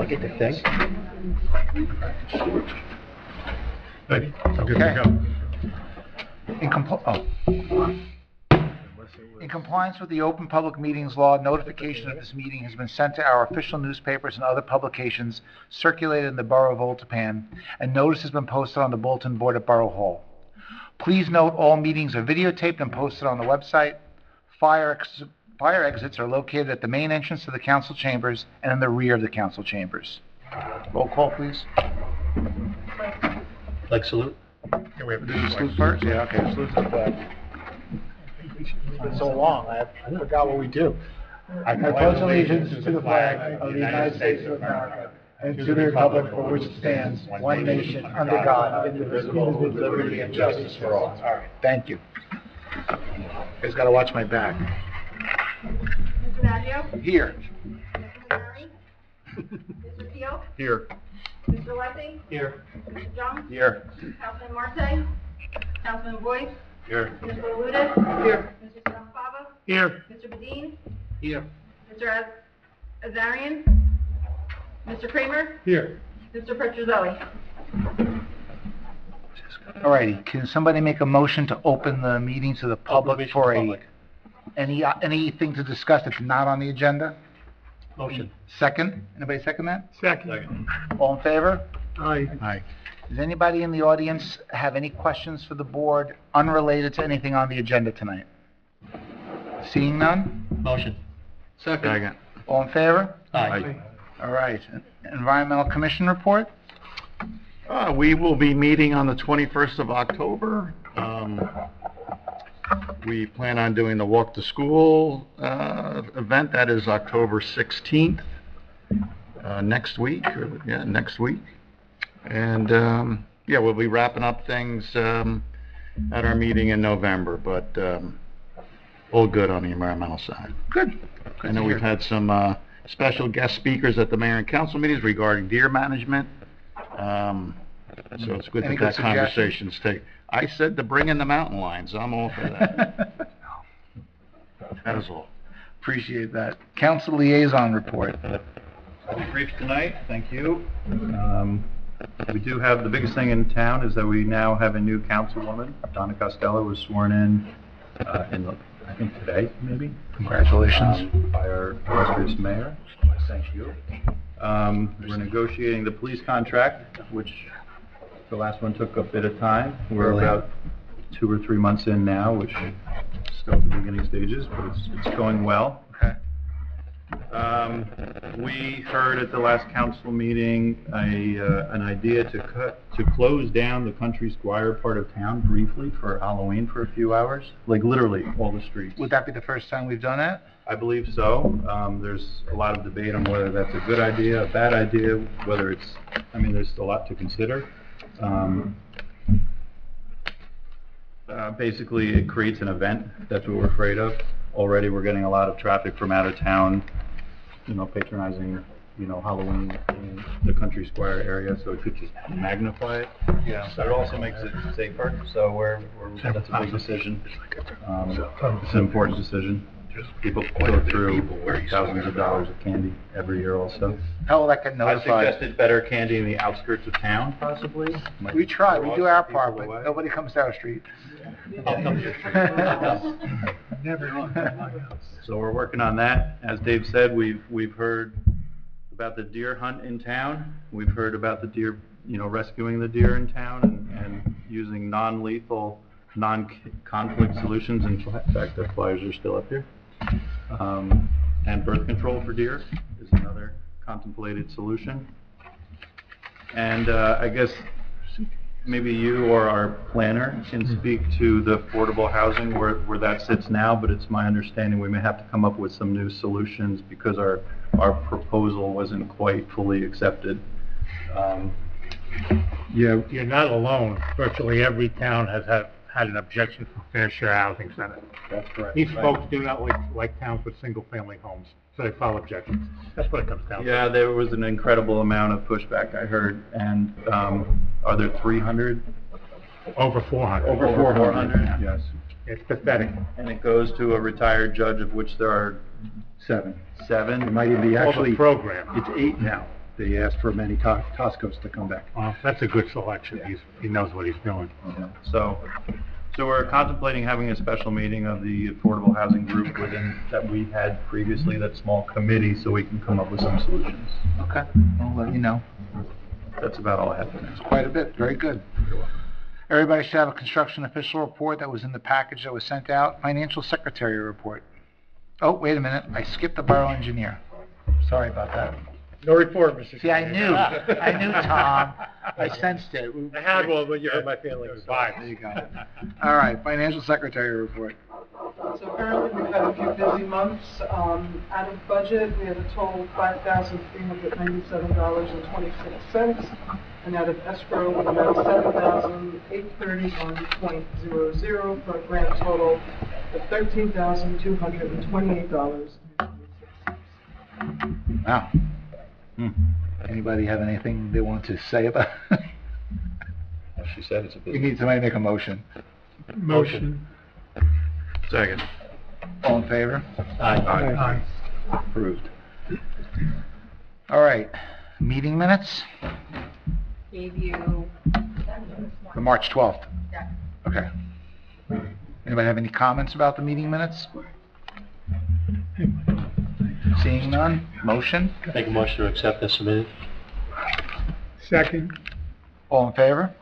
get the thing. Good. Good to go. In compliance with the Open Public Meetings Law, notification of this meeting has been sent to our official newspapers and other publications circulated in the Borough of Old Tappan, and notice has been posted on the bulletin board at Borough Hall. Please note all meetings are videotaped and posted on the website. Fire exits are located at the main entrance to the council chambers and in the rear of the council chambers. Roll call, please. Like salute? Yeah, we have to Do the salute first? Yeah, okay, salute to the flag. It's been so long, I forgot what we do. I pledge allegiance to the flag of the United States of America and to the republic for which it stands, one nation, under God, indivisible, with liberty and justice for all. All right, thank you. You guys gotta watch my back. Mr. Maggio? Here. Mr. Missouri? Mr. Keel? Here. Mr. Lessing? Here. Mr. Jones? Here. Councilman Marte? Councilman Boyce? Here. Mr. Loutis? Here. Mr. Scarpava? Here. Mr. Bedeen? Here. Mr. Azarian? Mr. Kramer? Here. Mr. Petrozelli? All righty, can somebody make a motion to open the meeting to the public for anything to discuss that's not on the agenda? Motion. Second? Anybody second that? Second. All in favor? Aye. Aye. Does anybody in the audience have any questions for the board unrelated to anything on the agenda tonight? Seeing none? Motion. Second. All in favor? Aye. All right. Environmental Commission report? We will be meeting on the 21st of October. We plan on doing the Walk to School event. That is October 16th, next week. Next week. And we'll be wrapping up things at our meeting in November, but all good on the environmental side. Good. I know we've had some special guest speakers at the mayor and council meetings regarding deer management. So it's good that conversations take. I said to bring in the mountain lions. I'm all for that. That is all. Appreciate that. Council liaison report. I'll be brief tonight, thank you. We do have, the biggest thing in town is that we now have a new councilwoman. Donna Costello was sworn in I think today, maybe. Congratulations. By our illustrious mayor. Thank you. We're negotiating the police contract, which the last one took a bit of time. We're about 2 or 3 months in now, which is still at the beginning stages, but it's going well. Okay. We heard at the last council meeting an idea to close down the Country Squire part of town briefly for Halloween for a few hours, like literally all the streets. Would that be the first time we've done that? I believe so. There's a lot of debate on whether that's a good idea, a bad idea, whether it's, there's a lot to consider. Basically, it creates an event. That's what we're afraid of. Already, we're getting a lot of traffic from out of town, patronizing, Halloween in the Country Squire area, so it could just magnify it. Yeah. But it also makes it safer, so that's a big decision. It's an important decision. People go through thousands of dollars of candy every year also. How will that get I notified? suggested better candy in the outskirts of town, possibly. We try, we do our part, People but away. nobody comes to our street. I'll come to your street. So we're working on that. As Dave said, we've heard about the deer hunt in town. We've heard about the deer, rescuing the deer in town and using non-lethal, non-conflict solutions. In fact, the flyers are still up here. And birth control for deer is another contemplated solution. And I guess maybe you or our planner can speak to the affordable housing where that sits now, but it's my understanding we may have to come up with some new solutions because our proposal wasn't quite fully accepted. You're not alone. Virtually every town has had an objection from Fair Share Housing Center. That's correct. These folks do not like towns with single-family homes, so they file objections. That's what it comes down to. Yeah, there was an incredible amount of pushback, I heard, and are there 300? Over 400. Over 400? Yes. It's pathetic. And it goes to a retired judge, of which there are 7. 7? It might even be All the actually, program. it's 8 now. they asked for many Toscos to come back. Well, that's a good selection. He knows what he's doing. So we're contemplating having a special meeting of the affordable housing group that we had previously, that small committee, so we can come up with some solutions. Okay, I'll let you know. That's about all I have for now. Quite a bit, very good. Everybody should have a construction official report that was in the package that was sent out. Financial secretary report. Oh, wait a minute, I skipped the borough engineer. Sorry about that. No report, Mr. See, I knew, Tom, I sensed it. I had one, but you hurt my feelings. Bye. There you go. All right, financial secretary report. So currently, we've had a few busy months. Out of budget, we have a total of $5,397.26. And out of escrow, we have $7,831.00 for a grand total of $13,228. Wow. Anybody have anything they want to say about it? She said it's a We business. need somebody to make a motion. Motion. Second. All in favor? Aye. Approved. All right, meeting minutes, Gave you, the March 12th. yeah. Okay. Anybody have any comments about the meeting minutes? Seeing none, motion, Make a motion to accept as submitted. Second. all in favor?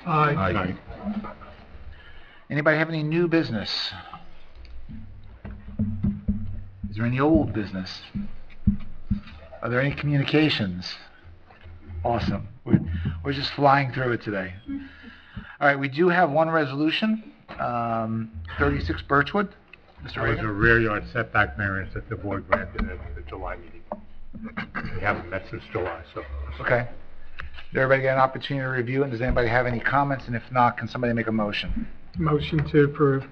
Aye. Anybody have any new business? Is there any old business? Are there any communications? Awesome. We're just flying through it today. All right, we do have one resolution, 36 Birchwood. Mr. There is a Reagan? rear yard setback variance that the board granted at the July meeting. We haven't met since July, so. Okay. Did everybody get an opportunity to review, and does anybody have any comments? And if not, can somebody make a motion? Motion to approve.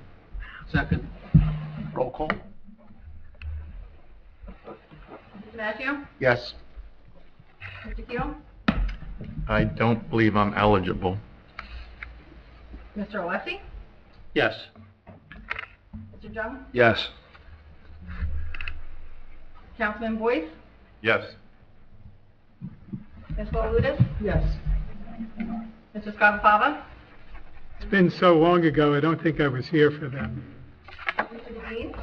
Second. Roll call? Mr. Maggio? Yes. Mr. Keel? I don't believe I'm eligible. Mr. Alessi? Yes. Mr. Jung? Yes. Councilman Boyce? Yes. Ms. Paludas? Yes. Mr. Scarpafava? It's been so long ago, I don't think I was here for that. Mr. DeVries?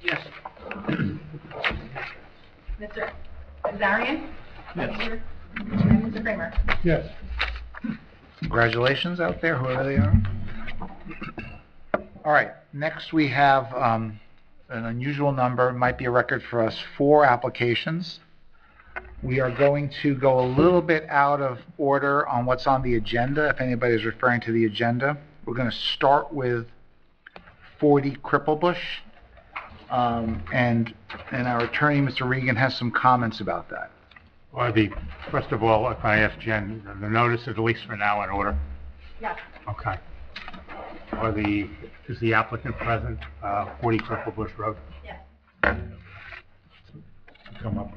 Yes. Mr. Azarian? Yes. And Mr. Kramer? Yes. Congratulations out there, whoever they are. All right, next we have an unusual number, might be a record for us, 4 applications. We are going to go a little bit out of order on what's on the agenda, if anybody's referring to the agenda. We're going to start with 40 Cripplebush, and our attorney, Mr. Regan, has some comments about that. Well, first of all, if I ask Jen, the notice is at least for now in order? Yes. Okay. Is the applicant present, 40 Cripple Bush Road? Yes. Come up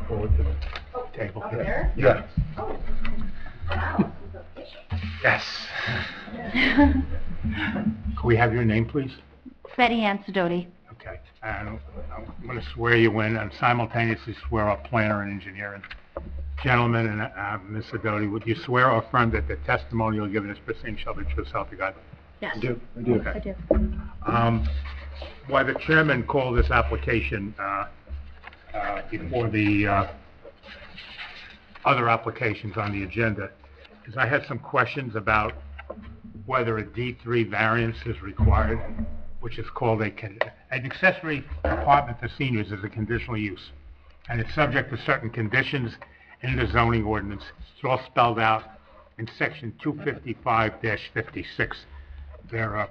forward to the table Up here. there? Yeah. Oh. Wow. Yes. Can we have your name, please? Betty Ann Sidoti. Okay. And I'm going to swear you in and simultaneously swear up planner and engineering. Gentlemen and Ms. Sidoti, would you swear or affirm that the testimony you'll give in this proceeding shall be true, self you got? Yes. I do. Okay. I do. Why the chairman called this application before the other applications on the agenda is I had some questions about whether a D3 variance is required, which is called an accessory apartment for seniors is a conditional use. And it's subject to certain conditions in the zoning ordinance. It's all spelled out in section 255-56. There are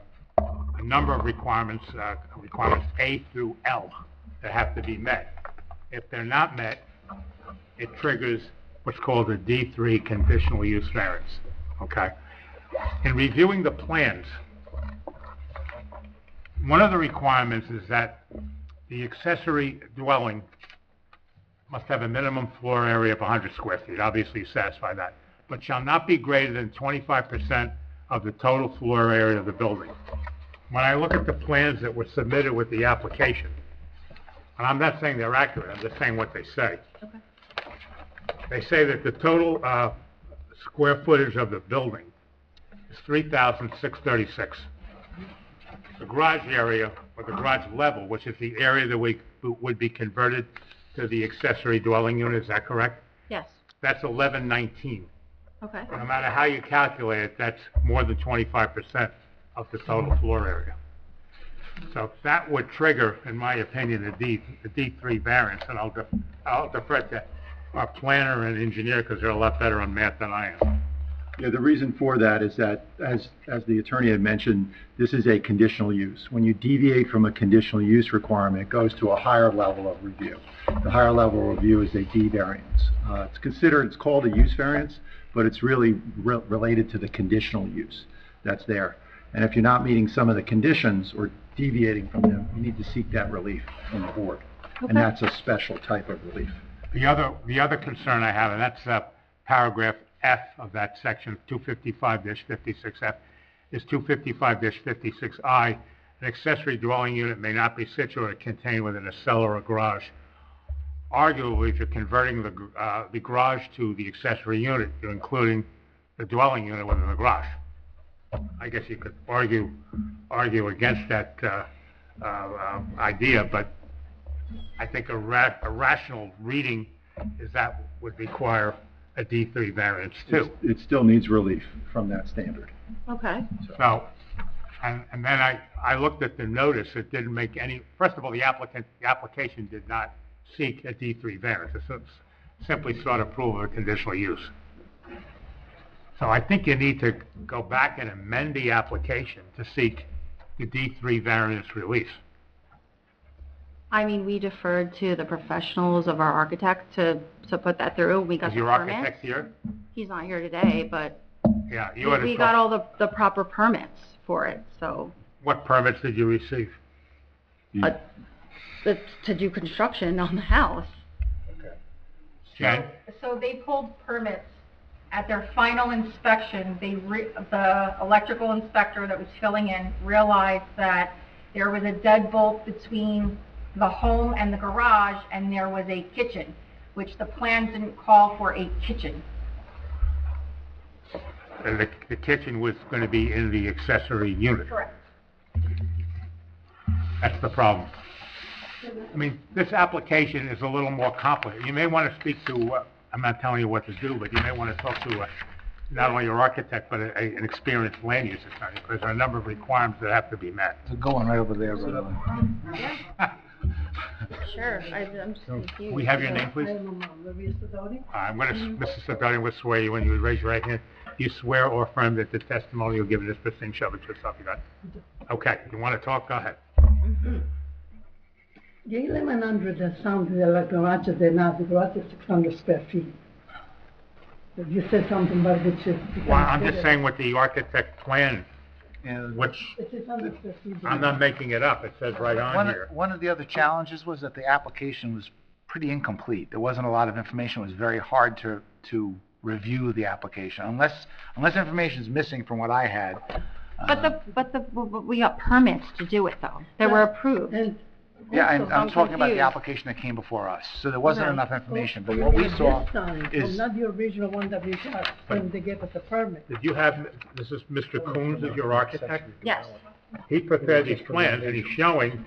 a number of requirements, requirements A through L, that have to be met. If they're not met, it triggers what's called a D3 conditional use variance, okay? In reviewing the plans, one of the requirements is that the accessory dwelling must have a minimum floor area of 100 square feet, obviously you satisfy that, but shall not be greater than 25% of the total floor area of the building. When I look at the plans that were submitted with the application, and I'm not saying they're accurate, I'm just saying what they say. They say that the total, square footage of the building is 3,636. The garage area, or the garage level, which is the area that would be converted to the accessory dwelling unit, is that correct? Yes. That's 1119. Okay. No matter how you calculate it, that's more than 25% of the total floor area. So that would trigger, in my opinion, the D3 variance, and I'll defer to our planner and engineer, because they're a lot better on math than I am. Yeah, the reason for that is that, as the attorney had mentioned, this is a conditional use. When you deviate from a conditional use requirement, it goes to a higher level of review. The higher level of review is a D variance. It's called a use variance, but it's really related to the conditional use that's there. And if you're not meeting some of the conditions or deviating from them, you need to seek that relief from the board. Okay. And that's a special type of relief. The other concern I have, and that's paragraph F of that section 255-56F, is 255-56I. An accessory dwelling unit may not be situated or contained within a cellar or garage. Arguably, if you're converting the garage to the accessory unit, you're including the dwelling unit within the garage. I guess you could argue against that idea, but I think a rational reading is that would require a D3 variance too. It still needs relief from that standard. Okay. So, and then I looked at the notice. It didn't make any. First of all, the application did not seek a D3 variance. It simply sought approval of a conditional use. So I think you need to go back and amend the application to seek the D3 variance release. I mean, we deferred to the professionals of our architect to put that through. We got Is the your permits. architect here? He's not here today, but Yeah, you ought to we talk- got all the proper permits for it, so, What permits did you receive? to do construction on the house. Jen? So they pulled permits at their final inspection. The electrical inspector that was filling in realized that there was a deadbolt between the home and the garage, and there was a kitchen, which the plans didn't call for a kitchen. And the kitchen was going to be in the accessory unit. Correct. That's the problem. I mean, this application is a little more complicated. You may want to speak to, I'm not telling you what to do, but you may want to talk to not only your architect, but an experienced land use attorney, because there are a number of requirements that have to be met. They're going right over there, brother. Sure, I'm just confused. We have your name, please? I'm going to, Mrs. Sidoti, will swear you in. You would raise your right hand. Do you swear or affirm that the testimony you'll give in this proceeding shall be true, so help you God? Okay, you want to talk? Go ahead. The 1100 that sounded like garages, they're not. The garage is 600 square feet. You said something about which is... Well, I'm just saying what the architect planned, And which It's 600 square feet. I'm not making it up. It says right on here. one of the other challenges was that the application was pretty incomplete. There wasn't a lot of information. It was very hard to review the application, unless information is missing from what I had. But we got permits to do it though. They were approved. And Yeah, also, I'm talking about the confused. application that came before us, so there wasn't Okay. enough information, but what we saw this time, is... not the original one that we got when they gave us a permit. Did you have, this is Mr. Coons is your architect? Yes. He prepared these plans, and he's showing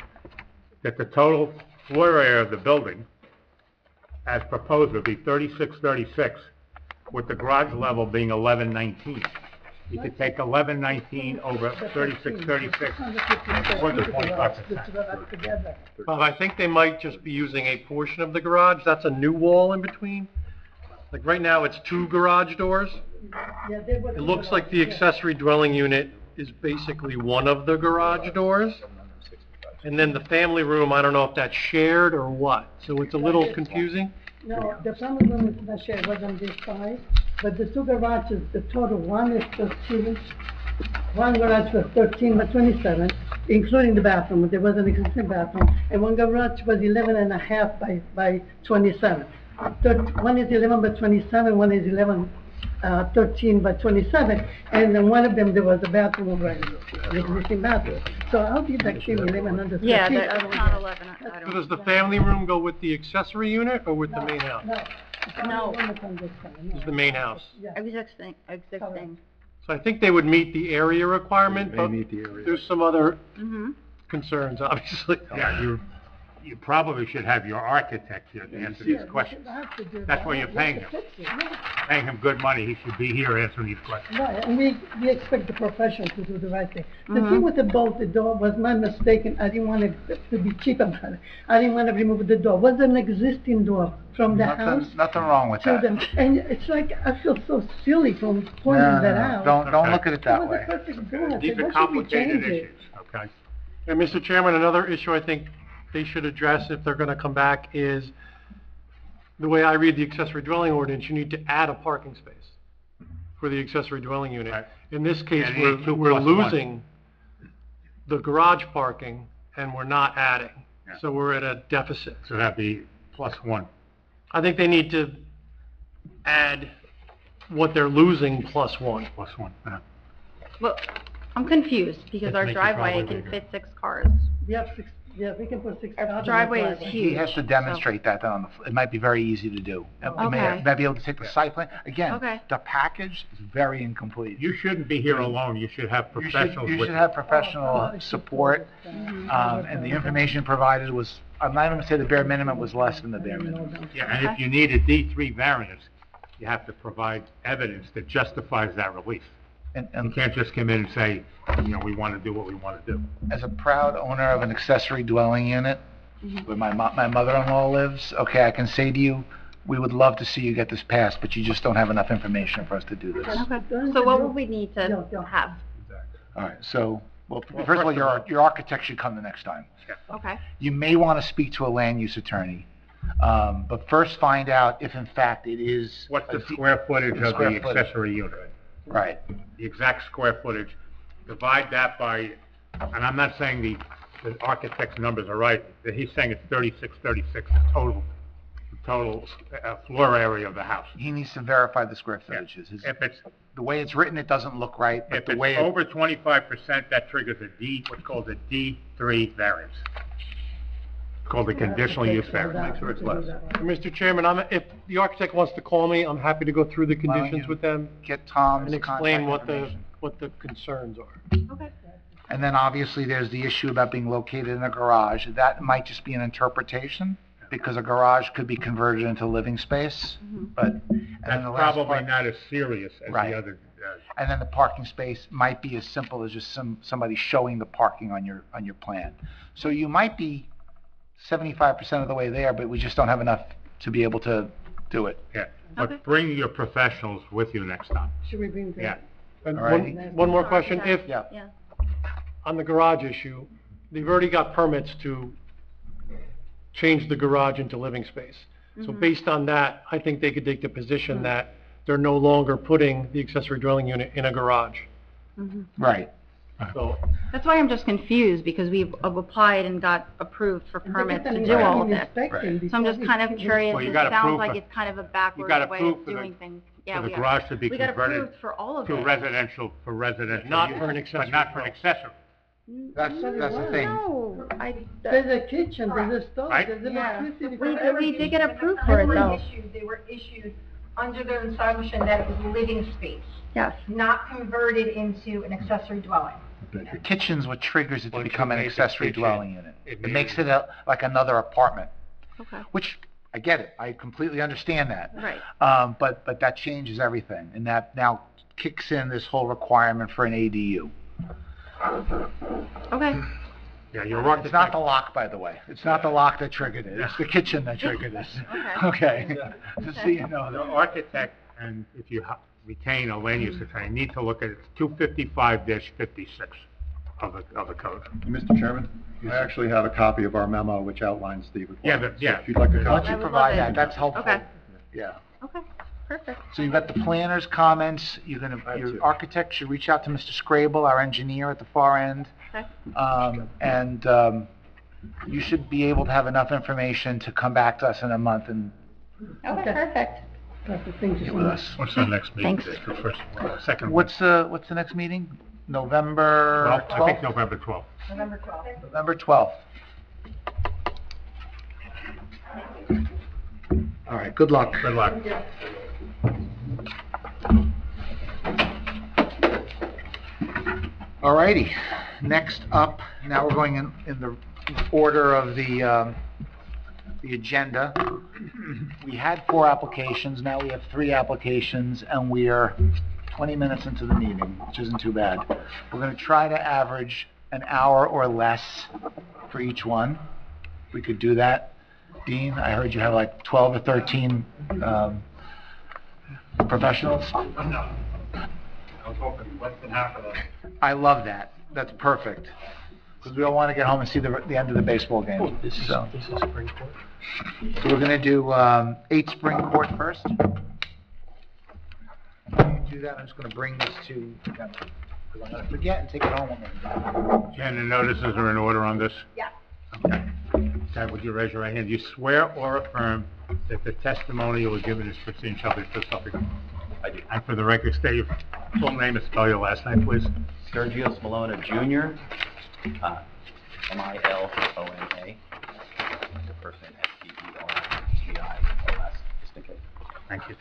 that the total floor area of the building, as proposed, would be 3636, with the garage level being 1119. You could take 1119 over 3636, more than 25%. Well, I think they might just be using a portion of the garage. That's a new wall in between. Like right now, it's 2 garage doors. Yeah, they were- It looks like the accessory dwelling unit is basically one of the garage doors. And then the family room, I don't know if that's shared or what. So it's a little confusing. No, the family room is not shared, was on this side, but the 2 garages, the total, one is 13, one garage was 13 by 27, including the bathroom, there was an existing bathroom, and one garage was 11 and a half by 27. One is 11 by 27, one is 13 by 27, and then one of them, there was a bathroom already, an existing bathroom. So how did that came 1100 Yeah, square feet? that's not 11. I So don't. does the family room go with the accessory unit or with the main house? No, No. This is the main house. Yeah. Existing. So I think they would meet the area requirement, They but meet the area. there's some other Mm-hmm. concerns, obviously. Yeah, you probably should have your architect here to answer these questions. That's why you're paying him. Paying him good money, he should be here answering these questions. Right, and we expect the professional to do the right thing. The Mhm. thing with the door was my mistake, and I didn't want to be cheap about it. I didn't want to remove the door. Was an existing door from the house Nothing wrong with to that. them. And it's like, I feel so silly from pointing No, that no, out. don't look at it that It was way. a perfect door. I These said, are why should we complicated change it? issues, okay? And Mr. Chairman, another issue I think they should address if they're gonna come back is, the way I read the accessory dwelling ordinance, you need to add a parking space for the accessory dwelling unit. Right. In this case, Yeah, you need two we're plus one. losing the garage parking and we're not adding. Yeah. So we're at a deficit. So that'd be +1. I think they need to add what they're losing plus one. +1, yeah. Well, I'm confused because Just our make the driveway driveway can bigger. fit 6 cars. We have six, yeah, we can put 6 cars in Our the driveway is driveway. huge. He has to demonstrate that on it might be very easy to do. You may Okay. may be able to take the site plan. Again, Okay. the package is very incomplete. You shouldn't be here alone, you should have You should, professionals you with should you. have professional support, and the information provided was, I'm not even gonna say the bare minimum was less than the bare minimum. Yeah, and if you need a D3 variance, you have to provide evidence that justifies that relief. You And can't just come in and say, we want to do what we want to do. as a proud owner of an accessory dwelling unit, where my mother-in-law lives, okay, I can say to you, we would love to see you get this passed, but you just don't have enough information for us to do this. Okay. So what would we need to Yeah. have? All right, so, well, first of all, your architect should come the next time. Okay. You may want to speak to a land use attorney, but first find out if in fact it is. What's the square footage of Square the footage. accessory unit? Right, The exact square footage, divide that by, and I'm not saying the architect's numbers are right, but he's saying it's 36, total floor area of the house. he needs to verify the square Yeah. footages. If it's, The way it's written, it doesn't look right, but if the it's way. over 25%, that triggers what's called a D3 variance. It's called a conditional use variance. Sure it's less. Mr. Chairman, if the architect wants to call me, I'm happy to go through the Why don't conditions you with them Get Tom's and contact explain information. what the concerns are. Okay. And then obviously there's the issue about being located in a garage. That might just be an interpretation, because a garage could be converted into living space, but, and then That's the last probably part, not as serious as Right. the other. and then the parking space might be as simple as just somebody showing the parking on your plan. So you might be 75% of the way there, but we just don't have enough to be able to do it. Yeah, Okay. but bring your professionals with you next time. Should we bring that? Yeah. And All righty. one more question, if, Yeah. Yeah. on the garage issue, they've already got permits to change the garage into living space. So based on that, I think they could take the position that they're no longer putting the accessory dwelling unit in a garage. Right. So, That's why I'm just confused, because we've applied and got approved for And permits they to get do them all of inspecting this. So I'm just before kind of we- curious, Well, you it gotta sounds prove like for- it's kind of a backward gotta way prove of for the- doing things. Yeah, For the we are. garage to be We got converted approved for all of to it. residential, Not use, for an accessory But not for an accessory. That's the thing. No, There's a kitchen, there's a stove, Right. there's Yeah. electricity. We did get approved When for they it were though. issued, they were issued under the assumption that it was living space, Yes. not converted into an accessory dwelling. The kitchen's what triggers it to Once you become an make the accessory kitchen, dwelling unit. it It makes means- it like another apartment, Okay. which, I get it, I completely understand that. Right. But that changes everything, and that now kicks in this whole requirement for an ADU. Okay. Yeah, your It's not architect, the lock, by the way. It's not the lock that triggered it, it's the kitchen that triggered it. Okay, just so you know the that. architect, and if you retain a land use attorney, need to look at 255-56 of the code. Mr. Chairman, I actually have a copy of our memo which outlines the requirements. Yeah, So if you'd like to Why copy. don't you I would provide love that, it. that's helpful. Okay. Yeah. Okay. Perfect. So you've got the planner's comments, I have your two. architect should reach out to Mr. Scrabble, our engineer at the far end. Okay. And you should be able to have enough information to come back to us in a month and Okay, perfect. Perfect, thank you get so with much. us. What's the next meeting? Thanks. The first, second. What's the next meeting? November Well, I think 12th? November 12th. November 12th. November 12th. All right, good luck. Good luck. All righty, next up, now we're going in the order of the agenda. We had 4 applications, now we have 3 applications, and we are 20 minutes into the meeting, which isn't too bad. We're going to try to average an hour or less for each one. We could do that. Dean, I heard you have like 12 or 13 professionals. No. I was hoping less than half of them. I love that. That's perfect. Because we don't want to get home and see the end of the baseball game. This is Spring Court. So we're going to do 8 Spring Court first. When you do that, I'm just going to bring this to them. Because I'm going to forget and take it home with me. Jen, the notices are in order on this? Yeah. Okay. Ted, would you raise your right hand? You swear or affirm that the testimony you will give in this proceeding shall be true, self I do. And for the record, state your full name and spell your last name, please. Sergio Smolona Jr., M-I-L-O-N-A, the first name S-T-E-O-G-I-O-S, just in case. Thank you.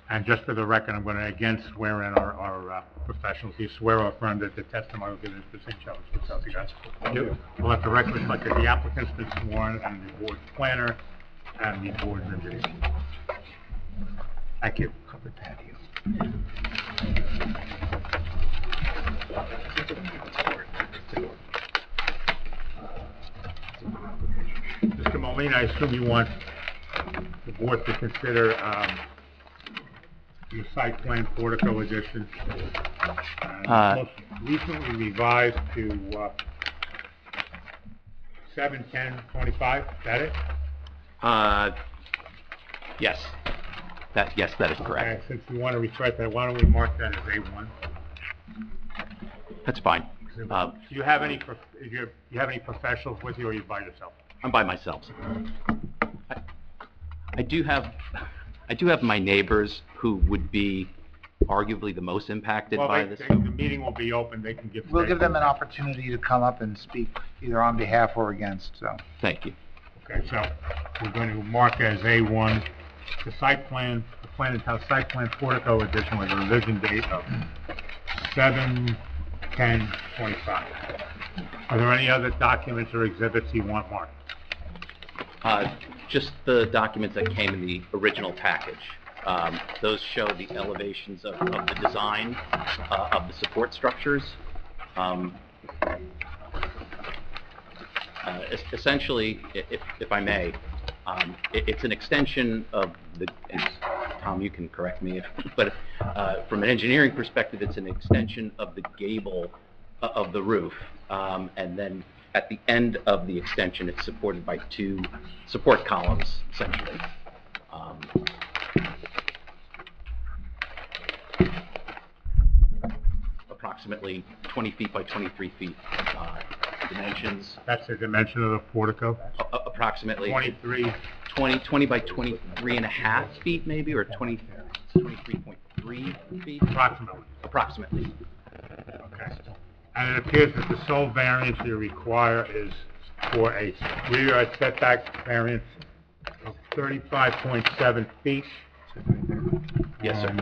And just for the record, I'm going to again swear in our professionals. You swear or affirm that the testimony will give in this proceeding shall be true, self I do. We'll let the record reflect that the applicant's been sworn, and the board's planner, and the board's engineer. Thank you. Covered patio. Mr. Molina, I assume you want the board to consider your site plan portico addition. Most recently revised to 7/10/25, is that it? Yes. That is correct. Okay, since you want to refer to that, why don't we mark that as A1? That's fine. Do you have any professionals with you, or you by yourself? I'm by myself. I do have my neighbors who would be arguably the most impacted by this. The meeting will be open, they can give... We'll give them an opportunity to come up and speak either on behalf or against, so. Thank you. Okay, so we're going to mark as A1 the site plan, the plan and house site plan portico addition with a revision date of 7/10/25. Are there any other documents or exhibits you want marked? Just the documents that came in the original package. Those show the elevations of the design of the support structures. Essentially, if I may, it's an extension of the, and Tom, you can correct me, but from an engineering perspective, it's an extension of the gable of the roof, and then at the end of the extension, it's supported by 2 support columns, essentially. Approximately 20 feet by 23 feet dimensions. That's the dimension of the portico? Approximately 23. 20 by 23 and a half feet, maybe, or 23.3 feet? Approximately. Okay. And it appears that the sole variance you require is for a rear yard setback variance of 35.7 feet. Yes, sir.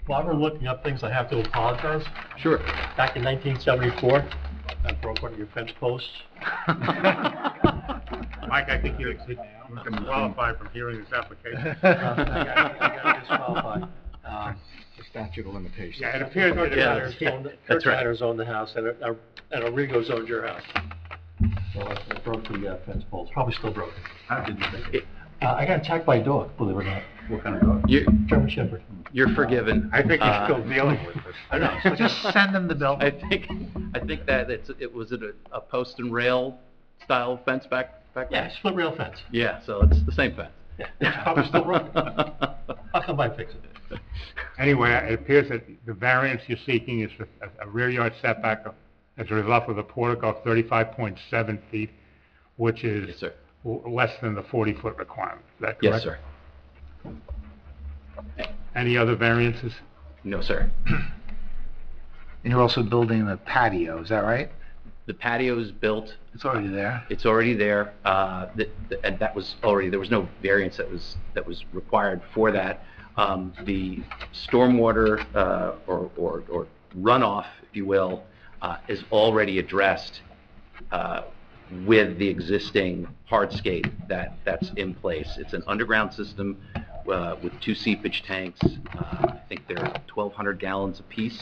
While we're looking up things, I have to apologize. Sure. Back in 1974, I broke one of your fence posts. Mike, I think you're qualified from hearing this application. I got disqualified. The statute of limitations. Yeah, it appears that Church Matters owned the house, and Arrigo's owned your house. So I broke the fence poles, probably still broken. How did you think it? I got attacked by a dog, believe it or not. What kind of dog? German Shepherd. You're forgiven. I think you're still dealing with this. I know. So just send them the bill. I think that it was a post and rail style fence back Yeah, then? split rail fence. Yeah, so it's the same fence. Yeah, it's probably still broken. I'll come by and fix it. Anyway, it appears that the variance you're seeking is for a rear yard setback of as a result of the portico of 35.7 feet, which is Yes, sir. less than the 40-foot requirement. Is that correct? Yes, sir. Any other variances? No, sir. And you're also building the patio, is that right? The patio is built. It's already there. It's already there. And that was already, there was no variance that was required for that. The stormwater, or runoff, if you will, is already addressed, with the existing hardscape that's in place. It's an underground system, with 2 seepage tanks. I think they're 1,200 gallons apiece.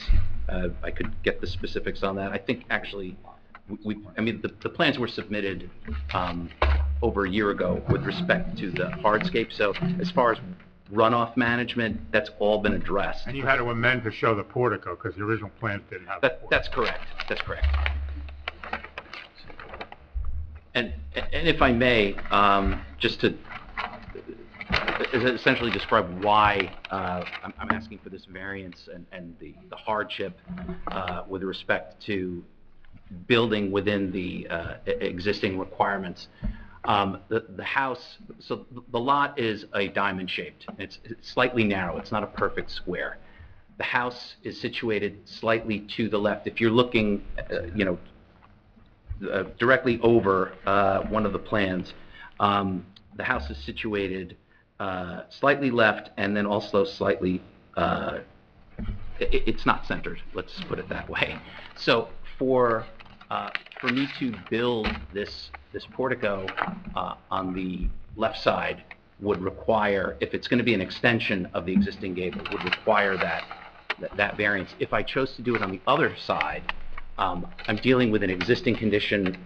I could get the specifics on that. I think actually, the plans were submitted over a year ago with respect to the hardscape. So as far as runoff management, that's all been addressed. And you had to amend to show the portico because the original plans didn't have the portico. That's correct. That's correct. And if I may, just to essentially describe why I'm asking for this variance and the hardship with respect to building within the existing requirements. The house, so the lot is a diamond shaped. It's slightly narrow. It's not a perfect square. The house is situated slightly to the left. If you're looking, directly over one of the plans, the house is situated slightly left, and then also slightly, it's not centered, let's put it that way. So for me to build this portico on the left side would require, if it's going to be an extension of the existing gable, would require that variance. If I chose to do it on the other side, I'm dealing with an existing condition,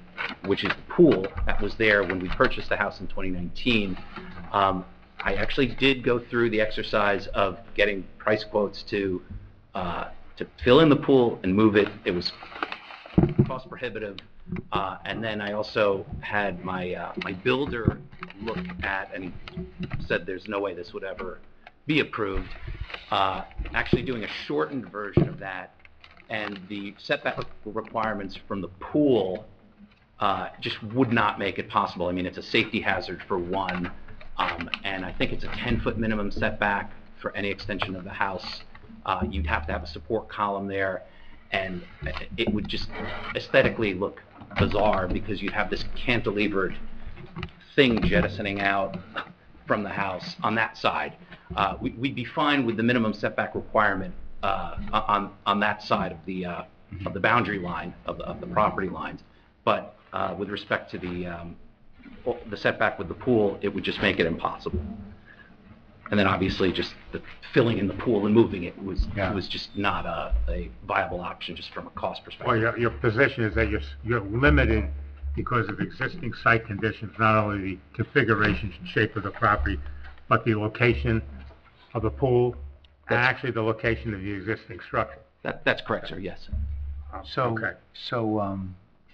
which is the pool that was there when we purchased the house in 2019. I actually did go through the exercise of getting price quotes to fill in the pool and move it. It was cost prohibitive. And then I also had my builder look at, and he said there's no way this would ever be approved. Actually doing a shortened version of that, and the setback requirements from the pool just would not make it possible. I mean, it's a safety hazard for one, and I think it's a 10-foot minimum setback for any extension of the house. You'd have to have a support column there, and it would just aesthetically look bizarre because you'd have this cantilevered thing jettisoning out from the house on that side. We'd be fine with the minimum setback requirement on that side of the boundary line of the property lines, but with respect to the setback with the pool, it would just make it impossible. And then obviously just the filling in the pool and moving it was just not a viable option just from a cost perspective. Well, your position is that you're limited because of existing site conditions, not only the configuration and shape of the property, but the location of the pool, and actually the location of the existing structure. That's correct, sir, yes. So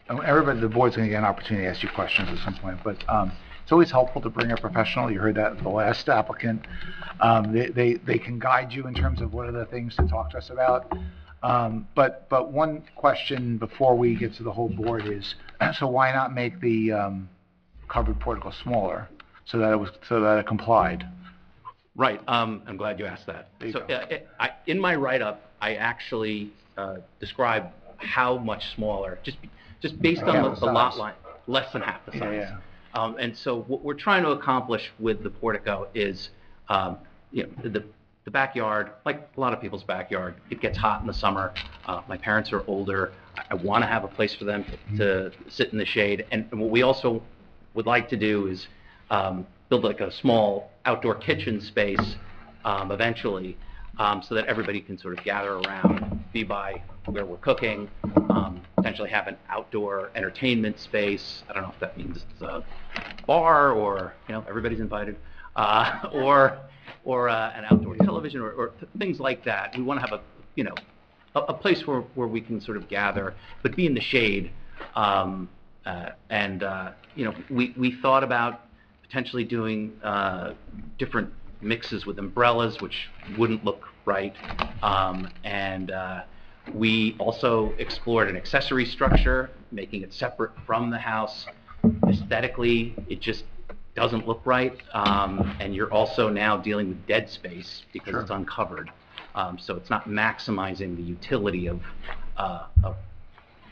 everybody, the board's going to get an opportunity to ask you questions at some point, but it's always helpful to bring a professional. You heard that with the last applicant. They can guide you in terms of what are the things to talk to us about. But one question before we get to the whole board is, so why not make the covered portico smaller so that it complied? Right. I'm glad you asked that. So in my write-up, I actually describe how much smaller, just based on the lot line, less than half the size. Yeah. And so what we're trying to accomplish with the portico is, the backyard, like a lot of people's backyard, it gets hot in the summer. My parents are older. I want to have a place for them to sit in the shade. And what we also would like to do is build like a small outdoor kitchen space eventually, so that everybody can sort of gather around, be by where we're cooking, potentially have an outdoor entertainment space. I don't know if that means it's a bar or, everybody's invited, or an outdoor television or things like that. We want to have a place where we can sort of gather, but be in the shade. We thought about potentially doing different mixes with umbrellas, which wouldn't look right. We also explored an accessory structure, making it separate from the house. Aesthetically, it just doesn't look right, and you're also now dealing with dead space because it's uncovered. So it's not maximizing the utility of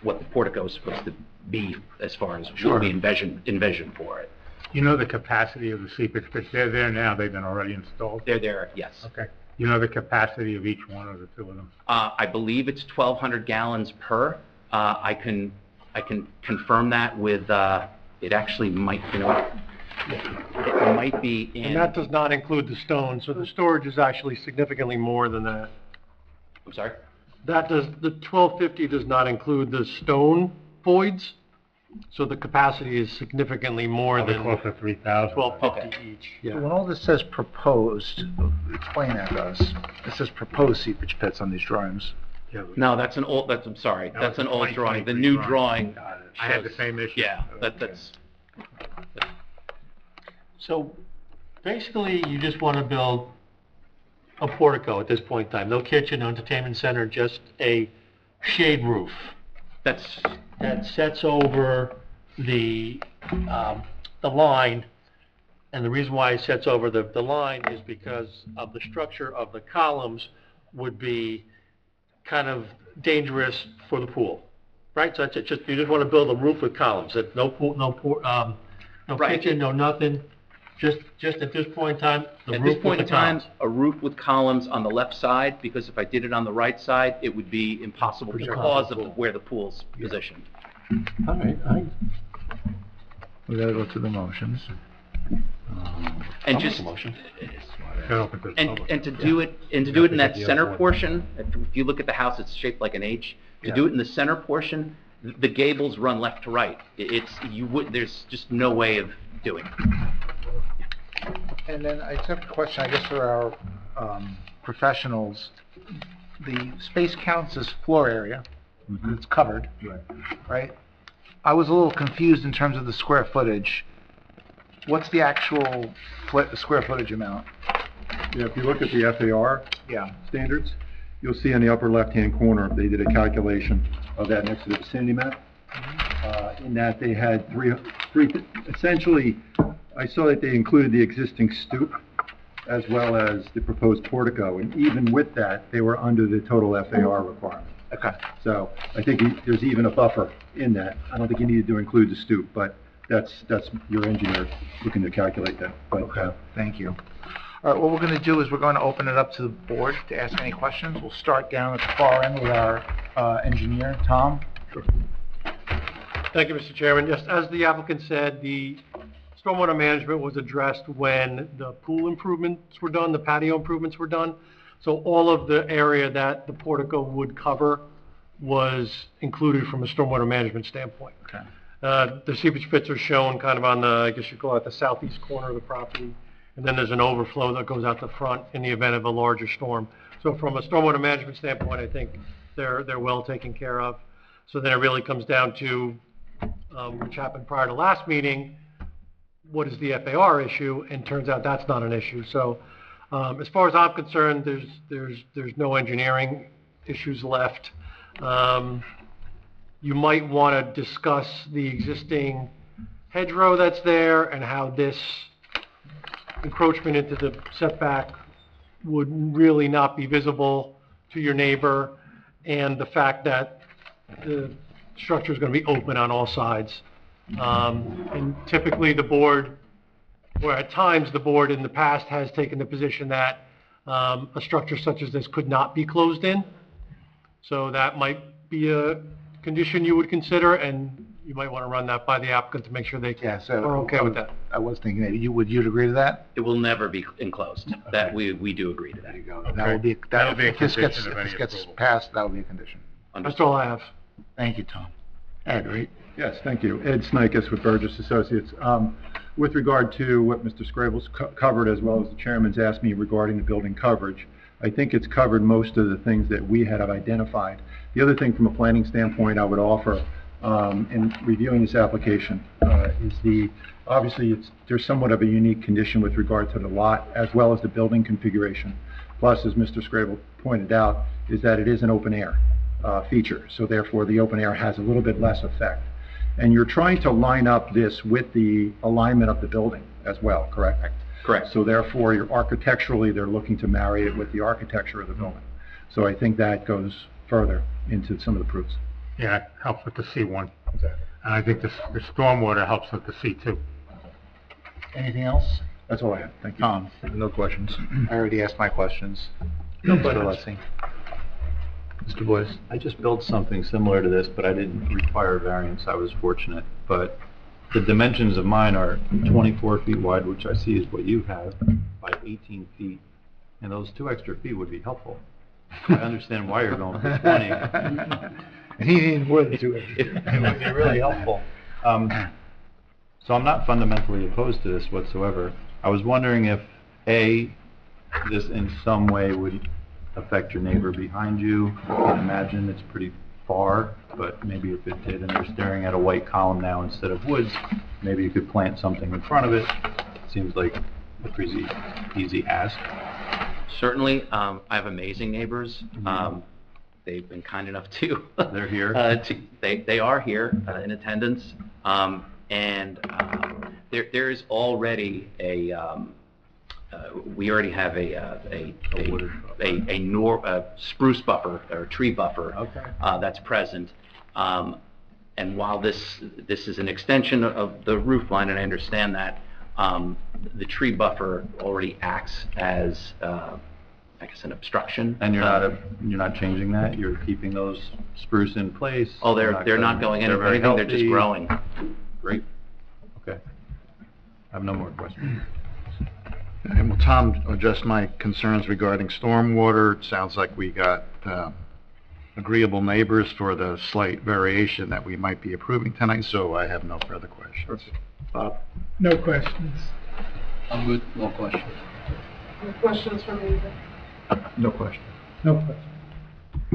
what the portico is supposed to be as far as what we envision for it. You know the capacity of the seepage pits? They're there now, they've been already installed? They're there, yes. Okay. You know the capacity of each one of the two of them? I believe it's 1,200 gallons per. I can confirm that with, it actually might, you know, it might be in... And that does not include the stone, so the storage is actually significantly more than that. I'm sorry? The 1250 does not include the stone voids, so the capacity is significantly more Probably than close to 3,000. 1250 each. So when all this says proposed, explain that to us. It says proposed seepage pits on these drawings. No, that's an old, I'm sorry, That that's was an a old drawing. The 2023 new drawing. drawing I had the shows- same issue. Yeah, that's... So basically, you just want to build a portico at this point in time. No kitchen, no entertainment center, just a shade roof That's, that sets over the line. And the reason why it sets over the line is because of the structure of the columns would be kind of dangerous for the pool, right? So it's just, you just want to build a roof with columns. That no pool, no Right. kitchen, no nothing. Just at this point in time, the at roof this point in with the time, columns. a roof with columns on the left side, because if I did it on the right side, it would be impossible because of where the pool's positioned. All right, We gotta go to the motions. And just, I don't think there's public. and to do it in that center portion, if you look at the house, it's shaped like an H. To do it in the center portion, the gables run left to right. There's just no way of doing it. And then I just have a question, I guess, for our professionals. The space counts as floor area, it's covered, right? I was a little confused in terms of the square footage. What's the actual square footage amount? Yeah, if you look at the FAR Yeah. standards, you'll see in the upper left-hand corner, they did a calculation of that next to the vicinity map. In that they had three, essentially, I saw that they included the existing stoop as well as the proposed portico, and even with that, they were under the total FAR requirement. Okay. So I think there's even a buffer in that. I don't think you needed to include the stoop, but that's your engineer looking to calculate that. But, Okay, thank you. All right, what we're going to do is we're going to open it up to the board to ask any questions. We'll start down at the far end with our engineer, Tom. Thank you, Mr. Chairman. Just as the applicant said, the stormwater management was addressed when the pool improvements were done, the patio improvements were done. So all of the area that the portico would cover was included from a stormwater management standpoint. Okay. The seepage pits are shown kind of on the, I guess you call it the southeast corner of the property. And then there's an overflow that goes out the front in the event of a larger storm. So from a stormwater management standpoint, I think they're well taken care of. So then it really comes down to, which happened prior to last meeting, what is the FAR issue? And turns out that's not an issue. So as far as I'm concerned, there's no engineering issues left. You might want to discuss the existing hedgerow that's there and how this encroachment into the setback would really not be visible to your neighbor, and the fact that the structure is going to be open on all sides. And typically the board, or at times the board in the past has taken the position that a structure such as this could not be closed in. So that might be a condition you would consider, and you might want to run that by the applicant to make sure they Yeah, so are okay with that. I was thinking maybe you'd agree to that? It will never be enclosed. That we do agree to that. There you go. That will be, That'll be a if this gets, condition of if this any gets approval. passed, that will be a condition. That's all I have. Thank you, Tom. Ed, right? Yes, thank you. Ed Snikes with Burgess Associates. With regard to what Mr. Scrable's covered, as well as the chairman's asked me regarding the building coverage, I think it's covered most of the things that we had identified. The other thing from a planning standpoint I would offer in reviewing this application is obviously there's somewhat of a unique condition with regard to the lot as well as the building configuration. Plus, as Mr. Scrable pointed out, is that it is an open air. feature. So therefore, the open air has a little bit less effect. And you're trying to line up this with the alignment of the building as well, correct? Correct. So therefore, architecturally, they're looking to marry it with the architecture of the building. So I think that goes further into some of the proofs. Yeah, it helps with the C1. And I think the stormwater helps with the C2. Anything else? That's all I have. Thank you. Tom? No questions. I already asked my questions. No Mr. questions. Lessing. Mr. Boyce? I just built something similar to this, but I didn't require variance. I was fortunate. But the dimensions of mine are 24 feet wide, which I see is what you have, by 18 feet. And those 2 extra feet would be helpful. I understand why you're going for 20. He needed more than 2 It would be really helpful. So I'm not fundamentally opposed to this whatsoever. I was wondering if, A, this in some way would affect your neighbor behind you. I can imagine it's pretty far, but maybe if it did and they're staring at a white column now instead of woods, maybe you could plant something in front of it. Seems like a pretty easy ask. Certainly, I have amazing neighbors. They've been kind enough to. They're here. They are here in attendance, and there is already we already have a spruce buffer or tree buffer that's present. And while this is an extension of the roof line, and I understand that, the tree buffer already acts as, I guess, an obstruction. And you're not changing that? You're keeping those spruce in place? Oh, they're not going anywhere. Anything, they're just growing. Great. Okay. I have no more questions. And will Tom address my concerns regarding stormwater? It sounds like we got agreeable neighbors for the slight variation that we might be approving tonight, so I have no further questions. Bob? No questions. I'm good, no questions. Any questions from you? No questions. No questions.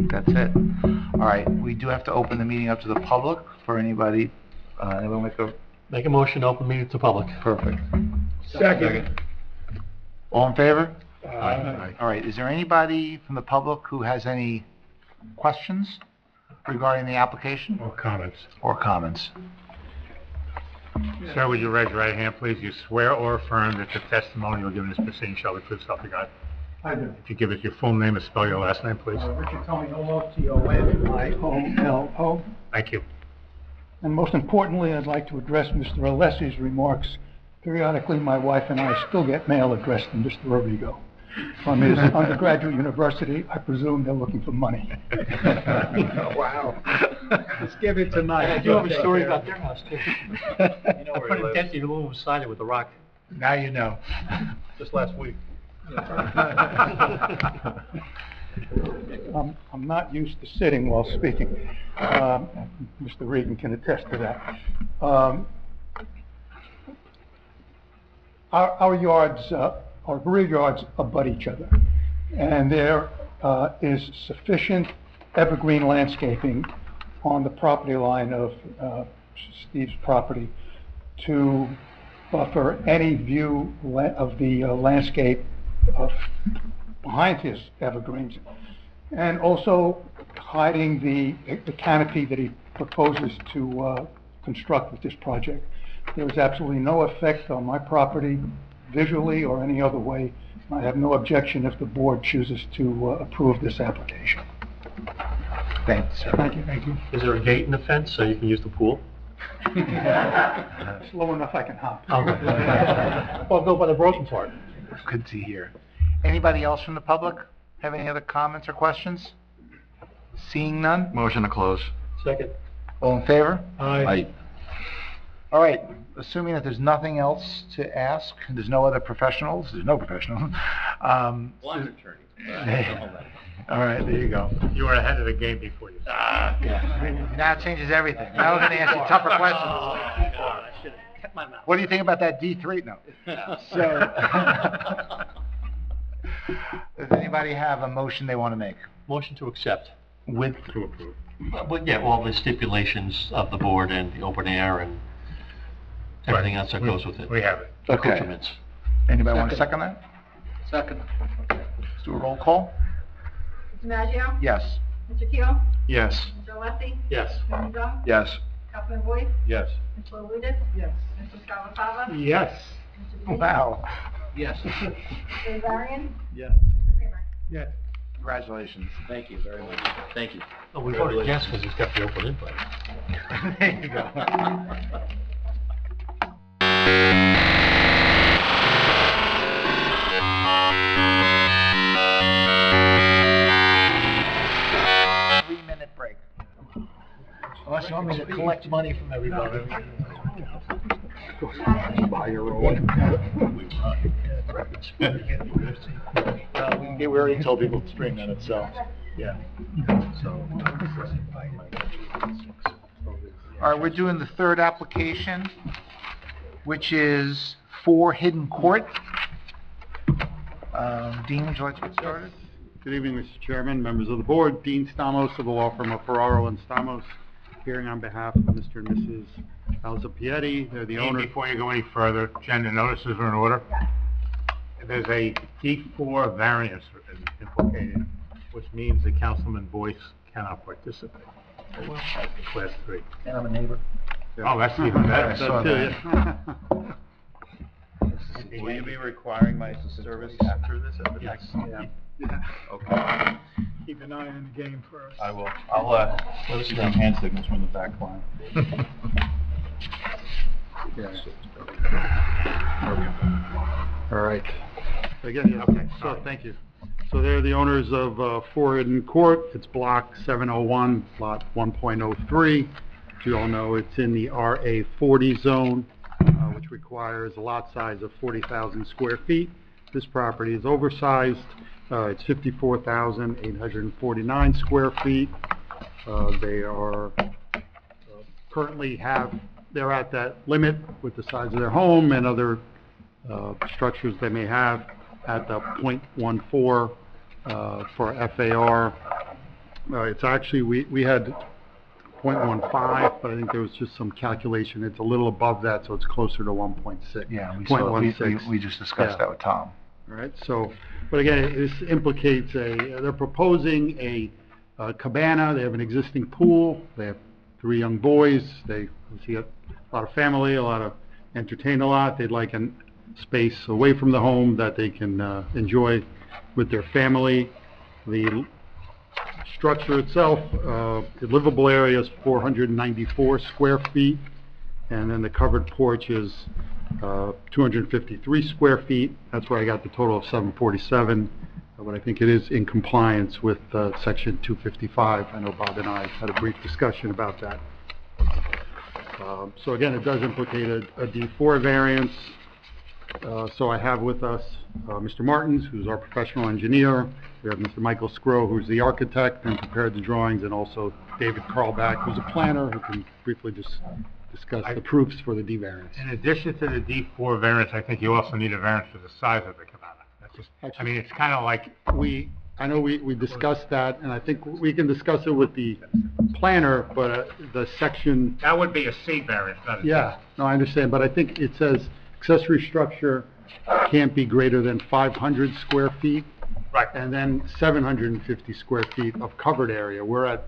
That's it. All right, we do have to open the meeting up to the public for anybody. Anyone Make a motion to open meeting to public. Perfect. Second. All in favor? Aye. All right, is there anybody from the public who has any questions regarding the application Or comments? or comments? Sir, would you raise your right hand, please? You swear or affirm that the testimony you'll give in this proceeding shall be true, so help you God? I do. If you give us your full name and spell your last name, please. Richard Tony, O-L-T-O-N-I-O-L-O. Thank you. And most importantly, I'd like to address Mr. Alessi's remarks. Periodically, my wife and I still get mail addressed to Mr. Rovigo. From his undergraduate university, I presume they're looking for money. Wow. Let's give it tonight. I do have a story about their house, too. You know I where put he a lives. dent in the room beside it with a rock Now you know. just last week. I'm not used to sitting while speaking. Mr. Regan can attest to that. Our yards, our rear yards abut each other, and there is sufficient evergreen landscaping on the property line of Steve's property to buffer any view of the landscape behind his evergreens, and also hiding the canopy that he proposes to construct with this project. There is absolutely no effect on my property visually or any other way. I have no objection if the board chooses to approve this application. Thanks, sir. Thank you. Thank you. Is there a gate in the fence so you can use the pool? Slow enough I can hop. Well, go by the broken part. Good to hear. Anybody else from the public have any other comments or questions? Seeing none? Motion to close. Second. All in favor? Aye. All right, assuming that there's nothing else to ask, there's no other professionals, there's no professional. Well, I'm an attorney. All right, there you go. You were ahead of the game before you. Now it changes everything. Now we're going to ask you tougher questions. I should have kept my mouth. What do you think about that D3? No. So, does anybody have a motion they want to make? Motion to accept. With, To approve. But yeah, all the stipulations of the board and the open air and everything else that goes with it. We have it. okay. Accoutrements. Anybody want to second that? Second. Let's do a roll call. Mr. Maggio? Yes. Mr. Keel? Yes. Mr. Alessi? Yes. Mr. Young? Yes. Councilman Boyd? Yes. Mr. Labuda? Yes. Mr. Scarlafava? Yes. Mr. Dean? Wow. Yes. Mr. Varian? Yes. Mr. Kramer? Yes. Congratulations. Thank you very much. Thank you. Oh, we've already guessed because he's got the open invite. There you go. Three-minute break. Unless you want me to collect money from everybody. Buy your own. We already told people it's 3 minutes, so, yeah. All right, we're doing the third application, which is 4 Hidden Court. Dean, would you like to get started? Good evening, Mr. Chairman, members of the board. Dean Stamos of the law firm of Ferraro and Stamos, appearing on behalf of Mr. and Mrs. Alzapietti. They're the Dean, owner. before you go any further, agenda notices are in order. There's a D4 variance implicated, which means that Councilman Boyce cannot participate. Class 3. And I'm a neighbor. Oh, that's even better. I saw that. Will you be requiring my service after this at the next? Yeah. Okay. Keep an eye on the game for us. I will. I'll, give some hand signals from the back line. All right. Again, yeah, okay, so thank you. So they're the owners of 4 Hidden Court. It's block 701, lot 1.03. As you all know, it's in the RA 40 zone, which requires a lot size of 40,000 square feet. This property is oversized. It's 54,849 square feet. They are currently they're at that limit with the size of their home and other structures they may have at the 0.14 for FAR. It's actually, we had 0.15, but I think there was just some calculation. It's a little above that, so it's closer to 1.6. Yeah, 0.16. we just discussed that with Tom. All right, so, but again, this implicates they're proposing a cabana. They have an existing pool. They have 3 young boys. They see a lot of family, entertain a lot. They'd like a space away from the home that they can enjoy with their family. The structure itself, the livable area is 494 square feet, and then the covered porch is 253 square feet. That's where I got the total of 747, but I think it is in compliance with section 255. I know Bob and I had a brief discussion about that. So again, it does implicate a D4 variance. So I have with us Mr. Martins, who's our professional engineer. We have Mr. Michael Scrow, who's the architect and prepared the drawings, and also David Carlback, who's a planner, who can briefly just discuss the proofs for the D variance. In addition to the D4 variance, I think you also need a variance for the size of the cabana. That's just, I mean, it's kind of like, I know we discussed that, and I think we can discuss it with the planner, but the section... that would be a C variance, not a D. Yeah, no, I understand, but I think it says accessory structure can't be greater than 500 square feet. Right. And then 750 square feet of covered area. We're at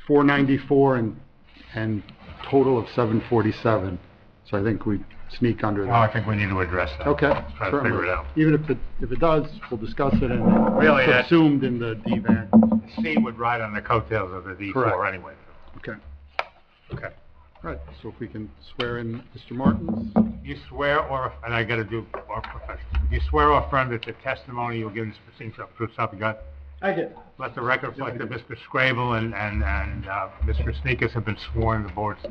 494 and total of 747. So I think we sneak under that. Well, I think we need to address that. Okay, Try to figure it out. Even if it does, we'll discuss it, and Really, it's that's- subsumed in the D variance. C would ride on the coattails of the D4 Correct. anyway. Okay. Okay. All right, so if we can swear in Mr. Martins. You swear and I gotta do our profession. Do you swear or affirm that the testimony you'll give in this proceeding shall prove self you got? I did. Let the record reflect that Mr. Scrabel and Mr. Sneakus have been sworn the board's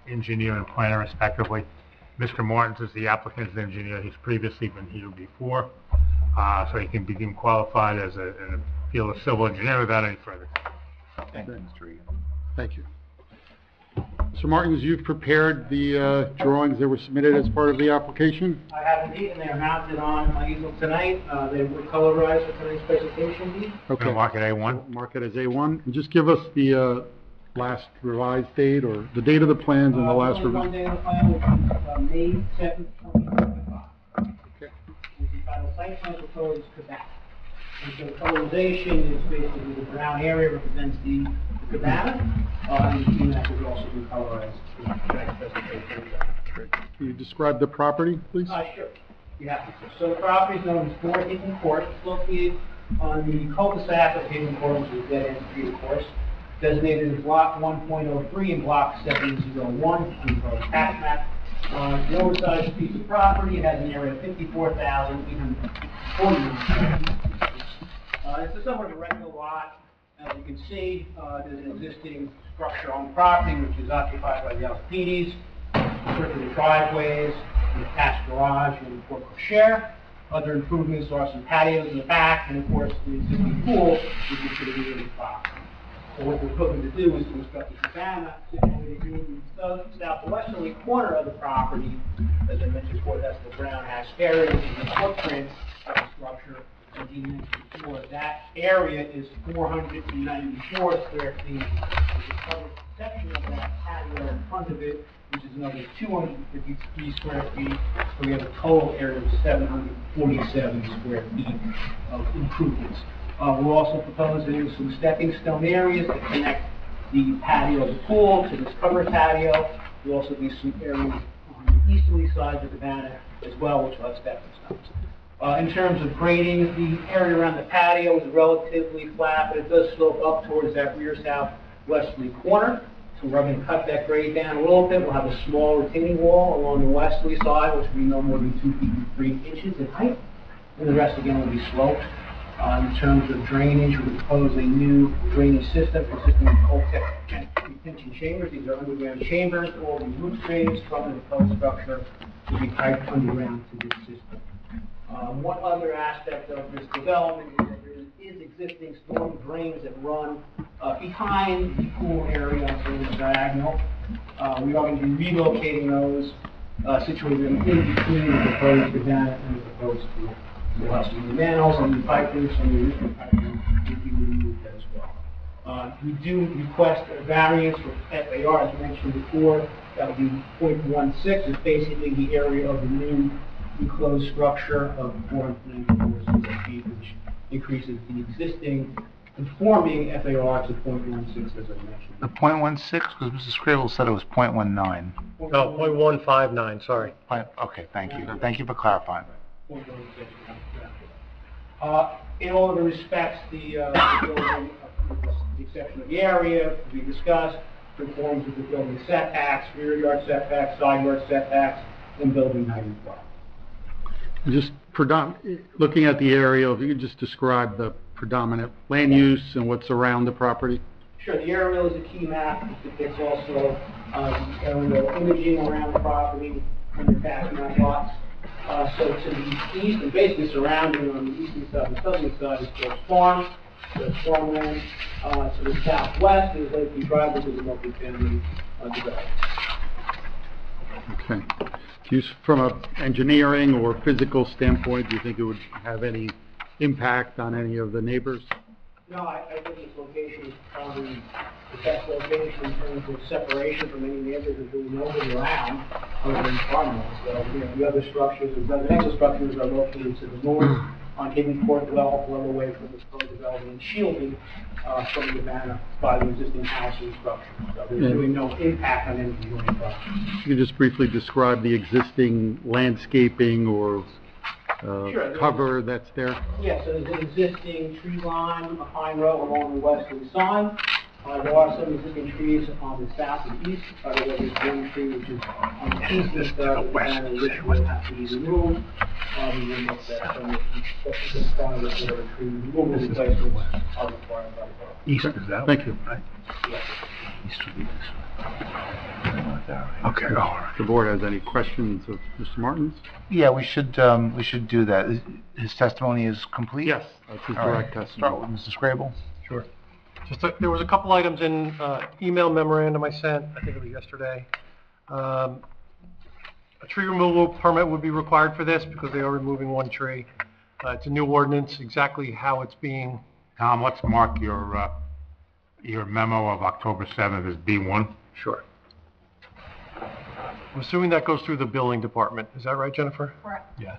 engineer and planner respectively. Mr. Martins is the applicant's engineer. He's previously been here before, so he can be deemed qualified as in a field of civil engineer without any further. Thank you, Mr. Reed. Thank you. Mr. Martins, you've prepared the drawings that were submitted as part of the application? I have indeed, and they're mounted on my easel tonight. They were colorized for tonight's presentation, indeed. Okay. Mark it A1. Mark it as A1. And just give us the last revised date, or the date of the plans and the last Only one revision. day on the plan, which is May 7th, 2025. Okay. Which is entitled Site Plan Proposed Cabana. And so colorization is basically the brown area represents the cabana, and the T-Mac would also be colorized. Can you describe the property, please? Sure. Yeah. So the property is known as 4 Hidden Court. It's located on the cul-de-sac of Hidden Court, which is a dead-end street, of course, designated as Block 1.03 and Block 701 on the proposed tax map. The oversized piece of property, it has an area of 54,840 square feet. It's a somewhat irregular lot. As you can see, there's an existing structure on the property which is occupied by the Alcides, circular driveways, an attached garage, and porte cochere. Other improvements are some patios in the back, and of course the existing pool, which is to the rear of the property. So what we're hoping to do is to construct a cabana situated in the southwesterly corner of the property. As I mentioned before, that's the brown hash area, which is the footprint of the structure. As you mentioned before, that area is 494 square feet. There's a covered section of that patio in front of it, which is another 253 square feet. So we have a total area of 747 square feet of improvements. We're also proposing some stepping stone areas that connect the patio of the pool to this covered patio. There'll also be some areas on the easterly side of the cabana as well, which will have stepping stones. In terms of grading, the area around the patio is relatively flat, but it does slope up towards that rear southwesterly corner. So we're going to cut that grade down a little bit. We'll have a small retaining wall along the westerly side, which will be no more than 2 feet and 3 inches in height. And the rest, again, will be sloped. In terms of drainage, we propose a new drainage system consisting of Coltech retention chambers. These are underground chambers. All the root drains from the proposed structure will be piped underground to this system. One other aspect of this development is that there is existing storm drains that run behind the pool area on the diagonal. We are going to be relocating those, situated in between the proposed cabana and the proposed pool. We'll have some new manholes and new piping, some new roofing piping will be removed as well. We do request a variance for FAR, as mentioned before. That would be 0.16. It's basically the area of the new enclosed structure of 494 square feet, which increases the existing conforming FAR to 0.16, as I mentioned. The 0.16, because Mr. Scribble said it was 0.19. No, 0.159, sorry. Okay, thank you. Thank you for clarifying. In all other respects, the building, with the exception of the area to be discussed, conforms with the building setbacks, rear yard setbacks, side yard setbacks, and building height as well. Just looking at the area, if you could just describe the predominant land use and what's around the property? Sure, the aerial is a key map. It's also aerial imaging around the property and the tax map lots. So to the east and basically surrounding on the eastern side and southern side is Forest Farm. There's farmland. To the southwest is Lakeview Drive, which is a multi-family development. Okay. From an engineering or physical standpoint, do you think it would have any impact on any of the neighbors? No, I think this location is probably the best location in terms of separation from any neighbors. There's really nobody around other than farmland. So, the other structures, the residential structures are located to the north on Hidden Court, well away from the proposed development, and shielded from the cabana by the existing house and structure. So there's really no impact on anything going on. You could just briefly describe the existing landscaping or cover that's there? Yes, so there's an existing tree line, a pine row along the westerly side. There are some existing trees on the south and east. There's one tree which is on the eastern side of the cabana, which will have to be removed. We will note that some of the front of the tree removal replacements are required by the borough. East is that. Thank you. Right? Yes. East would be this way. Okay, all right. The board has any questions of Mr. Martins? Yeah, we should do that. His testimony is complete? Yes, that's his All direct right. testimony. Start with Mr. Scrabble. Sure. There was a couple items in email memorandum I sent, I think it was yesterday. A tree removal permit would be required for this because they are removing one tree. It's a new ordinance, exactly how it's being... Tom, let's mark your memo of October 7th as B1. Sure. I'm assuming that goes through the building department. Is that right, Jennifer? Correct. Yes.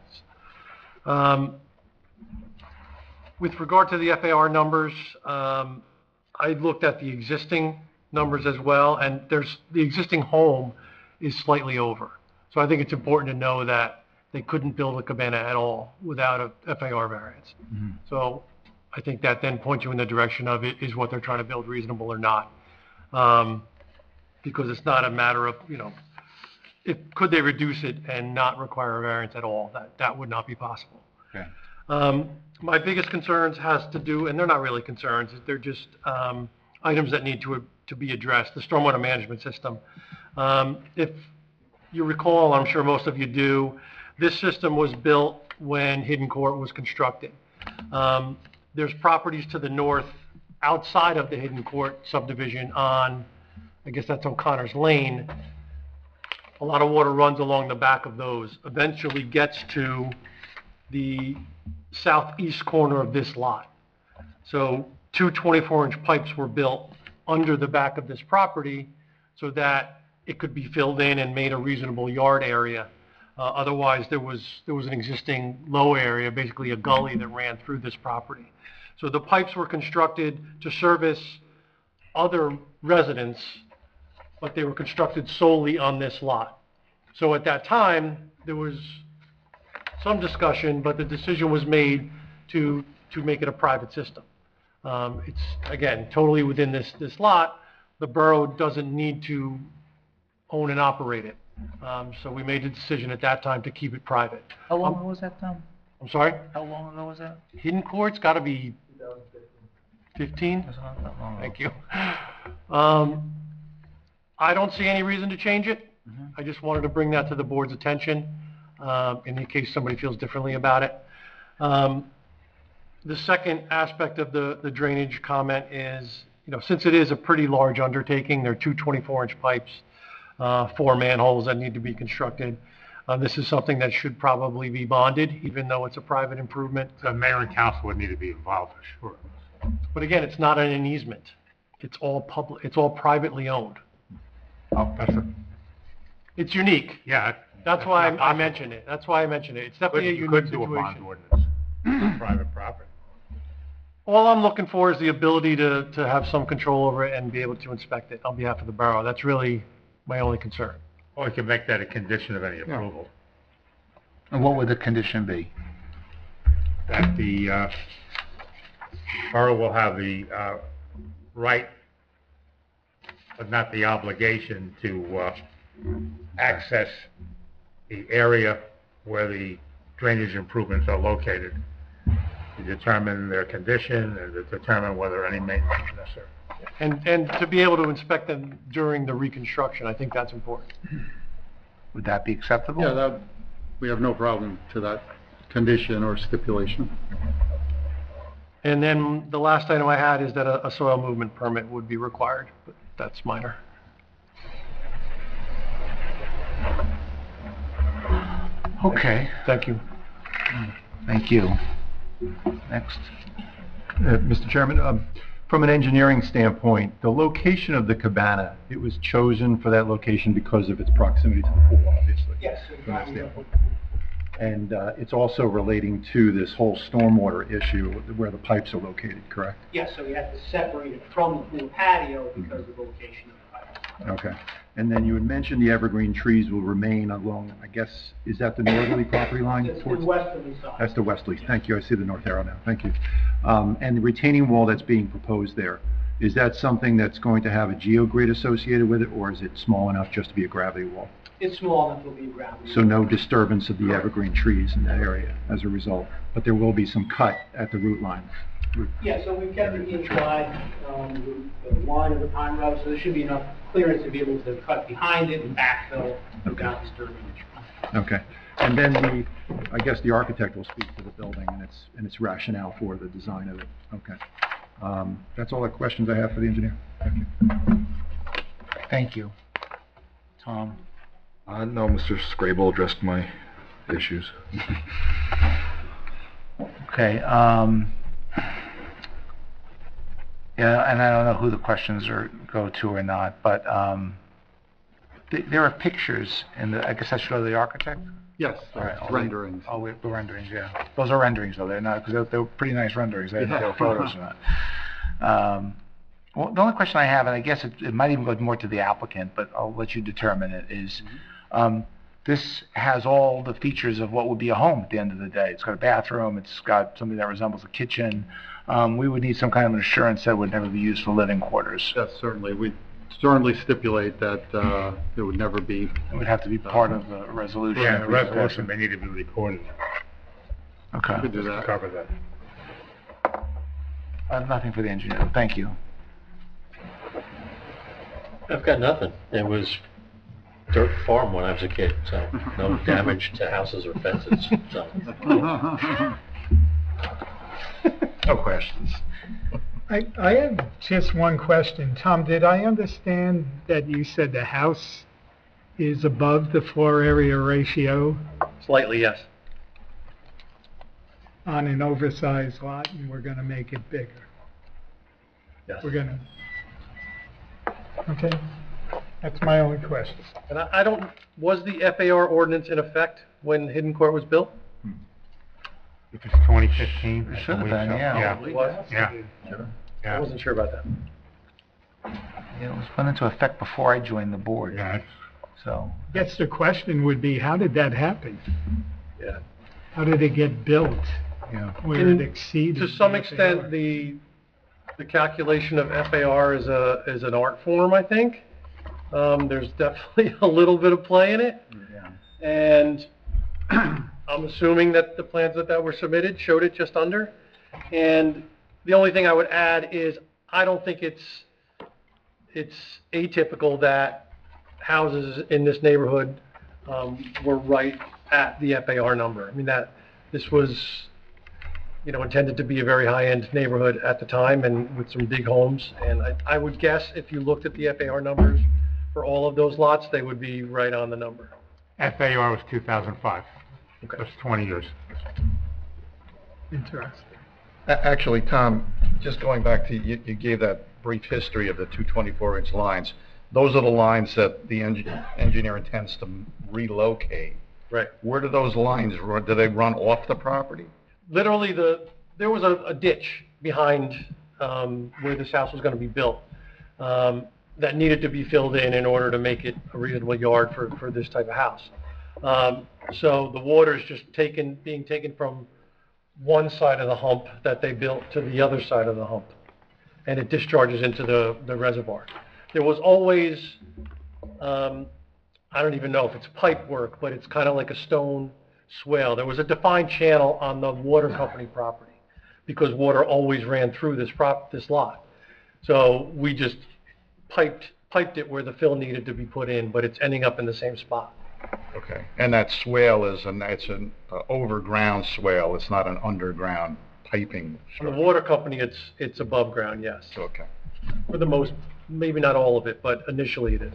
With regard to the FAR numbers, I looked at the existing numbers as well, and the existing home is slightly over. So I think it's important to know that they couldn't build a cabana at all without a FAR variance. So I think that then points you in the direction of it is what they're trying to build reasonable or not. Because it's not a matter of, could they reduce it and not require a variance at all? That would not be possible. Okay. My biggest concerns has to do, and they're not really concerns, they're just items that need to be addressed. The stormwater management system. If you recall, I'm sure most of you do, this system was built when Hidden Court was constructed. There's properties to the north outside of the Hidden Court subdivision on, I guess that's O'Connor's Lane. A lot of water runs along the back of those, eventually gets to the southeast corner of this lot. So two 24-inch pipes were built under the back of this property so that it could be filled in and made a reasonable yard area. Otherwise, there was an existing low area, basically a gully that ran through this property. So the pipes were constructed to service other residents, but they were constructed solely on this lot. So at that time, there was some discussion, but the decision was made to make it a private system. It's, again, totally within this lot. The borough doesn't need to own and operate it. So we made the decision at that time to keep it private. How long ago was that, Tom? I'm sorry? How long ago was that? Hidden Court's got to be 15? That's not that long ago. Thank you. I don't see any reason to change it. I just wanted to bring that to the board's attention in case somebody feels differently about it. The second aspect of the drainage comment is, since it is a pretty large undertaking, there are two 24-inch pipes, 4 manholes that need to be constructed. This is something that should probably be bonded, even though it's a private improvement. The mayor and council would need to be involved for sure. But again, it's not an easement. It's all public. It's all privately owned. Oh, It's unique. Yeah. That's why I mentioned it. That's why I mentioned it. It's definitely a You unique could do a bond situation. ordinance on private property. All I'm looking for is the ability to have some control over it and be able to inspect it on behalf of the borough. That's really my only concern. Or you can make that a condition of any approval. And what would the condition be? That the borough will have the right, but not the obligation to access the area where the drainage improvements are located, to determine their condition and to determine whether any maintenance is necessary. And to be able to inspect them during the reconstruction, I think that's important. Would that be acceptable? Yeah, we have no problem to that condition or stipulation. And then the last item I had is that a soil movement permit would be required, but that's minor. Okay. Thank you. Thank you. Next. Mr. Chairman, from an engineering standpoint, the location of the cabana, it was chosen for that location because of its proximity to the pool, obviously. Yes. From that standpoint. And it's also relating to this whole stormwater issue where the pipes are located, correct? Yes, so we have to separate it from the pool patio because of the location of the pipe. Okay. And then you had mentioned the evergreen trees will remain along, I guess, is that the northerly property line? It's the westerly side. That's the westerly. Thank you. I see the north arrow now. Thank you. And the retaining wall that's being proposed there, is that something that's going to have a geogrid associated with it, or is it small enough just to be a gravity wall? It's small enough to be ground. So no disturbance of the evergreen trees in that area as a result, but there will be some cut at the root line. Yeah, so we've kept it inside the line of the pine row, so there should be enough clearance to be able to cut behind it and backfill without disturbing it. Okay. And then I guess the architect will speak to the building and its rationale for the design of it. Okay. That's all the questions I have for the engineer. Thank you. Thank you. Tom? No, Mr. Scrabble addressed my issues. Okay, yeah, and I don't know who the questions go to or not, but there are pictures in the, I guess I should go to the architect? Yes, All right, I'll renderings. Oh, the renderings, yeah. Those are renderings, though. They're not, because they were pretty nice renderings. They were photos or not. Well, the only question I have, and I guess it might even go more to the applicant, but I'll let you determine it, is this has all the features of what would be a home at the end of the day. It's got a bathroom. It's got something that resembles a kitchen. We would need some kind of an assurance that it would never be used for living quarters. Yes, certainly. We certainly stipulate that it would never be. It would have to be part of the resolution. Yeah, the resolution, they need to be recorded. Okay. We could do that. Cover that. Nothing for the engineer. Thank you. I've got nothing. It was dirt farm when I was a kid, so no damage to houses or fences, so. No questions. I have just one question. Tom, did I understand that you said the house is above the floor area ratio Slightly, yes. on an oversized lot, and we're gonna make it bigger? Yes. We're gonna... Okay, that's my only question. And I don't, was the FAR ordinance in effect when Hidden Court was built? If it's 2015. It should have been, yeah. It was? Yeah. I Yeah. wasn't sure about that. Yeah, it was put into effect before I joined the board. Yeah. So, I guess the question would be, how did that happen? Yeah. How did it get built yeah. where it exceeded? To some the extent, FAR? the calculation of FAR is an art form, I think. There's definitely a little bit of play in it. Yeah. And I'm assuming that the plans that were submitted showed it just under. And the only thing I would add is I don't think it's atypical that houses in this neighborhood were right at the FAR number. I mean, that this was, intended to be a very high-end neighborhood at the time and with some big homes. And I would guess if you looked at the FAR numbers for all of those lots, they would be right on the number. FAR was 2005. Okay. That's 20 years. Interesting. Actually, Tom, just going back to, you gave that brief history of the 224-inch lines. Those are the lines that the engineer intends to relocate. Right. Where do those lines run? Do they run off the property? Literally, there was a ditch behind where this house was going to be built that needed to be filled in order to make it a reasonable yard for this type of house. So the water is just being taken from one side of the hump that they built to the other side of the hump, and it discharges into the reservoir. There was always, I don't even know if it's pipe work, but it's kind of like a stone swale. There was a defined channel on the water company property because water always ran through this lot. So we just piped it where the fill needed to be put in, but it's ending up in the same spot. Okay. And that swale it's an overground swale. It's not an underground piping. On the water company, it's above ground, yes. Okay. For the most, maybe not all of it, but initially it is.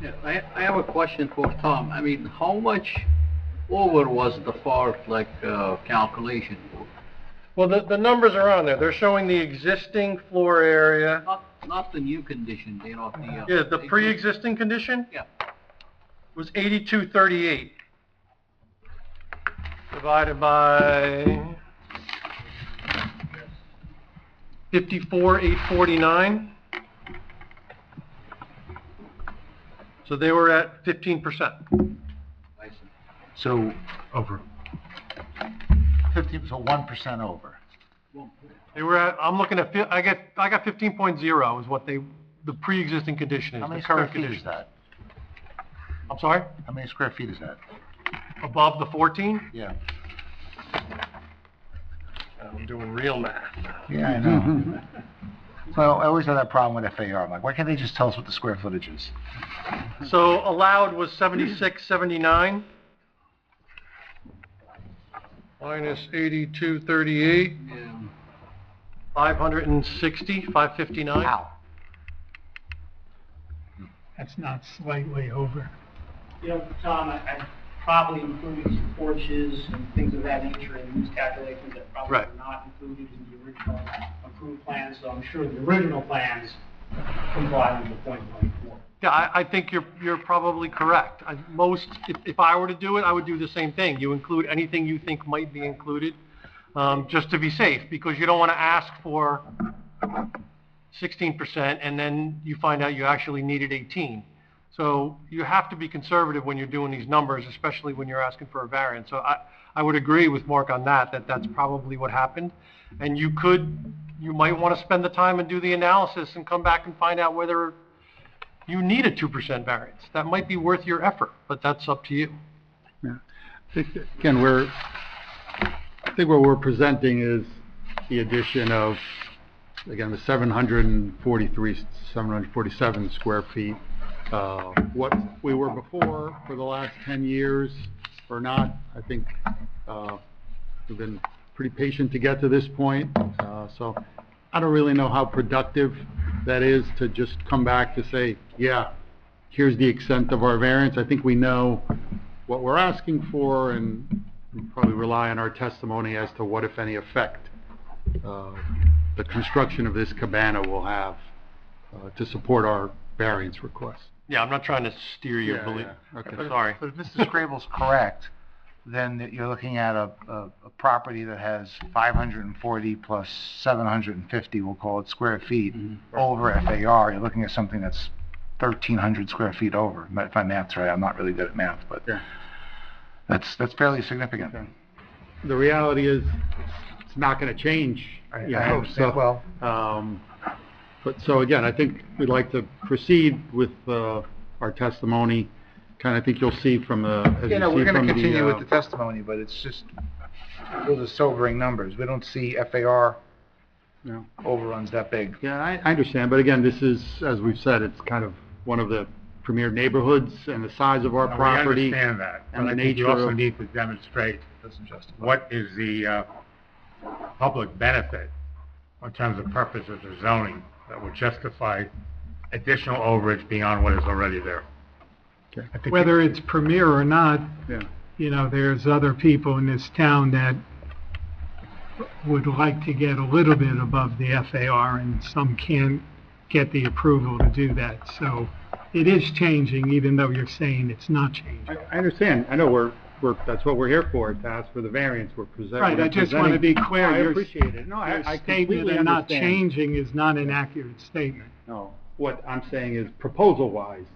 Yeah, I have a question for Tom. I mean, how much over was the FAR, calculation? Well, the numbers are on there. They're showing the existing floor area. Not the new condition, Yeah, the pre-existing condition? Yeah. Was 8238. Divided by 54,849. So they were at 15%. So, Over. 15, so 1% over. They were at, I'm looking at, I got 15.0 is what the pre-existing condition is. How many the square current feet condition. is that? I'm sorry? How many square feet is that? Above the 14? Yeah. I'm doing real math. Yeah, I know. Well, I always have that problem with FAR. I'm like, why can't they just tell us what the square footage is? So allowed was 7679. Minus 8238. Yeah. 560, 559. Wow. That's not slightly over. Tom, I probably included some porches and things of that nature in these calculations that probably Right. were not included in the original approved plans. So I'm sure the original plans comply with the .94. Yeah, I think you're probably correct. If I were to do it, I would do the same thing. You include anything you think might be included, just to be safe, because you don't want to ask for 16% and then you find out you actually needed 18. So you have to be conservative when you're doing these numbers, especially when you're asking for a variance. So I would agree with Mark on that that's probably what happened. And you might want to spend the time and do the analysis and come back and find out whether you need a 2% variance. That might be worth your effort, but that's up to you. Yeah. Again, I think what we're presenting is the addition of, again, the 747 square feet. What we were before for the last 10 years or not, I think we've been pretty patient to get to this point. So I don't really know how productive that is to just come back to say, yeah, here's the extent of our variance. I think we know what we're asking for, and probably rely on our testimony as to what, if any, effect the construction of this cabana will have to support our variance request. Yeah, I'm not trying to steer you. Okay. Sorry. But if Mr. Scrable's correct, then you're looking at a property that has 540 plus 750, we'll call it, square feet over FAR. You're looking at something that's 1,300 square feet over. If my math's right, I'm not really good at math, but that's fairly significant. The reality is, it's not going to change. I understand well. But so again, I think we'd like to proceed with our testimony. Kind of think you'll see from the. We're going to continue with the testimony, but it's just those are sobering numbers. We don't see FAR overruns that big. Yeah, I understand, but again, this is, as we've said, it's kind of one of the premier neighborhoods, and the size of our property. We understand that, and but the I think nature you also of, need to demonstrate what is the public benefit in terms of purposes of zoning that would justify additional overage beyond what is already there. Okay. Whether it's premier or not, you know, there's other people in this town that would like to get a little bit above the FAR, and some can't get the approval to do that. So it is changing, even though you're saying it's not changing. I understand. I know that's what we're here for, to ask for the variance. We're presenting. Right, I just want to be clear. I appreciate it. No, I statement of not changing is not an accurate statement. No, what I'm saying is, proposal-wise,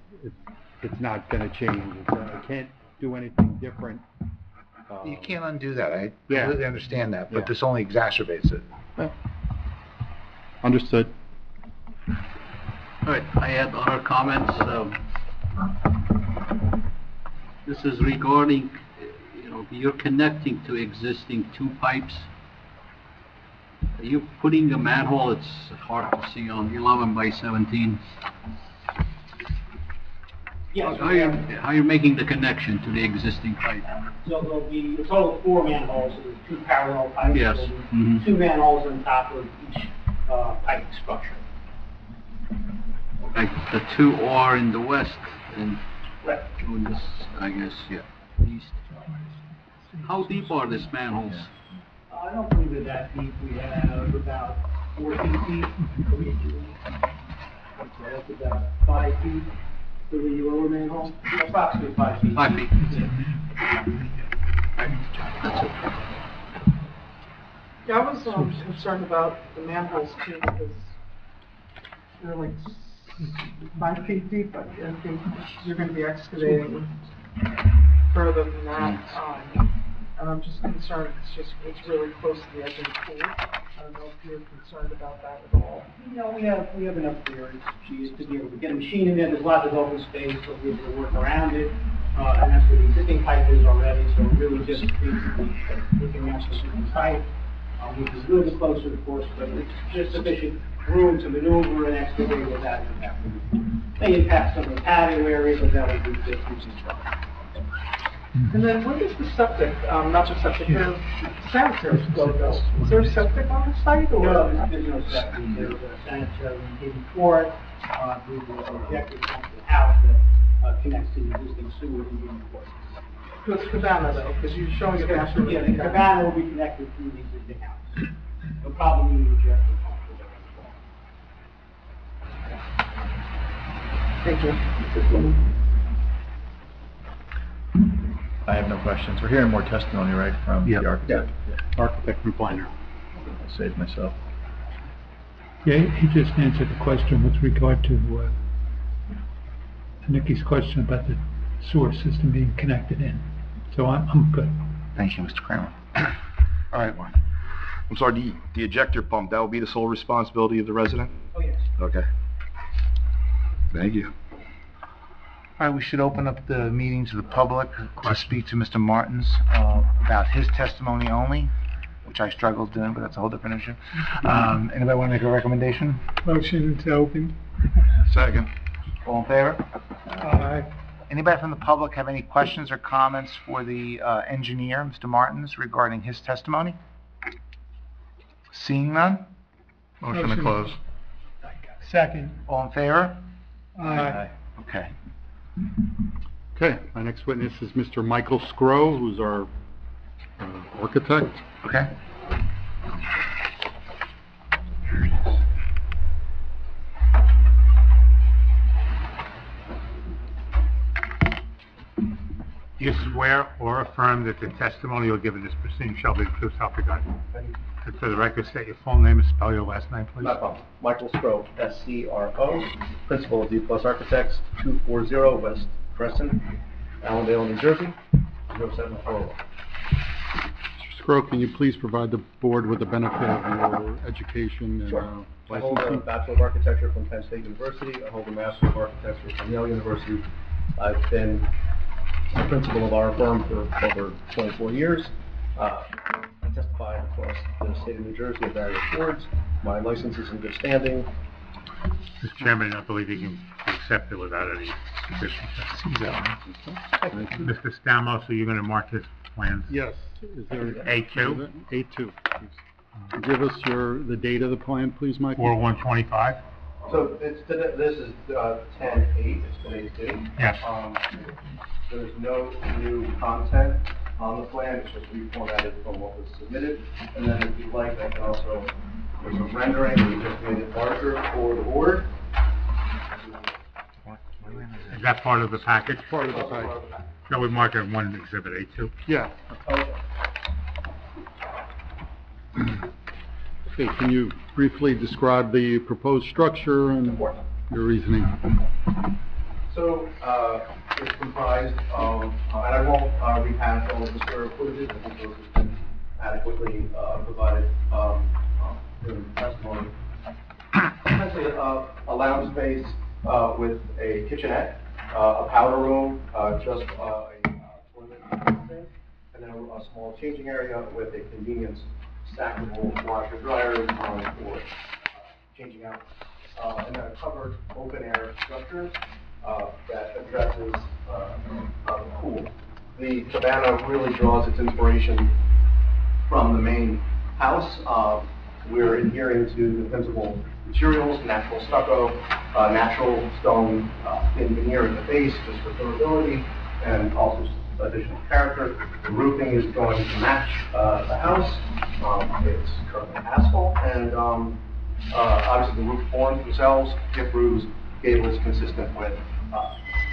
it's not going to change. I can't do anything different. You can't undo that. I completely understand that, but this only exacerbates it. Understood. All right, I have other comments. This is regarding, you're connecting to existing two pipes. Are you putting a manhole? It's hard to see on 11 by 17. Yes. How are you making the connection to the existing pipe? So there'll be a total of 4 manholes, so there's 2 parallel pipes. Yes. So 2 manholes on top of each pipe structure. Like the 2 are in the west and Right. this, I guess, east. How deep are these manholes? I don't believe they're that deep. We have about 14 feet for each. So that's about 5 feet for the lower manhole. Approximately 5 feet. 5 feet. That's it. Yeah, I was concerned about the manholes too, because they're like 5 feet deep. I think you're going to be excavating further than that. And I'm just concerned it's really close to the edge of the pool. I don't know if you're concerned about that at all. No, we have enough clearance to be able to get a machine in there. There's lots of open space, so we'll be able to work around it. And that's where the existing pipe is already, so really just basically looking at the existing pipe, which is a little bit closer, of course, but it's just sufficient room to maneuver and excavate without impact. May impact some of the patio areas, but that would be just using truck. And then where does the septic, not just septic, the sanitary flow go? Is there septic on the site, or? No, there's no septic. There's a sanitary in port, through the injector pump to the house that connects to the existing sewer in the port. So it's cabana though, because you're showing a bathroom. Yeah, the cabana will be connected through the existing house. No problem with the injector pump. Thank you. I have no questions. We're hearing more testimony, right, from Yeah. the architect? Architect and planner. I'll save myself. Yeah, he just answered the question with regard to Nikki's question about the sewer system being connected in. So I'm good. Thank you, Mr. Kramer. All right, Warren. I'm sorry, the ejector pump, that will be the sole responsibility of the resident? Oh, yes. Okay. Thank you. All right, we should open up the meeting to the public to speak to Mr. Martins about his testimony only, which I struggled doing, but that's a whole different issue. Anybody want to make a recommendation? Motion to open. Second. All in favor? Aye. Anybody from the public have any questions or comments for the engineer, Mr. Martins, regarding his testimony? Seeing none? Motion to close. Second. All in favor? Aye. Okay. Okay, my next witness is Mr. Michael Scrow, who's our architect. Okay. Do you swear or affirm that the testimony you'll give in this proceeding shall be the truth, self regard? And for the record, state your full name and spell your last name, please. No problem. Michael Scrow, S-C-R-O, principal of D Plus Architects, 240 West Crescent, Allendale, New Jersey, 07401. Mr. Scrow, can you please provide the board with the benefit of your education and Sure. I hold a licensing? Bachelor of Architecture from Penn State University. I hold a Master of Architecture from Yale University. I've been the principal of our firm for over 24 years. I testify across the state of New Jersey at various boards. My license is in good standing. Mr. Chairman, I believe you can accept it without any conditions. Mr. Stamos, are you going to mark his plans? Yes. Is there A2? A2. Give us the date of the plan, please, Michael. 4125? So this is 10/8, it's today's date. Yes. There's no new content on the plan, it's just reformatted from what was submitted. And then if you'd like, I can also, there's a rendering, we just made it larger for the board. Is that part of the package? Part of the package. No, we mark it in one exhibit A2. Yeah. Okay, can you briefly describe the proposed structure and your reasoning? So, it's comprised of, and I won't rehash all of the square footages, I think those have been adequately provided during the testimony. Essentially, a lounge space with a kitchenette, a powder room, just a toilet, and then a small changing area with a convenience stackable washer dryer for changing out, and then a covered open air structure that addresses the pool. The cabana really draws its inspiration from the main house. We're adhering to the principal materials, natural stucco, natural stone thin veneer at the base, just for durability, and also additional character. The roofing is going to match the house. It's currently asphalt, and obviously the roof forms themselves, hip roofs, gables consistent with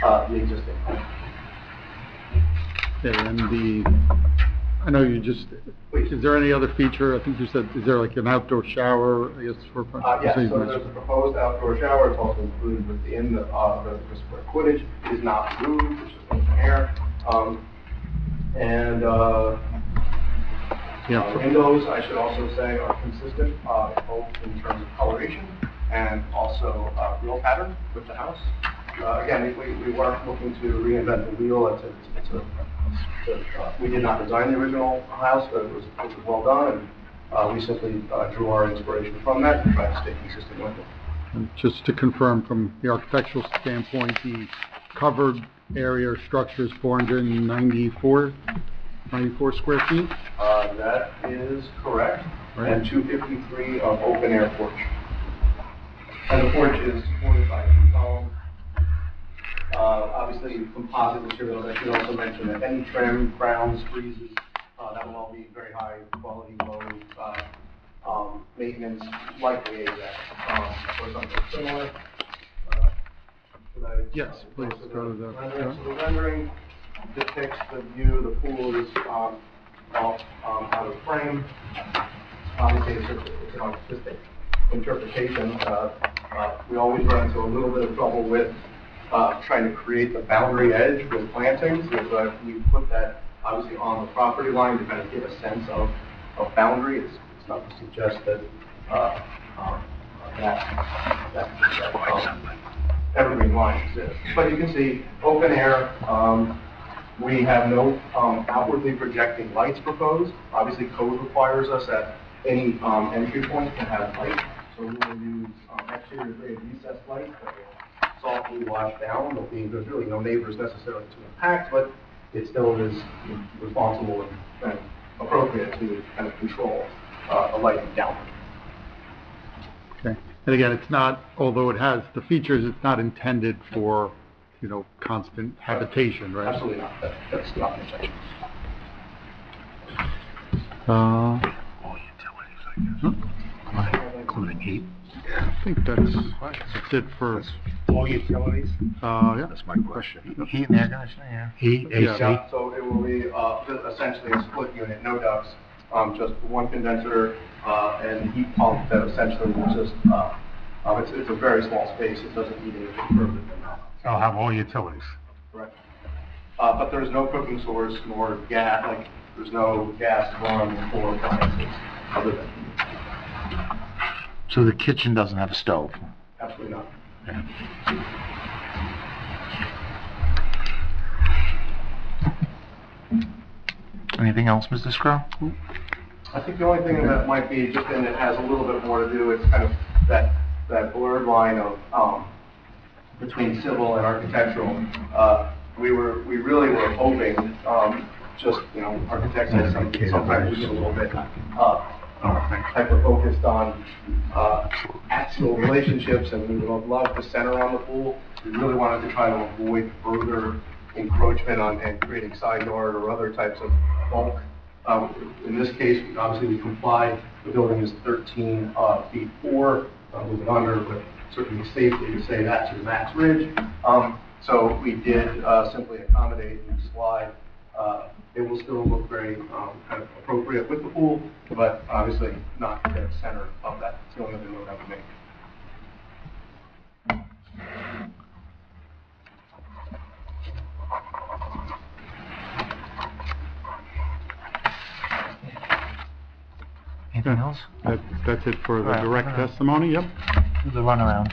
the existing home. Okay, and I know you just, is there any other feature? I think you said, is there like an outdoor shower, I guess, for? Yes, so there's a proposed outdoor shower. It's also included within the square footage. It is not roofed, it's just open air. Windows, I should also say, are consistent both in terms of coloration and also wheel pattern with the house. Again, we weren't looking to reinvent the wheel. We did not design the original house, but it was well done, and we simply drew our inspiration from that and tried to stay consistent with it. And just to confirm, from the architectural standpoint, the covered area structure is 494 square feet? That is correct, Right. and 253 of open air porch. And the porch is supported by 2 columns. Obviously, composite materials. I should also mention that any trim, crowns, friezes, that will all be very high quality, low maintenance, likely AZEK, or something similar. So that Yes, please go to the rendering. So the rendering depicts the view, the pool is off out of frame. Obviously, it's an artistic interpretation. We always run into a little bit of trouble with trying to create the boundary edge with plantings, but we put that obviously on the property line to kind of give a sense of boundary. It's not to suggest that evergreen line exists. But you can see open air. We have no outwardly projecting lights proposed. Obviously, code requires us at any entry point to have light. So we will use exterior grade recessed lights that will softly wash down. There's really no neighbors necessarily to impact, but it still is responsible and appropriate to kind of control the lighting downward. Okay. And again, it's not, although it has the features, it's not intended for, constant habitation, right? Absolutely not. That's not the intention. All utilities, I guess. Including heat? Yeah, I think that's it for... All utilities? Yeah. That's my question. Heat and air conditioning, yeah. Heat, AC? Yeah, so it will be essentially a split unit, no ducts, just one condenser and heat pump that essentially will just, it's a very small space, it doesn't need anything further than that. I'll have all utilities. Correct. But there's no cooking source nor gas, there's no gas run for appliances other than heat. So the kitchen doesn't have a stove? Absolutely not. Anything else, Mr. Scrow? I think the only thing that might be, just and it has a little bit more to do, it's kind of that blurred line of between civil and architectural. We really were hoping, architects have sometimes we get a little bit hyper-focused on actual relationships, and we would love to center on the pool. We really wanted to try to avoid further encroachment and creating side yard or other types of bulk. In this case, obviously we comply. The building is 13 feet 4, moving under, but certainly safely to say that to the max ridge. So we did simply accommodate and slide. It will still look very kind of appropriate with the pool, but obviously not the center of that. It's the only thing we'll have to make. Anything else? That's it for the All right, direct all right. testimony, yep. The runaround.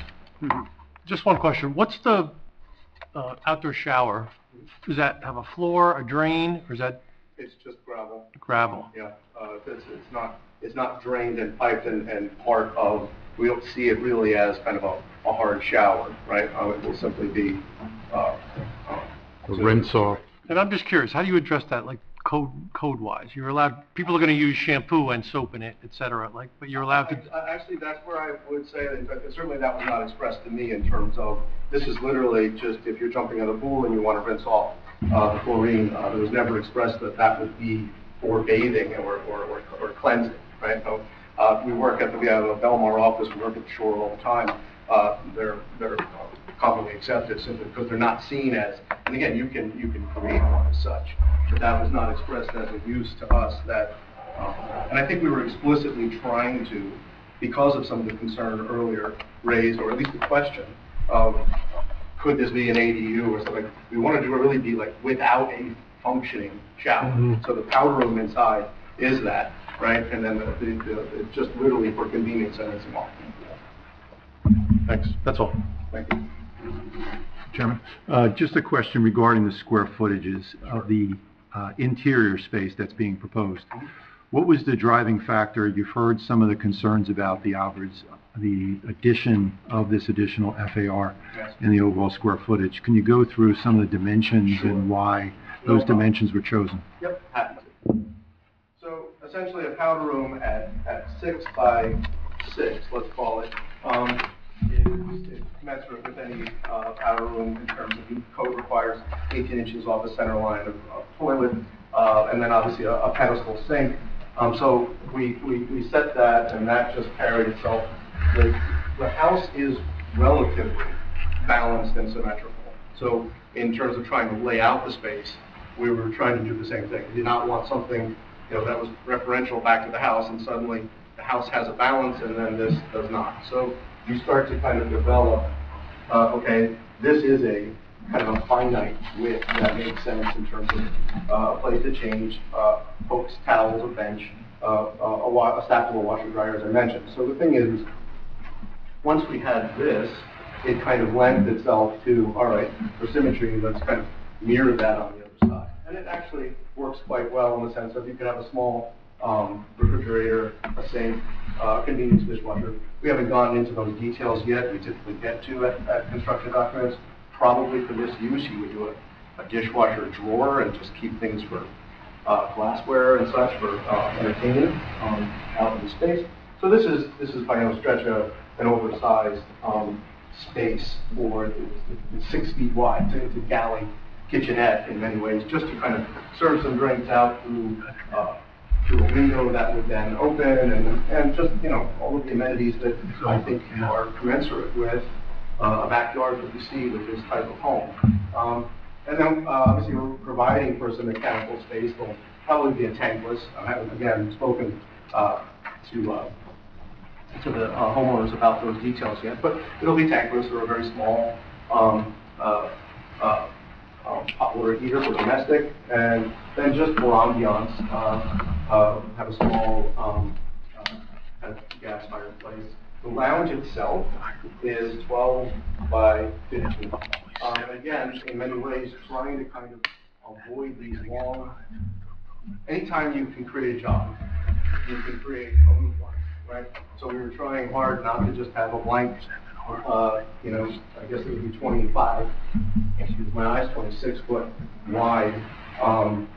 Just one question. What's the outdoor shower? Does that have a floor, a drain, or is that It's just gravel. gravel? Yeah, it's not drained and piped and part of, we don't see it really as kind of a hard shower, right? It will simply be, Rinse off. And I'm just curious, how do you address that, like code-wise? You're allowed, people are going to use shampoo and soap in it, et cetera, but you're allowed to... Actually, that's where I would say, that certainly that was not expressed to me in terms of, this is literally just if you're jumping in a pool and you want to rinse off the chlorine, it was never expressed that that would be for bathing or cleansing, right? So, we have a Belmar office, we work at the shore all the time. They're commonly accepted simply because they're not seen as, and again, you can create one as such, but that was not expressed as a use to us that, and I think we were explicitly trying to, because of some of the concern earlier raised, or at least the question of, could this be an ADU or something, we wanted to really be without a functioning shower. Mm-hmm. So the powder room inside is that, right? And then it's just literally for convenience and it's all. Thanks, that's all. Thank you. Chairman, just a question regarding the square footages of the interior space that's being proposed. What was the driving factor? You've heard some of the concerns about the addition of this additional FAR in the overall square footage. Can you go through some of the dimensions and why those dimensions were chosen? Yep, happy to. So essentially a powder room at 6 by 6, let's call it, is commensurate with any powder room in terms of code requires 18 inches off the center line of toilet, and then obviously a pedestal sink. So we set that, and that just carried itself. The house is relatively balanced and symmetrical. So in terms of trying to lay out the space, we were trying to do the same thing. We did not want something, that was referential back to the house, and suddenly the house has a balance and then this does not. So you start to kind of develop, okay, this is a kind of a finite width that makes sense in terms of a place to change, folks, towels, a bench, a stackable washer dryer, as I mentioned. So the thing is, once we had this, it kind of lent itself to, all right, for symmetry, let's kind of mirror that on the other side. And it actually works quite well in the sense of you could have a small refrigerator, a sink, convenience dishwasher. We haven't gone into those details yet. We typically get to at construction documents. Probably for this use, you would do a dishwasher drawer and just keep things for glassware and such for entertainment out in the space. So this is by no stretch an oversized space for it's 6 feet wide. It's a galley kitchenette in many ways, just to kind of serve some drinks out through a window that would then open and just all of the amenities that I think are commensurate with a backyard that you see with this type of home. And then obviously we're providing for some mechanical space. There'll probably be a tankless. I haven't again spoken to the homeowners about those details yet, but it'll be tankless or a very small hot water heater for domestic, and then just for ambiance, have a small kind of gas fireplace. The lounge itself is 12 by 15. Again, in many ways, trying to kind of avoid these long. Anytime you can create a job, you can create a loop line, right? So we were trying hard not to just have a blank, I guess it would be 25, excuse my eyes, 26 foot wide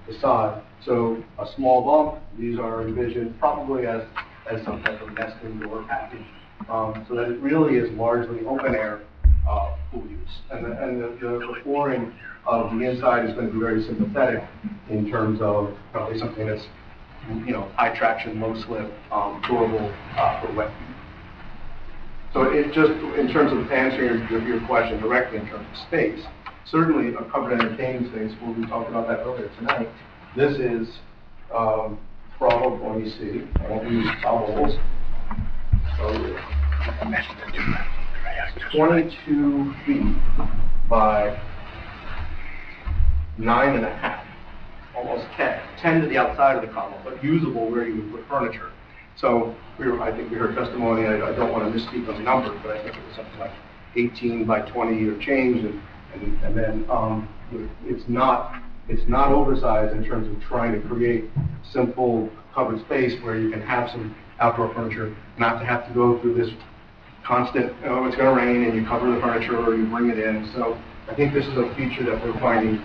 facade. So a small bump, these are envisioned probably as some type of nesting door package, so that it really is largely open air pool use. And the flooring of the inside is going to be very sympathetic in terms of probably something that's, high traction, low slip, durable for wet feet. So it just, in terms of answering your question directly in terms of space, certainly a covered entertaining space, we talked about that earlier tonight. This is probably, see, I won't use bubbles. So 22 feet by 9.5, almost 10 to the outside of the column, but usable where you would put furniture. So I think we heard testimony, I don't want to misspeak on the numbers, but I think it was something like 18 by 20 or change, and then it's not oversized in terms of trying to create simple covered space where you can have some outdoor furniture, not to have to go through this constant, it's going to rain, and you cover the furniture or you bring it in. So I think this is a feature that we're finding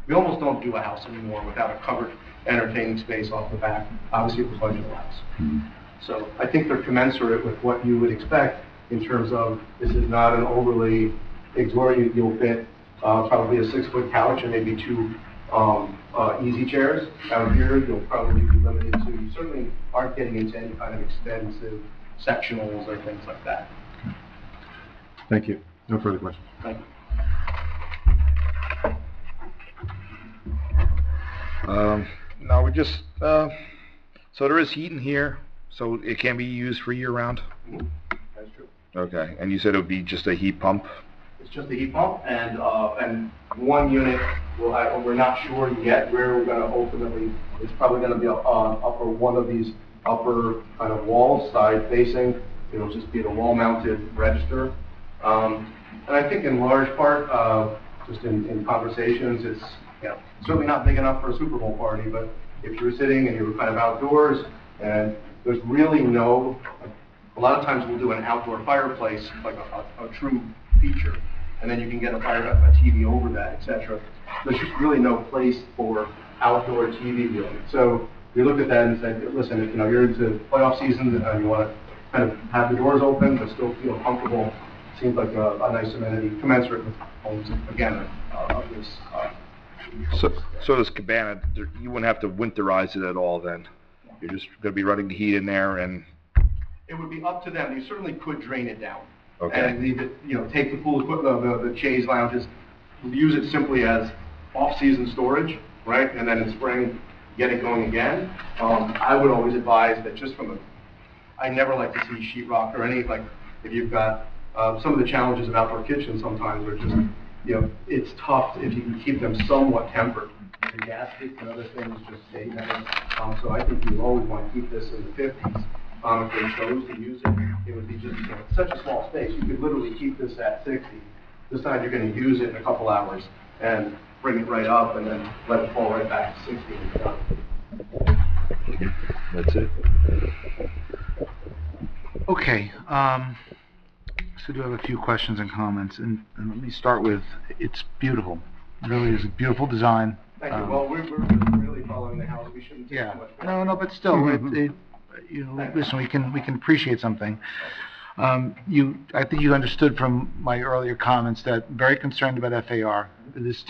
we almost don't do a house anymore without a covered entertaining space off the back. Obviously, it was budget allows. So I think they're commensurate with what you would expect in terms of this is not an overly exorbitant. You'll fit probably a 6-foot couch and maybe 2 easy chairs. Out here, you'll probably be limited to, you certainly aren't getting into any kind of extensive sectionals or things like that. Thank you. No further questions. Thank you. No, we just, so there is heat in here, so it can be used for year-round? That's true. Okay, and you said it would be just a heat pump? It's just a heat pump, and one unit, we're not sure yet where we're going to ultimately, it's probably going to be upper one of these upper kind of walls, side facing. It'll just be the wall-mounted register. And I think in large part, just in conversations, it's certainly not big enough for a Super Bowl party, but if you're sitting and you're kind of outdoors, and there's really a lot of times we'll do an outdoor fireplace, like a true feature, and then you can get a TV over that, etc. There's just really no place for outdoor TV viewing. So we looked at that and said, listen, if you're into playoff season and you want to kind of have the doors open but still feel comfortable, it seems like a nice amenity commensurate with homes, again, of this. So this cabana, you wouldn't have to winterize it at all then? You're just going to be running the heat in there, and it would be up to them. You certainly could drain it down. Okay. And leave it, take the pool equipment, the chaise lounges, use it simply as off-season storage, right? And then in spring, get it going again. I would always advise that just I never like to see sheetrock or any, if you've got, some of the challenges of outdoor kitchens sometimes are just, it's tough if you can keep them somewhat tempered. The gaskets and other things just stay better. So I think you always want to keep this in the 50s. If they chose to use it, it would be just, it's such a small space. You could literally keep this at 60. Decide you're going to use it in a couple hours and bring it right up and then let it fall right back to 60 and done. That's it. Okay, so do have a few questions and comments, and let me start with, it's beautiful. It really is a beautiful design. Thank you. Well, we're really following the house. We shouldn't take too much. No, but still, listen, we can appreciate something. I think you understood from my earlier comments that I'm very concerned about FAR. This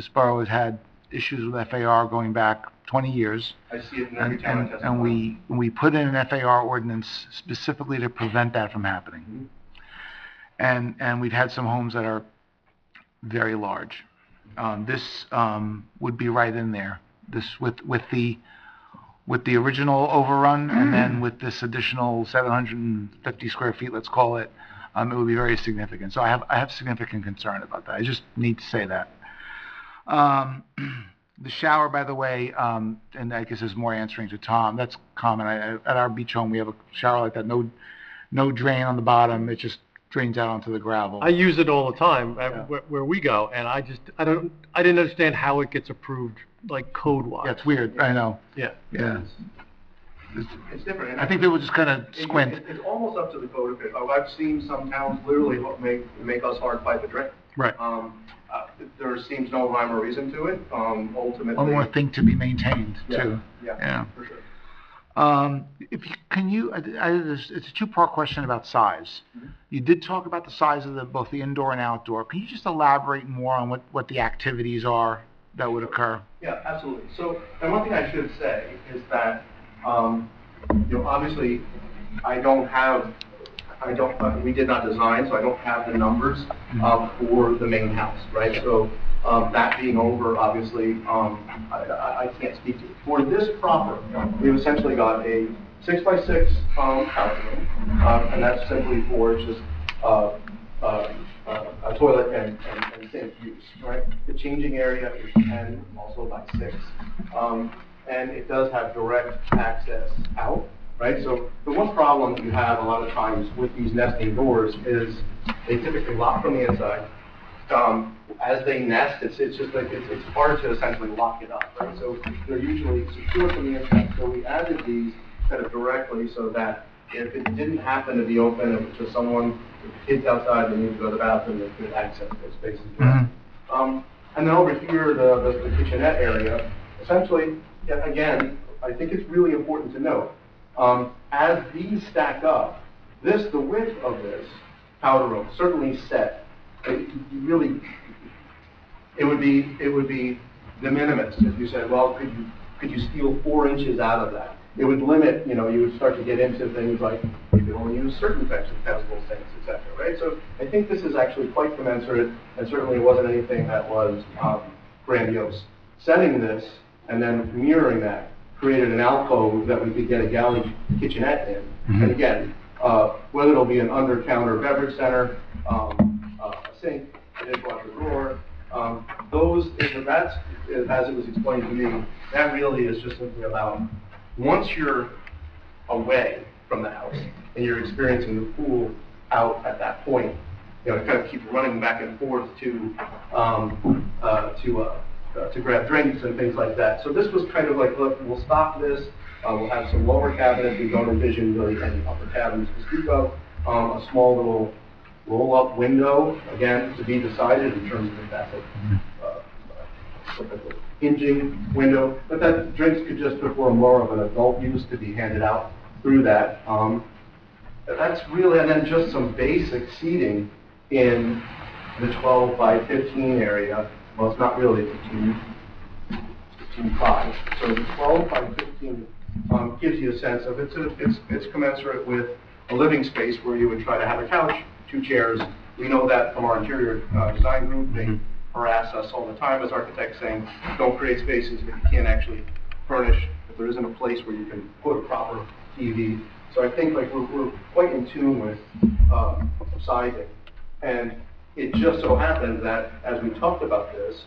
borough has had issues with FAR going back 20 years. I see it in every town I testify. And we put in an FAR ordinance specifically to prevent that from happening. And we've had some homes that are very large. This would be right in there. This with the original overrun, and then with this additional 750 square feet, let's call it, it would be very significant. So I have significant concern about that. I just need to say that. The shower, by the way, and I guess is more answering to Tom. That's common. At our beach home, we have a shower like that. No drain on the bottom. It just drains out onto the gravel. I use it all the time where we go, and I didn't understand how it gets approved, like code-wise. Yeah, it's weird. I know. Yeah. It's different. I think they will just kind of squint. It's almost up to the code. I've seen some towns literally make us hard pipe a drain. Right. There seems no rhyme or reason to it. Ultimately, One more thing to be maintained too. Yeah, for sure. It's a two-part question about size. You did talk about the size of both the indoor and outdoor. Can you just elaborate more on what the activities are that would occur? Yeah, absolutely. So, and one thing I should say is that, obviously, we did not design, so I don't have the numbers for the main house, right? So, that being over, obviously, I can't speak to it. For this property, we've essentially got a 6x6 house room, and that's simply for just a toilet and sink use, right? The changing area is 10, also by 6, and it does have direct access out, right? So the one problem that you have a lot of times with these nesting doors is they typically lock from the inside. As they nest, it's just like it's hard to essentially lock it up, right? So they're usually secure from the inside. So we added these kind of directly so that if it didn't happen to be open, if it's just someone with the kids outside, they need to go to the bathroom, they could access those spaces. And then over here, the kitchenette area, essentially, again, I think it's really important to note, as these stack up, the width of this powder room certainly set. It would be de minimis if you said, well, could you steal 4 inches out of that? It would limit, you would start to get into things like you could only use certain types of testable sinks, etc. Right? So I think this is actually quite commensurate, and certainly it wasn't anything that was grandiose. Setting this and then mirroring that created an alcove that we could get a galley kitchenette in. And again, whether it'll be an under-counter beverage center, a sink, a dishwasher drawer, that's, as it was explained to me, that really is just simply about, once you're away from the house and you're experiencing the pool out at that point, to kind of keep running back and forth to grab drinks and things like that. So this was kind of like, look, we'll stop this. We'll have some lower cabinets. We don't envision really any upper cabinets to speak of. A small little roll-up window, again, to be decided in terms of if that's a hinging window, but that drinks could just prefer more of an adult use to be handed out through that. That's really, and then just some basic seating in the 12 by 15 area. Well, it's not really 15.5. So the 12 by 15 gives you a sense of it's commensurate with a living space where you would try to have a couch 2 chairs. We know that from our interior design group. They harass us all the time as architects saying, don't create spaces that you can't actually furnish, if there isn't a place where you can put a proper TV. So I think like we're quite in tune with sizing. And it just so happened that as we talked about this,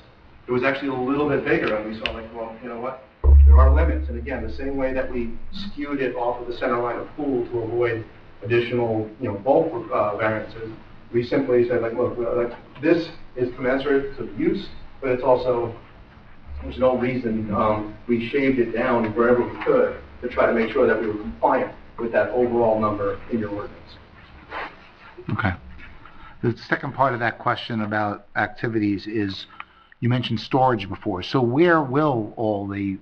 it was actually a little bit bigger, and we saw like, well, you know what? There are limits. And again, the same way that we skewed it off of the center line of pool to avoid additional, bulk variances, we simply said like, look, this is commensurate to the use, but it's also, there's no reason, we shaved it down wherever we could to try to make sure that we were compliant with that overall number in your ordinance. Okay. The second part of that question about activities is, you mentioned storage before. So where will all the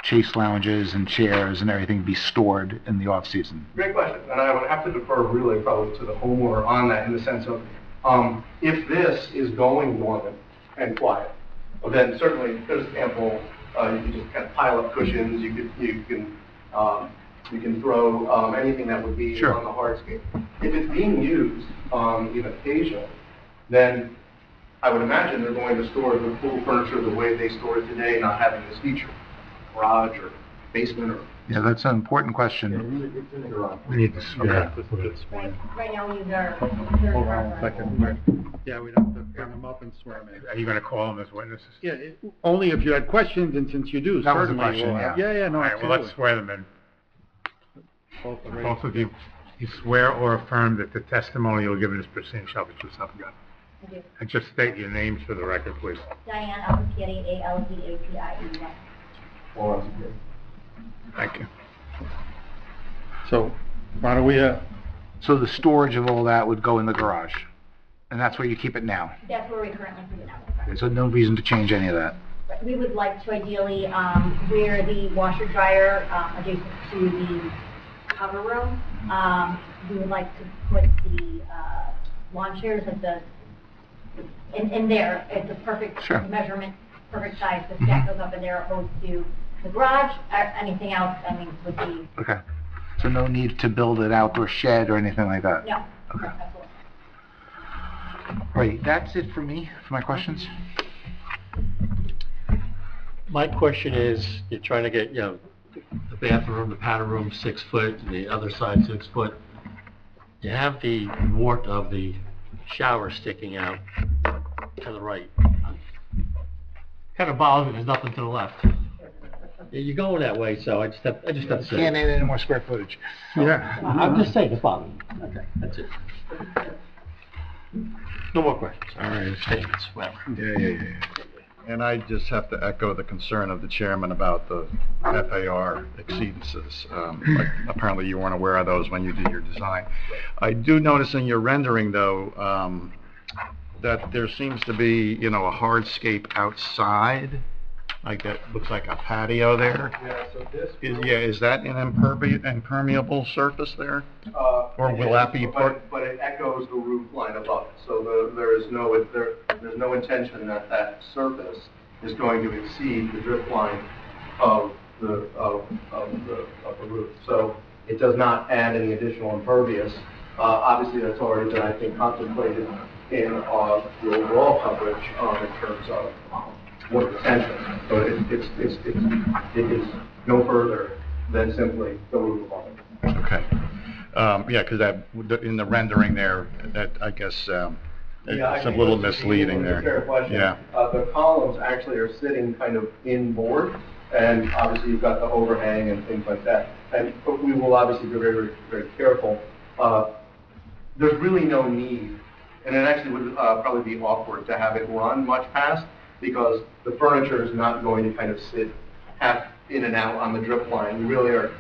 chase lounges and chairs and everything be stored in the off-season? Great question, and I would have to defer really probably to the homeowner on that in the sense of, if this is going dormant and quiet, well, then certainly there's ample, you can just kind of pile up cushions, you can throw anything that would be on the hardscape. If it's being used even occasionally, then I would imagine they're going to store the pool furniture the way they store it today, not having this feature, garage or basement or. Yeah, that's an important question. It's in the garage. We need to swear. Right now, we use our. Hold on a second. Yeah, we'd have to bring them up and swear them in. Are you going to call them as witnesses? Yeah, only if you had questions, and since you do, That was the certainly question, we'll have. yeah. Yeah, no, All right, well, let's absolutely. swear them in. Both of you swear or affirm that the testimony you'll give in this proceeding shall be true, self and God. I do. And just state your names for the record, please. Diane Alpatieri, Aldapiei. Thank you. So, why don't we, So the storage of all that would go in the garage, and that's where you keep it now. That's where we currently put it now. Okay, so no reason to change any of that. We would like to ideally, where the washer dryer, adjacent to the cover room, we would like to put the, lawn chairs at the, in there. It's a perfect measurement, perfect size. The stack goes up in there opposed to the garage. Anything else, I mean, would be, Okay. So no need to build an outdoor shed or anything like that? no. Okay. Absolutely. Right, that's it for me, for my questions. My question is, you're trying to get, the bathroom, the powder room 6 foot, and the other side 6 foot. You have the wart of the shower sticking out to the right. Kind of bothers me, there's nothing to the left. You're going that way, so I just have to say. Can't add any more square footage. Yeah. I'm just saying, it's bothering me. Okay, that's it. No more questions. All right. Statements, whatever. Yeah. And I just have to echo the concern of the chairman about the FAR exceedances. Like, apparently you weren't aware of those when you did your design. I do notice in your rendering, though, that there seems to be, a hardscape outside. Like that looks like a patio there. Yeah, so this. Is that an impermeable surface there? Or will that be part? But it echoes the roof line above it, so there's no intention that surface is going to exceed the drip line of the roof. So it does not add any additional impervious. Obviously, that's already been, I think, contemplated in the overall coverage in terms of what potential. So it is no further than simply the roof above it. Okay. Yeah, because that, in the rendering there, that, I guess, it's a little misleading there. Fair question. Yeah. The columns actually are sitting kind of inboard, and obviously you've got the overhang and things like that. But we will obviously be very, very careful. There's really no need, and it actually would probably be awkward to have it run much past, because the furniture is not going to kind of sit half in and out on the drip line. We really are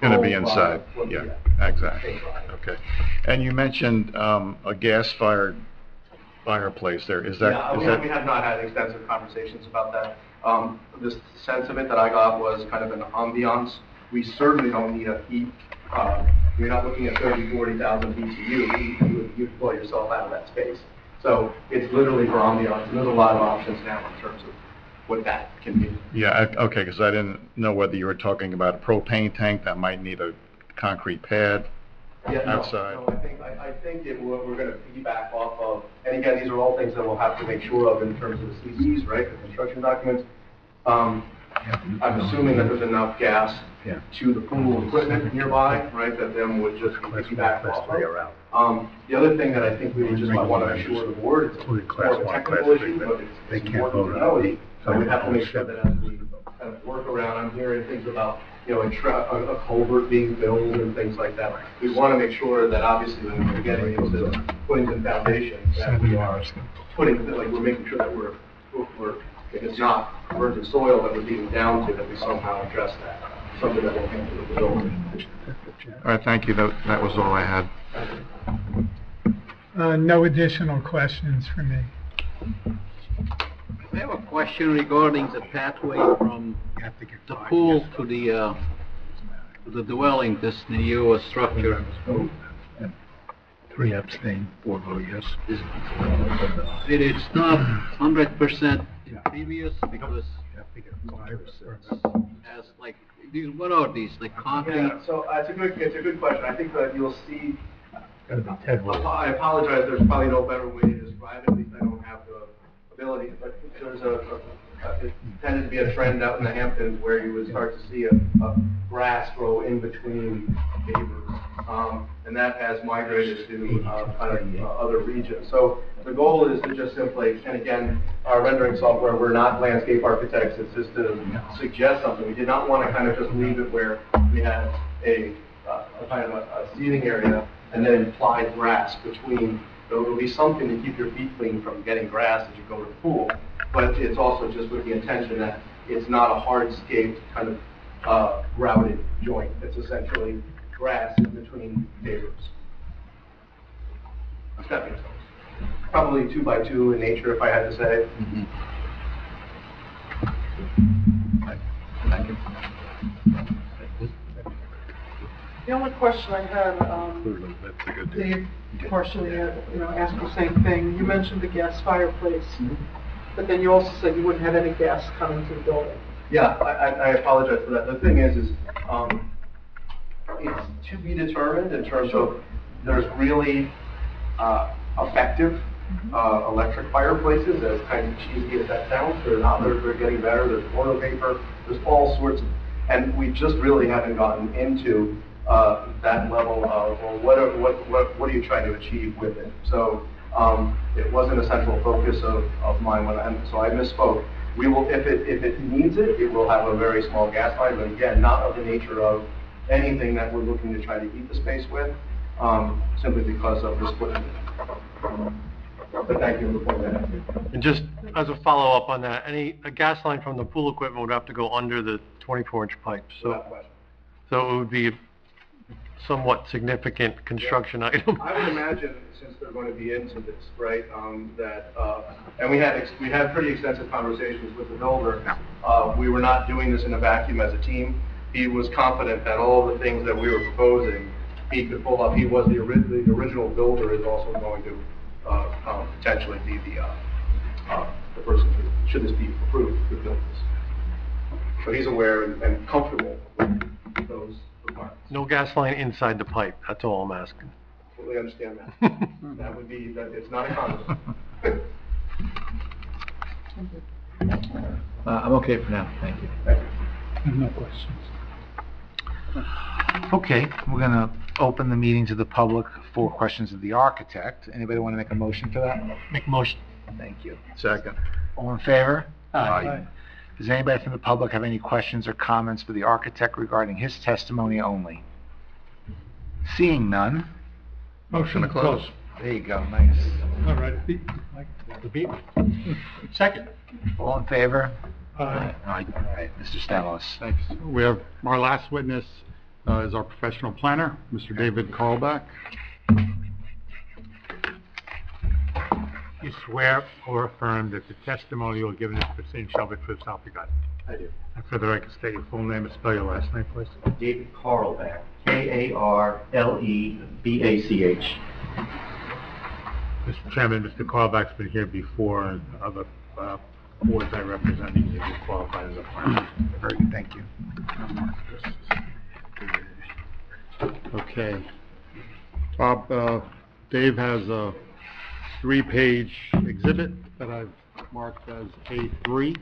Going to be inside. Yeah, exactly. Okay. And you mentioned a gas-fired fireplace there. Is that? Yeah, we have not had extensive conversations about that. The sense of it that I got was kind of an ambiance. We certainly don't need a heat. You're not looking at 30, 40,000 BTU. You blow yourself out of that space. So it's literally for ambiance. And there's a lot of options now in terms of what that can be. Yeah, okay, because I didn't know whether you were talking about a propane tank that might need a concrete pad Yeah, no, outside. no, I think we're gonna piggyback off of, and again, these are all things that we'll have to make sure of in terms of the CDs, right, the construction documents. I'm assuming that there's enough gas to the pool equipment nearby, right, that them would just piggyback off of. The other thing that I think we just might want to make sure the board, it's more of a technical issue, but it's important to know, is so we have to make sure that as we kind of work around, I'm hearing things about, you know, a culvert being built and things like that. We want to make sure that obviously when we're getting into footings and foundations, that we are putting, like, we're making sure that we're if it's not virgin soil that we're digging down to, that we somehow address that, something that will handle the building. All right, thank you. That was all I had. No additional questions for me. I have a question regarding the pathway from the pool to the dwelling, this new structure. 3 abstain, 4 vote yes. It's not 100% impervious because as like these, what are these, like concrete? Yeah, so it's a good question. I think that you'll see. Gotta be Ted Wood. I apologize. There's probably no better way to describe it. At least I don't have the ability. But there's it tended to be a trend out in the Hamptons where you would start to see a grass grow in between neighbors, and that has migrated to other regions. So the goal is to just simply, and again, our rendering software, we're not landscape architects. It's just to suggest something. We did not want to kind of just leave it where we had a kind of a seating area and then implied grass between. So it'll be something to keep your feet clean from getting grass as you go to the pool. But it's also just with the intention that it's not a hardscaped kind of grouted joint. It's essentially grass in between neighbors. Stepping stones. Probably 2 by 2 in nature, if I had to say. Thank you. The only question I had, Dave partially, asked the same thing. You mentioned the gas fireplace, but then you also said you wouldn't have any gas coming to the building. Yeah, I apologize for that. The thing is it's to be determined in terms of there's really effective electric fireplaces, as kind of cheesy as that sounds. They're getting better. There's oil vapor. There's all sorts of, and we just really haven't gotten into that level of, well, what are you trying to achieve with it? So it wasn't a central focus of mine so I misspoke. We will, if it needs it, it will have a very small gas line, but again, not of the nature of anything that we're looking to try to heat the space with, simply because of this footprint. But thank you for pointing that out. And just as a follow-up on that, a gas line from the pool equipment would have to go under the 24-inch pipe. So it would be a somewhat significant construction item. I would imagine, since they're going to be into this, right, and we had pretty extensive conversations with the builder. We were not doing this in a vacuum as a team. He was confident that all the things that we were proposing, he could pull up. He was the original builder is also going to potentially be the person who, should this be approved, could build this. So he's aware and comfortable with those requirements. No gas line inside the pipe, that's all I'm asking. Totally understand that. That would be, it's not a condo. I'm okay for now, thank you. Thank you. No questions. Okay, we're going to open the meeting to the public for questions of the architect. Anybody want to make a motion for that? Make a motion. Thank you. Second. All in favor? Aye. Does anybody from the public have any questions or comments for the architect regarding his testimony only? Seeing none. Motion to close. There you go, nice. All right. Second. All in favor? Aye. All right, Mr. Stanis. Thanks. We have, our last witness is our professional planner, Mr. David Carlback. You swear or affirm that the testimony you'll give in this proceeding shall be true, so help you God? I do. And for the record, state your full name and spell your last name, please. David Carlbach, K-A-R-L-E-B-A-C-H. Mr. Chairman, Mr. Carlback's been here before, and other boards I represent, he's qualified as a planner. Very good, thank you. Okay. Bob, Dave has a 3-page exhibit that I've marked as A3.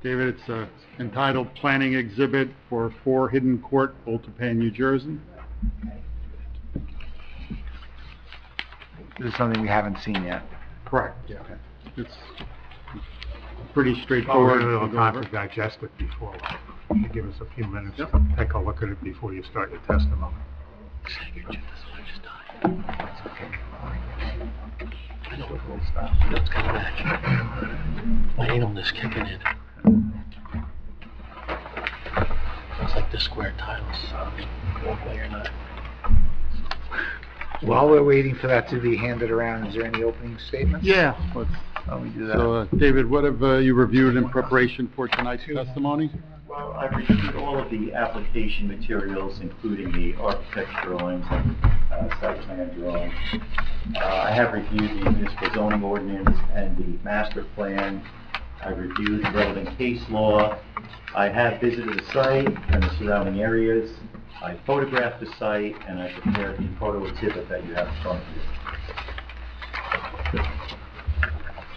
David, it's entitled Planning Exhibit for 4 Hidden Court, Old-Tappan, New Jersey. This is something we haven't seen yet. Correct, yeah. It's pretty Well, straightforward. we're going to to go have over. to digest it before. You give us a few minutes to take a look at it before you start your testimony. I know it's coming back. My anal's kicking in. It's like the square tiles. Walkway or not. While we're waiting for that to be handed around, is there any opening statements? Yeah. Why don't we do that? So, David, what have you reviewed in preparation for tonight's testimony? Well, I've reviewed all of the application materials, including the architecture drawings and site plan drawings. I have reviewed the municipal zoning ordinance and the master plan. I've reviewed the relevant case law. I have visited the site and the surrounding areas. I photographed the site, and I prepared the photo exhibit that you have in front of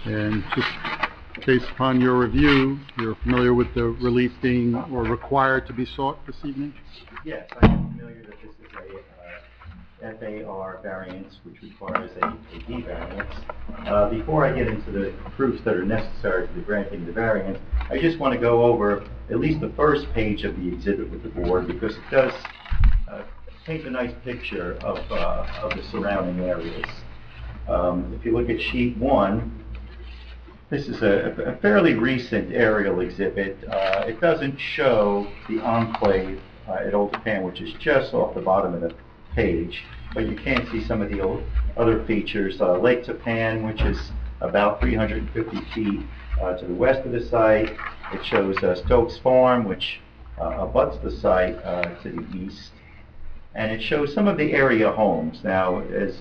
you. And just based upon your review, you're familiar with the relief being or required to be sought this evening? Yes, I am familiar that this is a FAR variance, which requires a D variance. Before I get into the proofs that are necessary for the granting the variance, I just want to go over at least the first page of the exhibit with the board, because it does paint a nice picture of the surrounding areas. If you look at sheet 1, this is a fairly recent aerial exhibit. It doesn't show the enclave at Old Tappan, which is just off the bottom of the page, but you can see some of the other features. Lake Tappan, which is about 350 feet to the west of the site. It shows Stokes Farm, which abuts the site to the east. And it shows some of the area homes. Now, as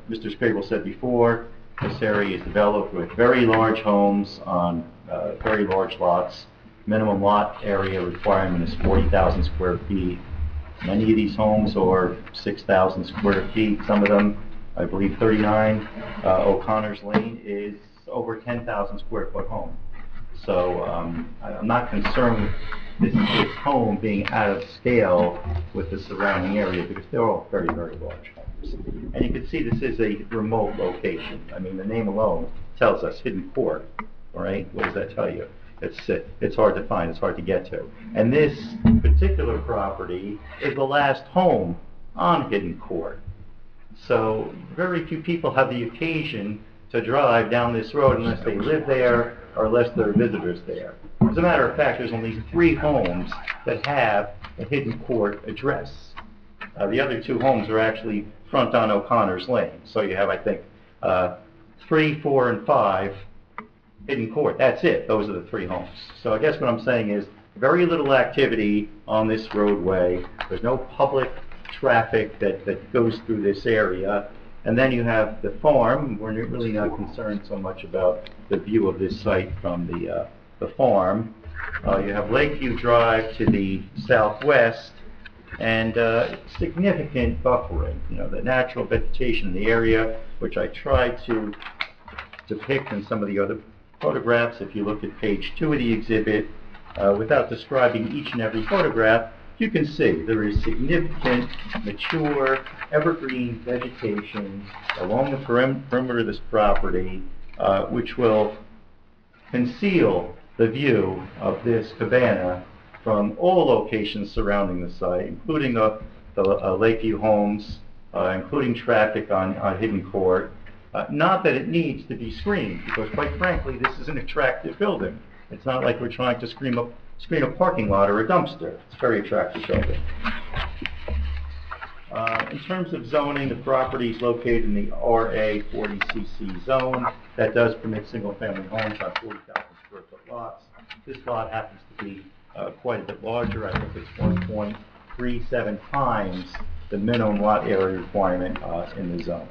Mr. Sprable said before, this area is developed with very large homes on very large lots. Minimum lot area requirement is 40,000 square feet. Many of these homes are 6,000 square feet. Some of them, I believe 39. O'Connor's Lane is over 10,000 square foot home. So I'm not concerned with this home being out of scale with the surrounding area, because they're all very, very large homes. And you can see this is a remote location. I mean, the name alone tells us Hidden Court, all right? What does that tell you? It's hard to find, it's hard to get to. And this particular property is the last home on Hidden Court. So very few people have the occasion to drive down this road unless they live there or unless they're visitors there. As a matter of fact, there's only 3 homes that have a Hidden Court address. The other 2 homes are actually front on O'Connor's Lane. So you have, I think, 3, 4, and 5 Hidden Court. That's it. Those are the 3 homes. So I guess what I'm saying is very little activity on this roadway. There's no public traffic that goes through this area. And then you have the farm. We're really not concerned so much about the view of this site from the farm. You have Lakeview Drive to the southwest, and significant buffering. You know, the natural vegetation in the area, which I tried to depict in some of the other photographs. If you look at page 2 of the exhibit, without describing each and every photograph, you can see there is significant, mature, evergreen vegetation along the perimeter of this property, which will conceal the view of this cabana from all locations surrounding the site, including the Lakeview homes, including traffic on Hidden Court. Not that it needs to be screened, because quite frankly, this is an attractive building. It's not like we're trying to screen a parking lot or a dumpster. It's a very attractive building. In terms of zoning, the property is located in the RA 40cc zone. That does permit single-family homes on 40,000 square foot lots. This lot happens to be quite a bit larger. I think it's 1.37 times the minimum lot area requirement in the zone.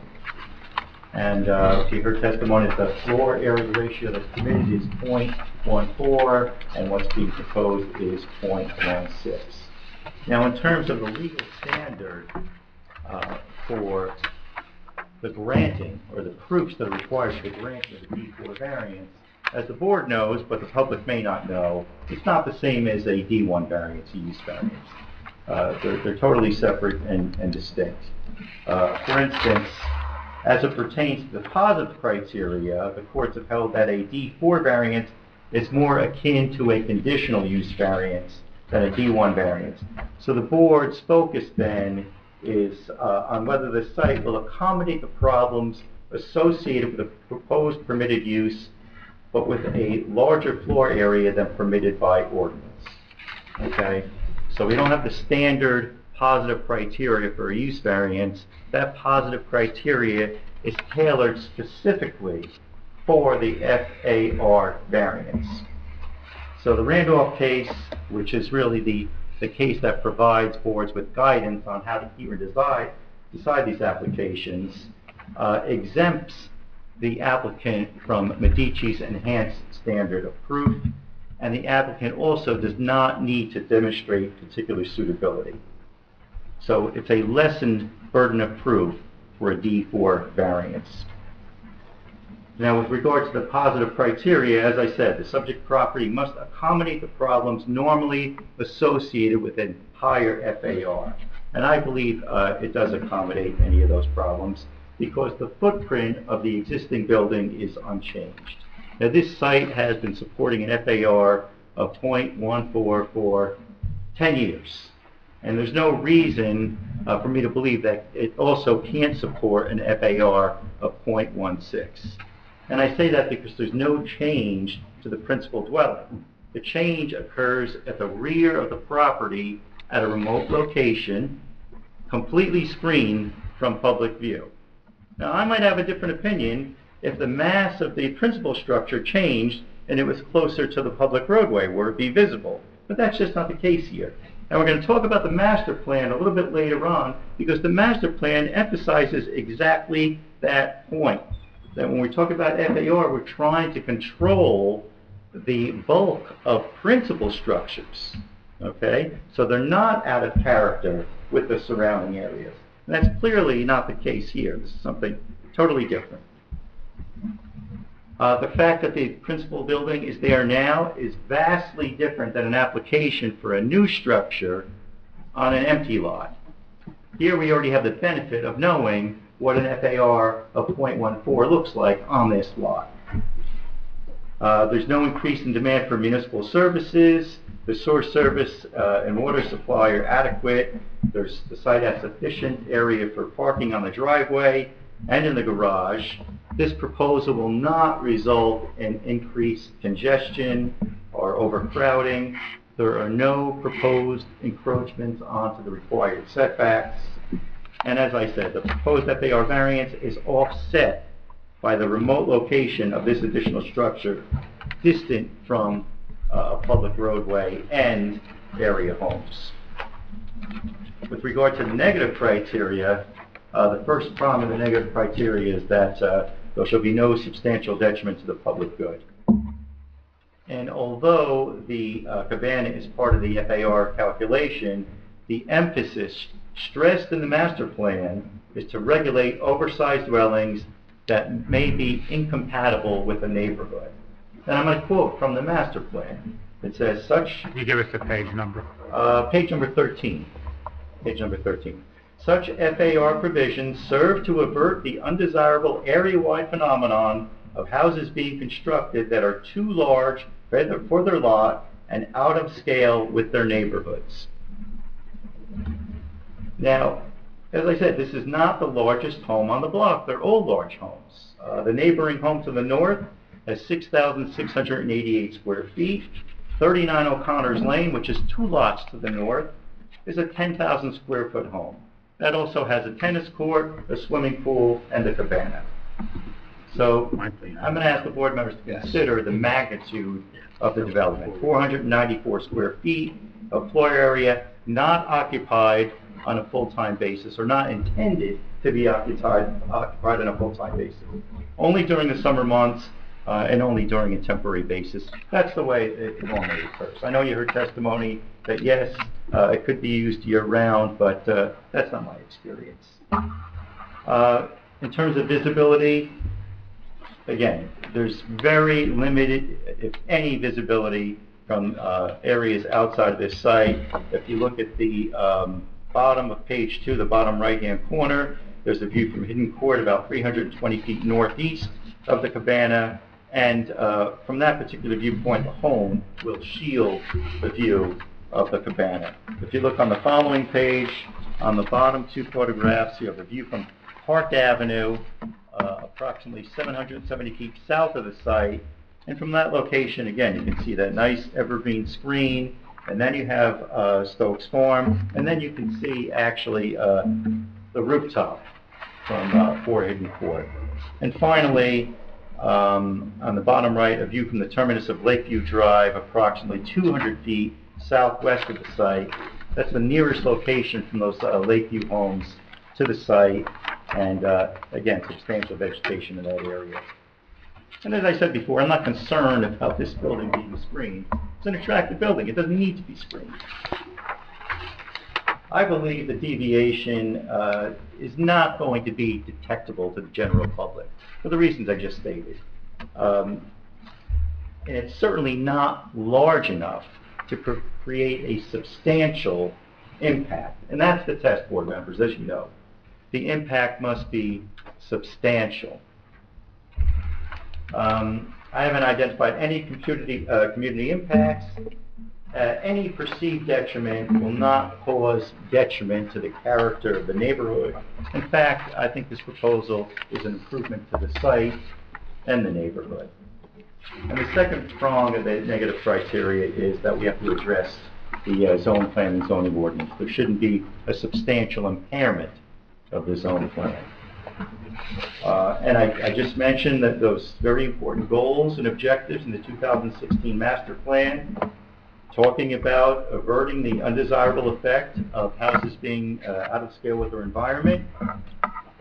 And her testimony is the floor area ratio that's permitted is 0.14, and what's being proposed is 0.16. Now, in terms of the legal standard for the granting, or the proofs that are required for the granting of the D4 variance, as the board knows, but the public may not know, it's not the same as a D1 variance, a use variance. They're totally separate and distinct. For instance, as it pertains to the positive criteria, the courts have held that a D4 variance is more akin to a conditional use variance than a D1 variance. So the board's focus then is on whether the site will accommodate the problems associated with the proposed permitted use, but with a larger floor area than permitted by ordinance. Okay? So we don't have the standard positive criteria for a use variance. That positive criteria is tailored specifically for the FAR variance. So the Randolph case, which is really the case that provides boards with guidance on how to even decide these applications, exempts the applicant from Medici's enhanced standard of proof, and the applicant also does not need to demonstrate particular suitability. So it's a lessened burden of proof for a D4 variance. Now, with regard to the positive criteria, as I said, the subject property must accommodate the problems normally associated with a higher FAR. And I believe it does accommodate any of those problems because the footprint of the existing building is unchanged. Now, this site has been supporting an FAR of 0.14 for 10 years. And there's no reason for me to believe that it also can't support an FAR of 0.16. And I say that because there's no change to the principal dwelling. The change occurs at the rear of the property at a remote location, completely screened from public view. Now, I might have a different opinion if the mass of the principal structure changed and it was closer to the public roadway where it'd be visible. But that's just not the case here. And we're going to talk about the master plan a little bit later on because the master plan emphasizes exactly that point. That when we talk about FAR, we're trying to control the bulk of principal structures, okay? So they're not out of character with the surrounding areas. And that's clearly not the case here. This is something totally different. The fact that the principal building is there now is vastly different than an application for a new structure on an empty lot. Here we already have the benefit of knowing what an FAR of 0.14 looks like on this lot. There's no increase in demand for municipal services. The source service and water supply are adequate. The site has sufficient area for parking on the driveway and in the garage. This proposal will not result in increased congestion or overcrowding. There are no proposed encroachments onto the required setbacks. And as I said, the proposed FAR variance is offset by the remote location of this additional structure, distant from a public roadway and area homes. With regard to the negative criteria, the first prong of the negative criteria is that there shall be no substantial detriment to the public good. And although the cabana is part of the FAR calculation, the emphasis stressed in the master plan is to regulate oversized dwellings that may be incompatible with the neighborhood. And I'm going to quote from the master plan. It says, such... Can you give us the page number? Page number 13. Page number 13. Such FAR provisions serve to avert the undesirable area-wide phenomenon of houses being constructed that are too large for their lot and out of scale with their neighborhoods. Now, as I said, this is not the largest home on the block. They're all large homes. The neighboring home to the north has 6,688 square feet. 39 O'Connor's Lane, which is 2 lots to the north, is a 10,000 square foot home. That also has a tennis court, a swimming pool, and a cabana. So I'm going to ask the board members to consider the magnitude of the development. 494 square feet of floor area, not occupied on a full-time basis, or not intended to be occupied on a full-time basis. Only during the summer months, and only during a temporary basis. That's the way it normally occurs. I know you heard testimony that yes, it could be used year-round, but that's not my experience. In terms of visibility, again, there's very limited, if any, visibility from areas outside of this site. If you look at the bottom of page 2, the bottom right-hand corner, there's a view from Hidden Court about 320 feet northeast of the cabana, and from that particular viewpoint, the home will shield the view of the cabana. If you look on the following page, on the bottom 2 photographs, you have a view from Park Avenue, approximately 770 feet south of the site. And from that location, again, you can see that nice evergreen screen, and then you have Stokes Farm, and then you can see actually the rooftop from 4 Hidden Court. And finally, on the bottom right, a view from the terminus of Lakeview Drive, approximately 200 feet southwest of the site. That's the nearest location from those Lakeview homes to the site, and again, substantial vegetation in that area. And as I said before, I'm not concerned about this building being screened. It's an attractive building. It doesn't need to be screened. I believe the deviation is not going to be detectable to the general public for the reasons I just stated. And it's certainly not large enough to create a substantial impact. And that's the test, board members, as you know. The impact must be substantial. I haven't identified any community impacts. Any perceived detriment will not cause detriment to the character of the neighborhood. In fact, I think this proposal is an improvement to the site and the neighborhood. And the second prong of the negative criteria is that we have to address the zone plan and zoning ordinance. There shouldn't be a substantial impairment of the zone plan. And I just mentioned that those very important goals and objectives in the 2016 master plan, talking about averting the undesirable effect of houses being out of scale with their environment.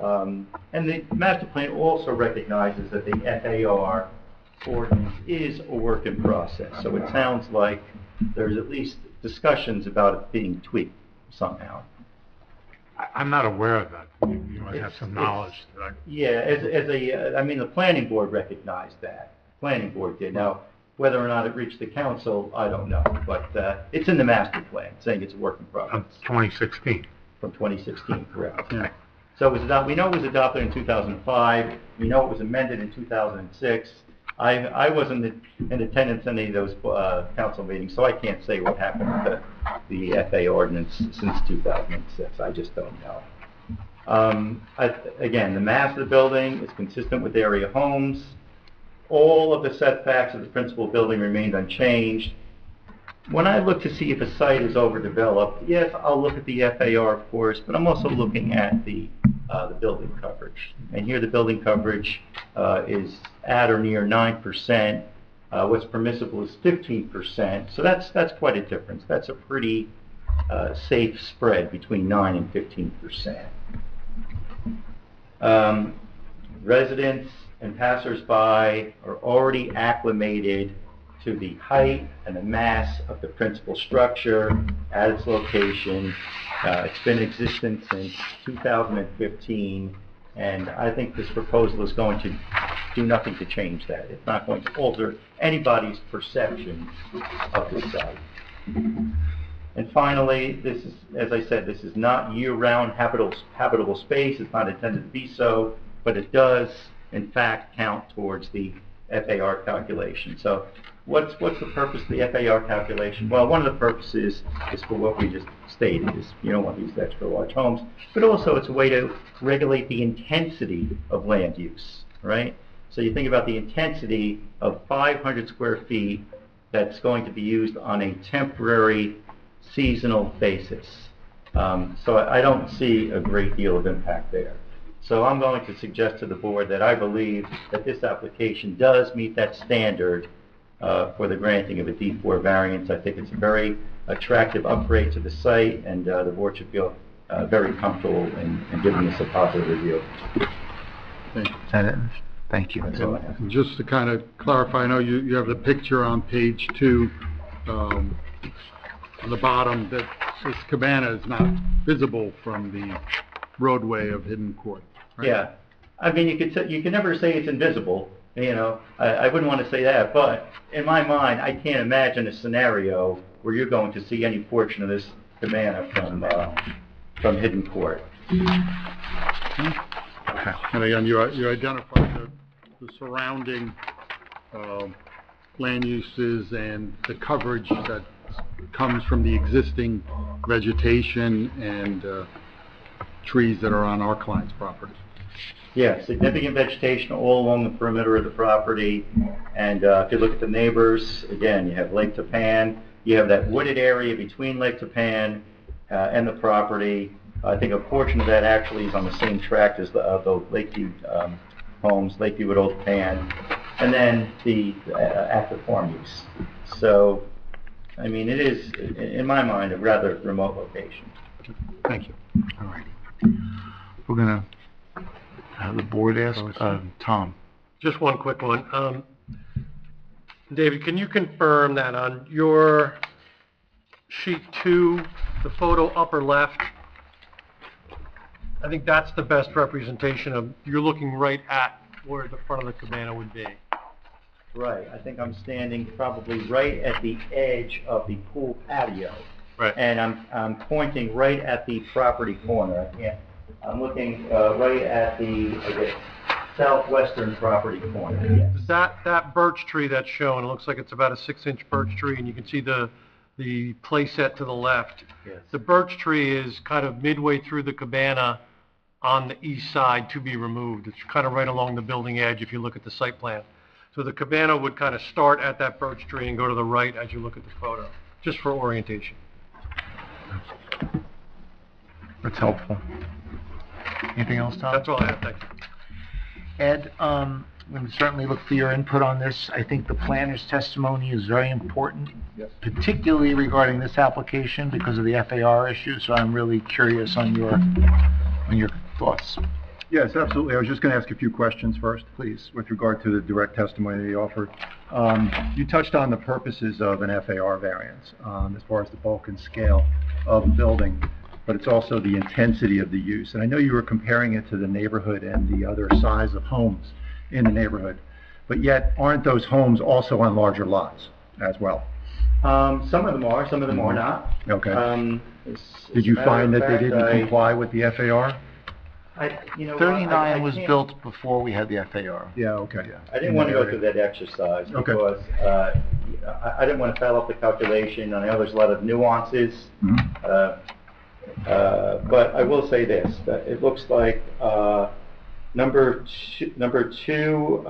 And the master plan also recognizes that the FAR ordinance is a work in process. So it sounds like there's at least discussions about it being tweaked somehow. I'm not aware of that. You might have some knowledge. Yeah, I mean, the planning board recognized that. Planning board did. Now, whether or not it reached the council, I don't know. But it's in the master plan, saying it's a work in progress. 2016. From 2016, correct. Yeah. So it was we know it was adopted in 2005. We know it was amended in 2006. I wasn't in attendance in any of those council meetings, so I can't say what happened with the FA ordinance since 2006. I just don't know. Again, the mass of the building is consistent with area homes. All of the setbacks of the principal building remained unchanged. When I look to see if a site is overdeveloped, yes, I'll look at the FAR, of course, but I'm also looking at the building coverage. And here the building coverage is at or near 9%. What's permissible is 15%. So that's quite a difference. That's a pretty safe spread between 9 and 15%. Residents and passersby are already acclimated to the height and the mass of the principal structure at its location. It's been in existence since 2015, and I think this proposal is going to do nothing to change that. It's not going to alter anybody's perception of the site. And finally, this is, as I said, this is not year-round habitable space. It's not intended to be so, but it does, in fact, count towards the FAR calculation. So what's the purpose of the FAR calculation? Well, one of the purposes is for what we just stated, is you don't want these extra large homes, but also it's a way to regulate the intensity of land use, right? So you think about the intensity of 500 square feet that's going to be used on a temporary seasonal basis. So I don't see a great deal of impact there. So I'm going to suggest to the board that I believe that this application does meet that standard for the granting of a D4 variance. I think it's a very attractive upgrade to the site, and the board should feel very comfortable in giving this a positive review. Thank Thank you. And just to kind of clarify, I know you have the picture on page 2, on the bottom, that this cabana is not visible from the roadway of Hidden Court, right? Yeah, I mean, you can never say it's invisible, you know, I wouldn't want to say that, but in my mind, I can't imagine a scenario where you're going to see any portion of this cabana from Hidden Court. And again, you identified the surrounding land uses and the coverage that comes from the existing vegetation and trees that are on our client's property. Yeah, significant vegetation all along the perimeter of the property, and if you look at the neighbors, again, you have Lake Tappan, you have that wooded area between Lake Tappan and the property. I think a portion of that actually is on the same tract as the Lakeview homes, Lakeview at Old Tappan, and then the active farm use. So, I mean, it is, in my mind, a rather remote location. Thank you. All right. We're going to have the board ask Tom. Just one quick one. David, can you confirm that on your sheet 2, the photo upper left, I think that's the best representation of, you're looking right at where the front of the cabana would be. Right, I think I'm standing probably right at the edge of the pool patio. Right. And I'm pointing right at the property corner. I'm looking right at the, I guess, southwestern property corner. Yes. That birch tree that's shown, it looks like it's about a 6-inch birch tree, and you can see the play set to the left. Yes. The birch tree is kind of midway through the cabana on the east side to be removed. It's kind of right along the building edge if you look at the site plan. So the cabana would kind of start at that birch tree and go to the right as you look at the photo, just for orientation. That's helpful. Anything else, Tom? That's all I have, thank you. Ed, we certainly look for your input on this. I think the planner's testimony is very important, Yes. particularly regarding this application because of the FAR issue, so I'm really curious on your thoughts. Yes, absolutely. I was just going to ask a few questions first, please, with regard to the direct testimony that you offered. You touched on the purposes of an FAR variance as far as the bulk and scale of the building, but it's also the intensity of the use. And I know you were comparing it to the neighborhood and the other size of homes in the neighborhood, but yet aren't those homes also on larger lots as well? Some of them are, some of them are not. Okay. Did you find that they didn't comply with the FAR? 39 was built before we had the FAR. Yeah, okay. I didn't want to go through that exercise because I didn't want to foul up the calculation. I know there's a lot of nuances. But I will say this, that it looks like number two,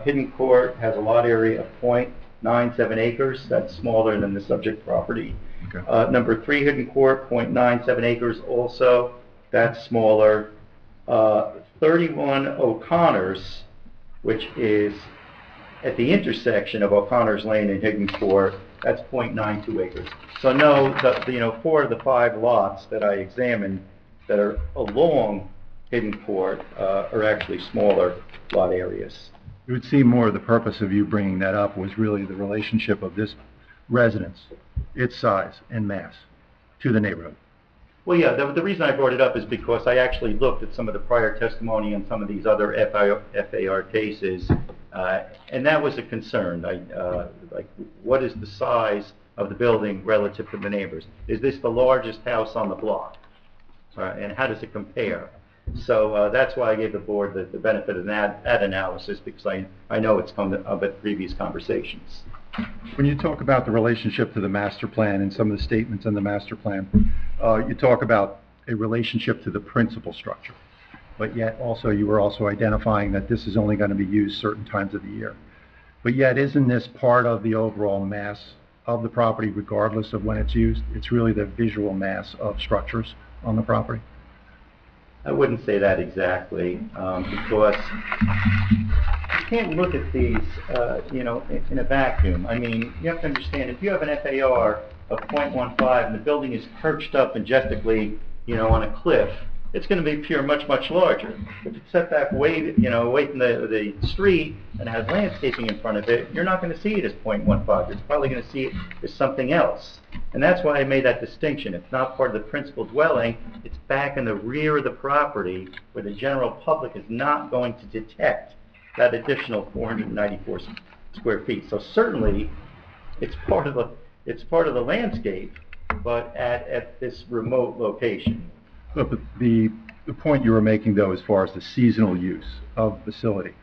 Hidden Court has a lot area of 0.97 acres. That's smaller than the subject property. Okay. Number 3, Hidden Court, 0.97 acres also. That's smaller. 31 O'Connor's, which is at the intersection of O'Connor's Lane and Hidden Court, that's 0.92 acres. So no, 4 of the 5 lots that I examined that are along Hidden Court are actually smaller lot areas. It would seem more the purpose of you bringing that up was really the relationship of this residence, its size and mass, to the neighborhood. Well, yeah, the reason I brought it up is because I actually looked at some of the prior testimony on some of these other FAR cases, and that was a concern. Like, what is the size of the building relative to the neighbors? Is this the largest house on the block? And how does it compare? So that's why I gave the board the benefit of that analysis, because I know it's come up at previous conversations. When you talk about the relationship to the master plan and some of the statements in the master plan, you talk about a relationship to the principal structure, but yet also you were also identifying that this is only going to be used certain times of the year. But yet, isn't this part of the overall mass of the property regardless of when it's used? It's really the visual mass of structures on the property? I wouldn't say that exactly, because you can't look at these, in a vacuum. I mean, you have to understand, if you have an FAR of 0.15 and the building is perched up majestically, on a cliff, it's going to be pure much larger. If it's set back way, away from the street and has landscaping in front of it, you're not going to see it as 0.15. You're probably going to see it as something else. And that's why I made that distinction. It's not part of the principal dwelling. It's back in the rear of the property where the general public is not going to detect that additional 494 square feet. So certainly, it's part of the landscape, but at this remote location. Look, the point you were making, though, as far as the seasonal use of the facility,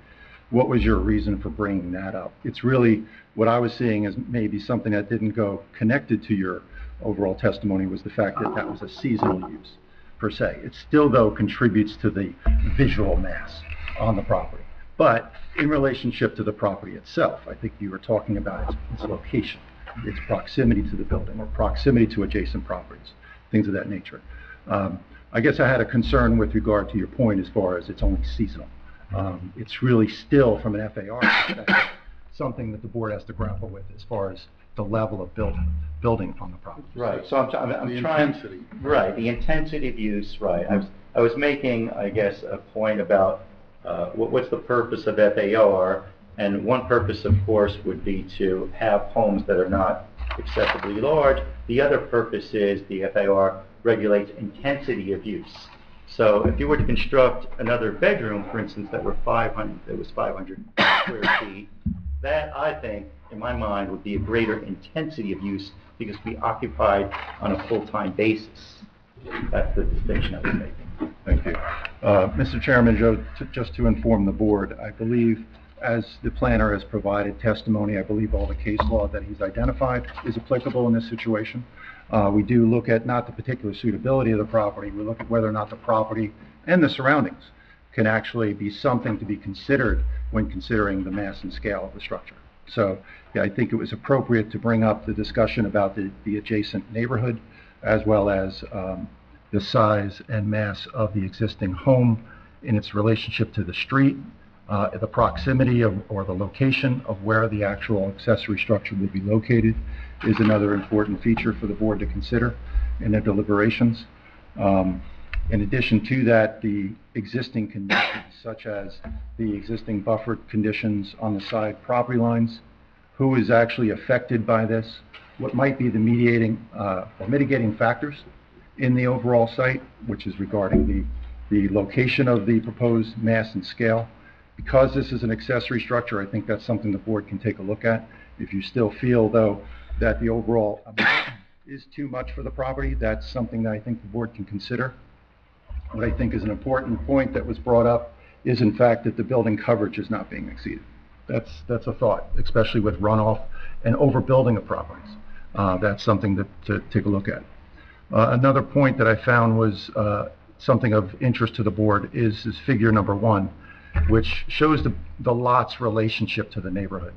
what was your reason for bringing that up? It's really, what I was seeing as maybe something that didn't go connected to your overall testimony was the fact that that was a seasonal use, per se. It still, though, contributes to the visual mass on the property. But in relationship to the property itself, I think you were talking about its location, its proximity to the building, or proximity to adjacent properties, things of that nature. I guess I had a concern with regard to your point as far as it's only seasonal. It's really still, from an FAR perspective, something that the board has to grapple with as far as the level of building on the property. Right. So I'm trying. Intensity. Right. The intensity of use. Right. I was making, I guess, a point about what's the purpose of FAR, and one purpose, of course, would be to have homes that are not excessively large. The other purpose is the FAR regulates intensity of use. So if you were to construct another bedroom, for instance, that was 500 square feet, that, I think, in my mind, would be a greater intensity of use because we occupied on a full-time basis. That's the distinction I was making. Thank you. Mr. Chairman, just to inform the board, I believe as the planner has provided testimony, I believe all the case law that he's identified is applicable in this situation. We do look at not the particular suitability of the property, we look at whether or not the property and the surroundings can actually be something to be considered when considering the mass and scale of the structure. So yeah, I think it was appropriate to bring up the discussion about the adjacent neighborhood as well as the size and mass of the existing home in its relationship to the street, the proximity or the location of where the actual accessory structure would be located is another important feature for the board to consider in their deliberations. In addition to that, the existing conditions, such as the existing buffered conditions on the side property lines, who is actually affected by this, what might be the mitigating factors in the overall site, which is regarding the location of the proposed mass and scale. Because this is an accessory structure, I think that's something the board can take a look at. If you still feel, though, that the overall amount is too much for the property, that's something that I think the board can consider. What I think is an important point that was brought up is, in fact, that the building coverage is not being exceeded. That's a thought, especially with runoff and overbuilding of properties. That's something to take a look at. Another point that I found was something of interest to the board is figure number 1, which shows the lot's relationship to the neighborhood.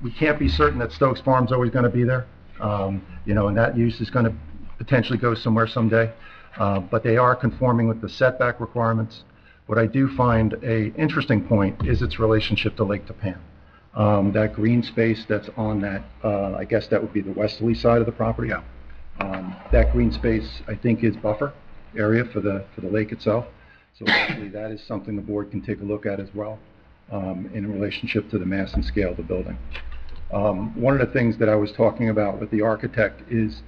We can't be certain that Stokes Farm's always going to be there, and that use is going to potentially go somewhere someday, but they are conforming with the setback requirements. What I do find a interesting point is its relationship to Lake Tappan. That green space that's on that, I guess that would be the westerly side of the property. Yeah. That green space, I think, is buffer area for the lake itself. So hopefully that is something the board can take a look at as well in relationship to the mass and scale of the building. One of the things that I was talking about with the architect is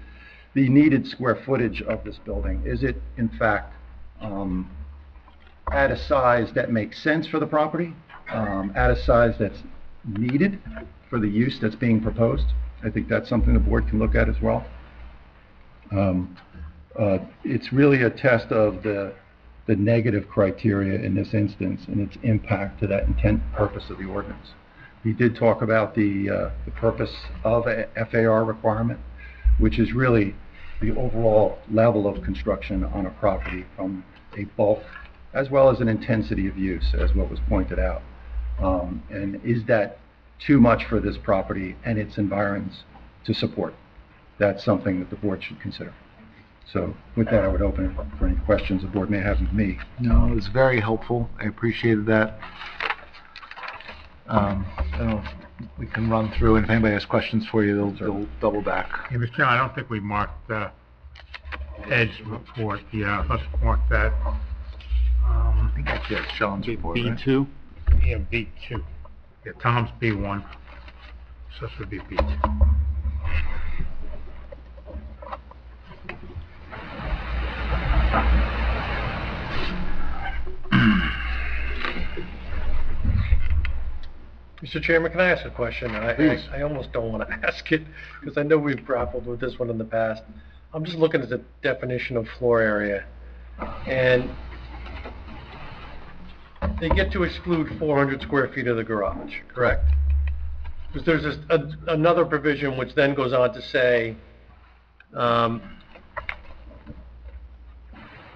the needed square footage of this building. Is it, in fact, at a size that makes sense for the property, at a size that's needed for the use that's being proposed? I think that's something the board can look at as well. It's really a test of the negative criteria in this instance and its impact to that intent purpose of the ordinance. We did talk about the purpose of a FAR requirement, which is really the overall level of construction on a property from a bulk as well as an intensity of use, as what was pointed out. And is that too much for this property and its environs to support? That's something that the board should consider. So with that, I would open it up for any questions the board may have of me. No, it was very helpful. I appreciated that. I don't know if we can run through, and if anybody has questions for you, they'll double back. Hey, Mr. Chairman, I don't think we marked Ed's report, yeah, let's mark that. I think that's Sean's report, right? B2? Yeah, B2. Yeah, Tom's B1, so this would be B2. Mr. Chairman, can I ask a question? And Please. I almost don't want to ask it, because I know we've grappled with this one in the past. I'm just looking at the definition of floor area, and they get to exclude 400 square feet of the garage, correct? Because there's another provision which then goes on to say,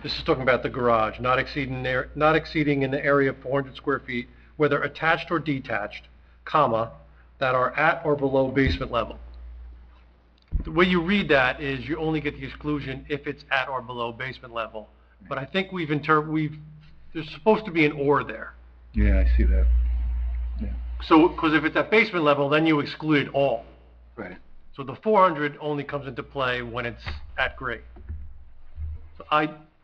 this is talking about the garage, not exceeding in the area of 400 square feet, whether attached or detached, comma, that are at or below basement level. The way you read that is you only get the exclusion if it's at or below basement level. But I think there's supposed to be an or there. Yeah, I see that. So, because if it's at basement level, then you exclude all. Right. So the 400 only comes into play when it's at grade. So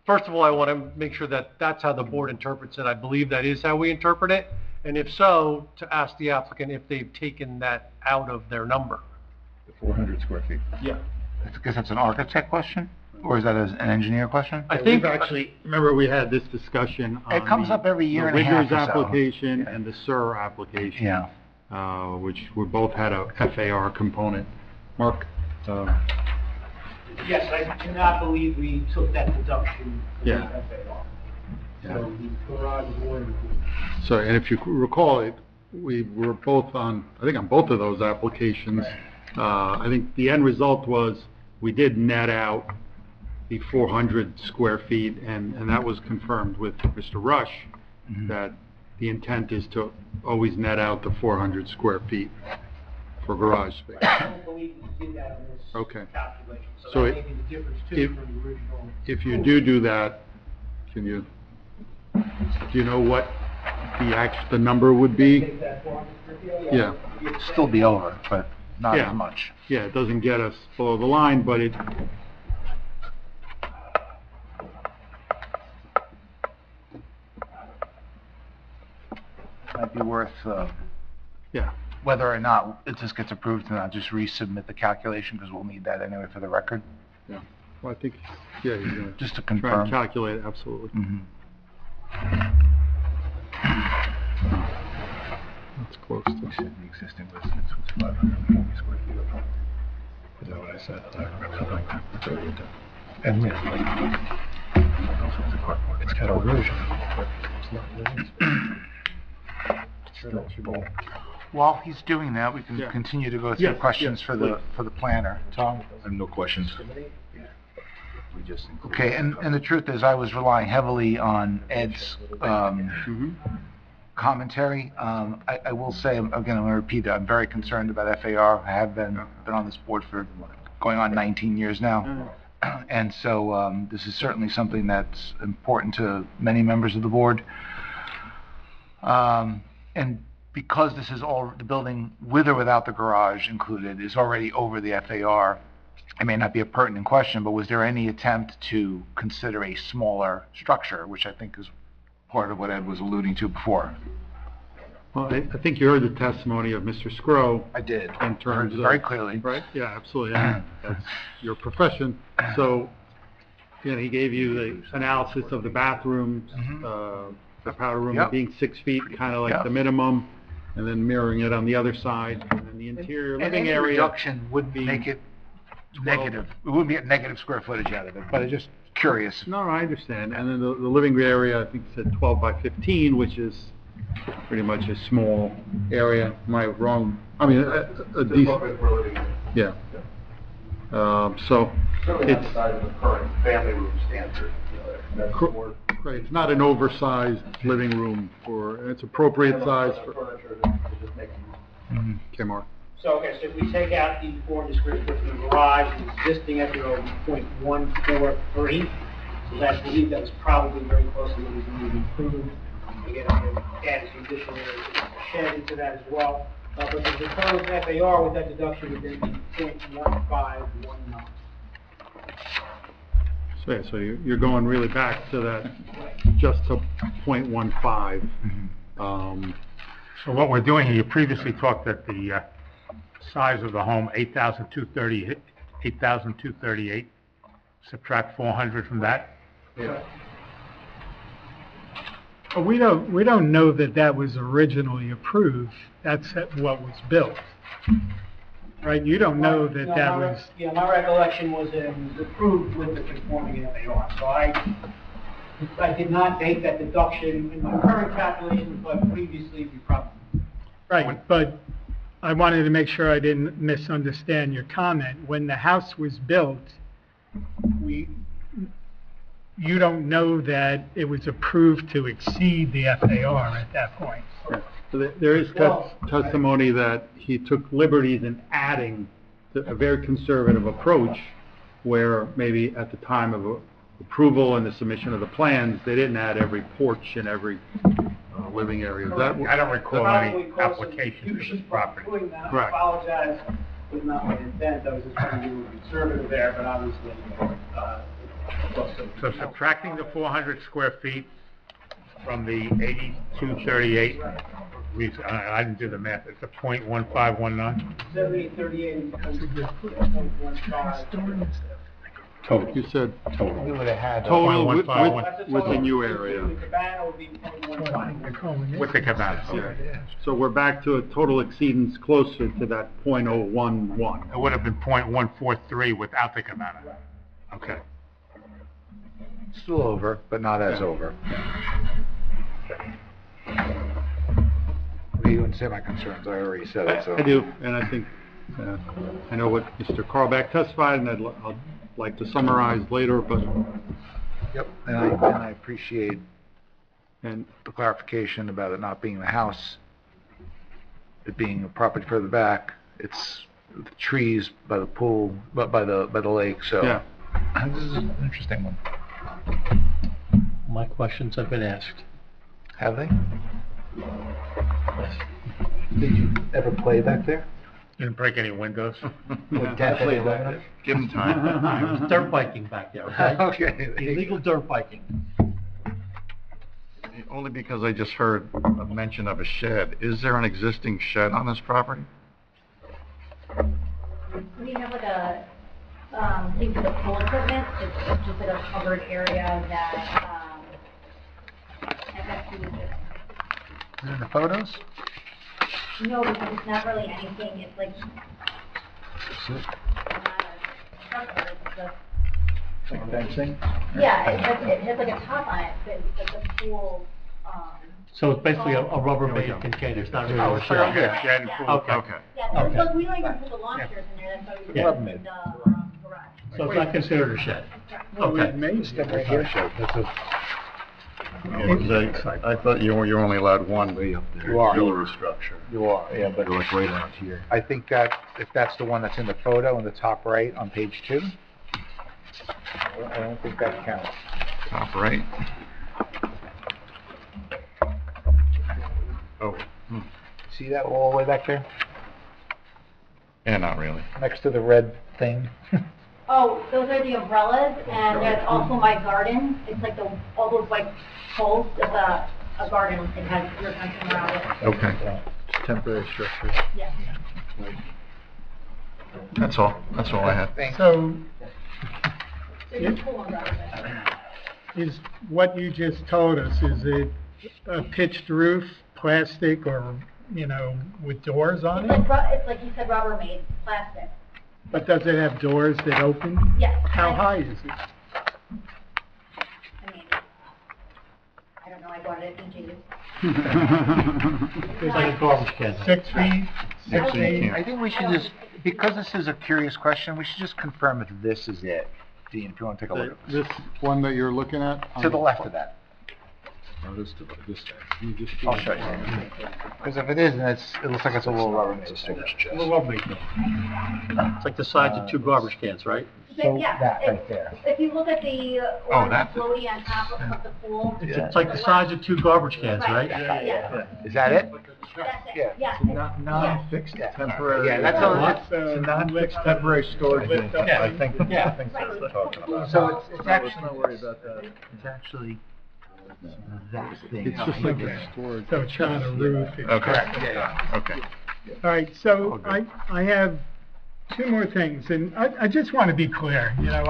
first of all, I want to make sure that that's how the board interprets it. I believe that is how we interpret it. And if so, to ask the applicant if they've taken that out of their number. The 400 square feet. Yeah. I guess that's an architect question, or is that an engineer question? I think Actually, remember we had this discussion on It comes up every year and a half Wiggers or so. application and the SUR application. Yeah. Which we both had a FAR component. Mark? Yes, I do not believe we took that deduction for the Yeah. FAR. Yeah. So the garage was So, and if you recall it, we were both on, I think on both of those applications, I think the end result was we did net out the 400 square feet, and that was confirmed with Mr. Rush, that the intent is to always net out the 400 square feet for garage space. I don't believe we did that in this Okay. calculation. So So that may be the difference too from the original. If you do that, do you know what the number would be? Take that 400 square feet, Yeah. It'd still be over, but not Yeah. as much. Yeah, it doesn't get us below the line, but it, Might be worth, yeah. whether or not it just gets approved and I'll just resubmit the calculation, because we'll need that anyway for the record. Yeah. Well, I think, yeah, you're gonna Just to try and confirm. calculate it, absolutely. That's close to. The existing residence was 540 square feet. Is that what I said? Something like that. That's what we did. And yeah, it's got erosion, but it's not living space. Still small. While he's doing that, we can Yeah. continue to go through Yes, questions yes, for the planner. Tom? I have no questions. We just included Okay, and the truth is, I was relying heavily on Ed's commentary. I will say, again, I'm going to repeat that, I'm very concerned about FAR. I have been on this board for going on 19 years now. And so this is certainly something that's important to many members of the board. And because this is all, the building with or without the garage included is already over the FAR, it may not be a pertinent question, but was there any attempt to consider a smaller structure, which I think is part of what Ed was alluding to before? Well, I think you heard the testimony of Mr. Scrow. I did. In terms of. Very clearly. Right, yeah, absolutely. And that's your profession. So, you know, he gave you the analysis of the bathrooms, the powder room Yep. being 6 feet, kind of like Yep. the minimum, and then mirroring it on the other side, and then the interior And living any area. reduction would make it negative. It wouldn't be a negative square footage out of it, but I'm just curious. No, I understand. And then the living area, I think said 12 by 15, which is pretty much a small area. Am I wrong? I mean, a decent, yeah. So Certainly it's, outside of the current family room standard. That's more right, it's not an oversized living room for, it's appropriate size for. furniture to just make them. Okay, Mark. So, okay, so if we take out the 400 square foot from the garage, the existing FAR would be .143. So that, I believe that was probably very close to what was being improved. Again, I'm going to add some additional shed into that as well. But the proposed FAR with that deduction would then be .1519. So you're going really back to that, just to .15. So what we're doing here, you previously talked that the size of the home, 8,238, subtract 400 from that? Yeah. We don't know that that was originally approved. That's what was built. Right? You don't know that No, that my was... Yeah, my recollection was it was approved with the conforming FAR, so I did not make that deduction in my current calculations, but previously we probably. Right, but I wanted to make sure I didn't misunderstand your comment. When the house was built, you don't know that it was approved to exceed the FAR at that point. So there is testimony that he took liberties in adding a very conservative approach, where maybe at the time of approval and the submission of the plans, they didn't add every porch and every living area. Is that I don't recall any application for this property. I Correct. apologize, was not my intent, I was just trying to be conservative there, but obviously, So subtracting the 400 square feet from the 8238, I didn't do the math, it's a .1519? 7838 becomes 0.15. Total. You said total. We would have had. Total with That's the new area. The cabana would be 0.15. With the cabana, okay. So we're back to a total exceedance closer to that .011. It would have been .143 without the cabana. Okay. Still over, but not as over. You wouldn't say my concerns, I already said it, so. I do, and I think, I know what Mr. Carlback testified, and I'd like to summarize later, but... Yep, and I appreciate the clarification about it not being the house, it being a property further back. It's the trees by the pool, but by the lake, so. Yeah. This is an interesting one. My questions have been asked. Have they? Yes. Did you ever play back there? Didn't break any windows? Play back there? Give him time. Dirt biking back there, okay? Okay. Illegal dirt biking. Only because I just heard a mention of a shed. Is there an existing shed on this property? We have like a, thing for the pool equipment, it's just like a covered area that, FSU would just, Is it in the photos? no, because it's not really anything, it's like, Like fencing? yeah, it has like a top on it, but it's like a pool, So it's basically a Rubbermaid container, it's not a power shed. Yeah, shed and pool. Okay. yeah, Okay. so we don't even put the lawn chairs in there, that's why we Yeah. put the, garage. So it's not considered a shed? Okay. Step right here. I thought you were only allowed one way up there. You are. Auxiliary structure. You are, yeah, but. You're like right out here. I think that, if that's the one that's in the photo in the top right on page 2, I don't think that counts. Top right. Oh. See that all the way back there? Yeah, not really. Next to the red thing? Oh, those are the umbrellas, and that's also my garden, it's like all those white poles, it's a garden, it has your fencing around it. Okay. Temporary structure. Yeah. That's all I had. So, There's a pool umbrella there. is what you just told us, is it a pitched roof, plastic, or, with doors on it? It's like you said, Rubbermaid, plastic. But does it have doors that open? Yes. How high is it? I mean, I don't know, I bought it at BJ's. It's like a garbage can. 6 feet? 6 feet? I think we should just, because this is a curious question, we should just confirm if this is it. Dean, if you want to take a look at this. This one that you're looking at? To the left of that. I'll show you. Because if it isn't, it looks like it's a little Rubbermaid. It's like the size of two garbage cans, right? So Yeah, that if- right there. If you look at the Oh, orange that's it. floaty on top of the pool. It's like the size of two garbage cans, right? Yeah. Is that it? That's Yeah. it, yeah. Non-fixed temporary. Yeah, that's all. It's a non-fixed temporary storage unit. I think that's Yeah. the things that we're talking about. So it's actually. Let's not worry about that. It's actually that thing. It's just like a storage. So it's not a roof. it's- Okay. Okay. All right, so I have two more things, and I just want to be clear, you know,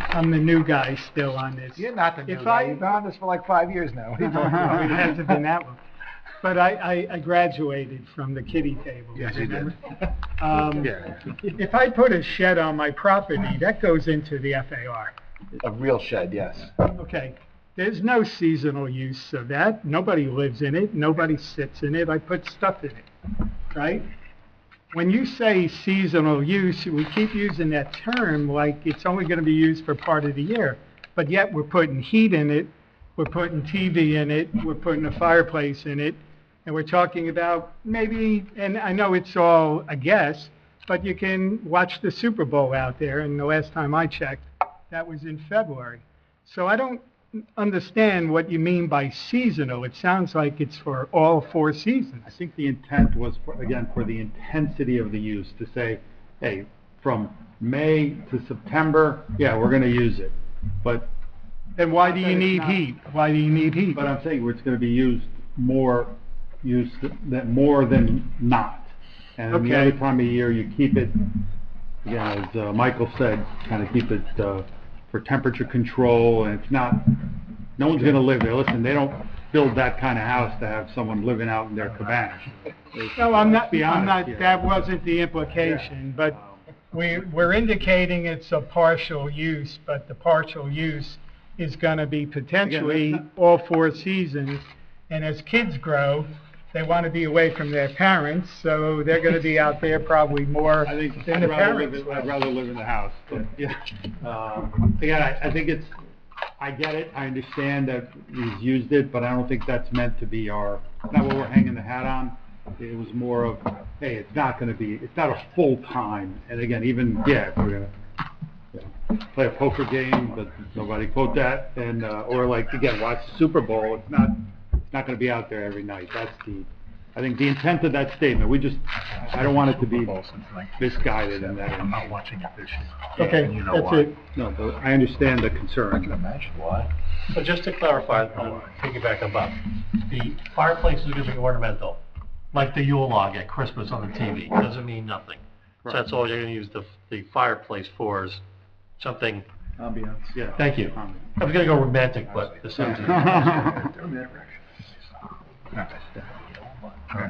I'm the new guy still on this. You're not the new If guy. I- You've been on this for like 5 years now. What are you talking about? It hasn't been that long. But I graduated from the kiddie table. Yes, you did. If I put a shed on my property, that goes into the FAR. A real shed, yes. Okay, there's no seasonal use of that. Nobody lives in it, nobody sits in it, I put stuff in it, right? When you say seasonal use, we keep using that term like it's only gonna be used for part of the year. But yet we're putting heat in it, we're putting TV in it, we're putting a fireplace in it, and we're talking about maybe, and I know it's all a guess, but you can watch the Super Bowl out there, and the last time I checked, that was in February. So I don't understand what you mean by seasonal. It sounds like it's for all 4 seasons. I think the intent was, again, for the intensity of the use, to say, hey, from May to September, yeah, we're gonna use it. But then why do you it's need not- heat? Why do you need heat? But I'm saying it's gonna be used more than not. And the Okay. other time of year, you keep it, again, as Michael said, kind of keep it for temperature control, and it's not, no one's gonna live there. Listen, they don't build that kind of house to have someone living out in their cabana. No, I'm not, Let's be I'm honest not, here. that wasn't the implication, but we're indicating it's a partial use, but the partial use is gonna be potentially all 4 seasons. And as kids grow, they wanna be away from their parents, so they're gonna be out there probably more I think than I'd the rather live parents. I'd rather live in the house, but, yeah. Again, I think it's, I get it, I understand that he's used it, but I don't think that's meant to be not what we're hanging the hat on. It was more of, hey, it's not a full-time, and again, even, if we're gonna, play a poker game, but nobody quote that, and, or like, again, watch the Super Bowl, it's not gonna be out there every night. That's I think the intent of that statement, I don't want it to be misguided in that. I'm not watching it this year. Okay, that's it. No, but I understand the concern. I can imagine why. But just to clarify, piggyback on Bob, the fireplace is gonna be ornamental, like the Yule log at Christmas on the TV, doesn't mean nothing. So that's all you're gonna use the fireplace for, is something. Ambiance. Yeah. Thank you. I was gonna go romantic, but this sounds.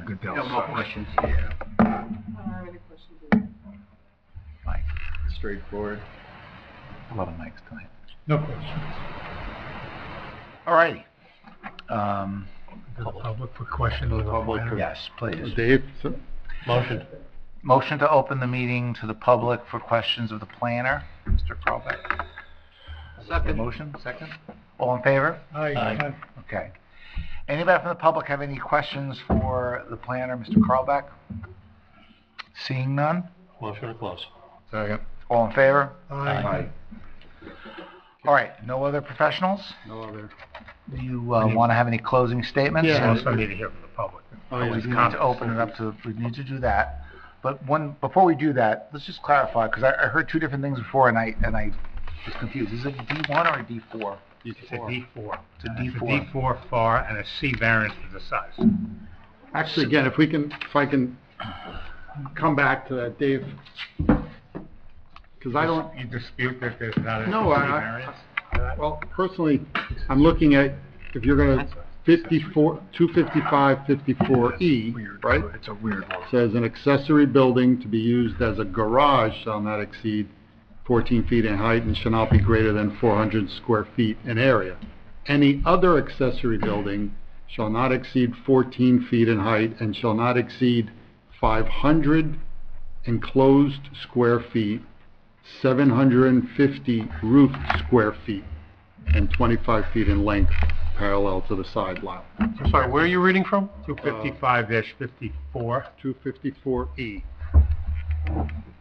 Good No more questions. I don't have any questions. Mike. Straightforward. A lot of mics tonight. No question. All righty. Public for questions. Yes, please. Dave? Motion. Motion to open the meeting to the public for questions of the planner, Mr. Carlbeck. Second. Motion, second. All in favor? Aye. Okay. Anybody from the public have any questions for the planner, Mr. Carlbeck? Seeing none? Motion to close. Second. All in favor? Aye. All right, no other professionals? No other. Do you want to have any closing statements? Yeah. Also need to hear from the public. Oh, yeah. We need to open it up to, we need to do that. But before we do that, let's just clarify, because I heard 2 different things before and I was confused. Is it a D1 or a D4? It's a D4. It's a It's a D4. D4 FAR and a C variance for the size. Actually, again, if I can come back to that, Dave, because I don't. You dispute that there's not a C No, variance? well, personally, I'm looking at, if you're gonna, 255, 54E, right? It's a weird one. Says an accessory building to be used as a garage shall not exceed 14 feet in height and shall not be greater than 400 square feet in area. Any other accessory building shall not exceed 14 feet in height and shall not exceed 500 enclosed square feet, 750 roofed square feet, and 25 feet in length parallel to the side lot. I'm sorry, where are you reading from? 255-54. 254E.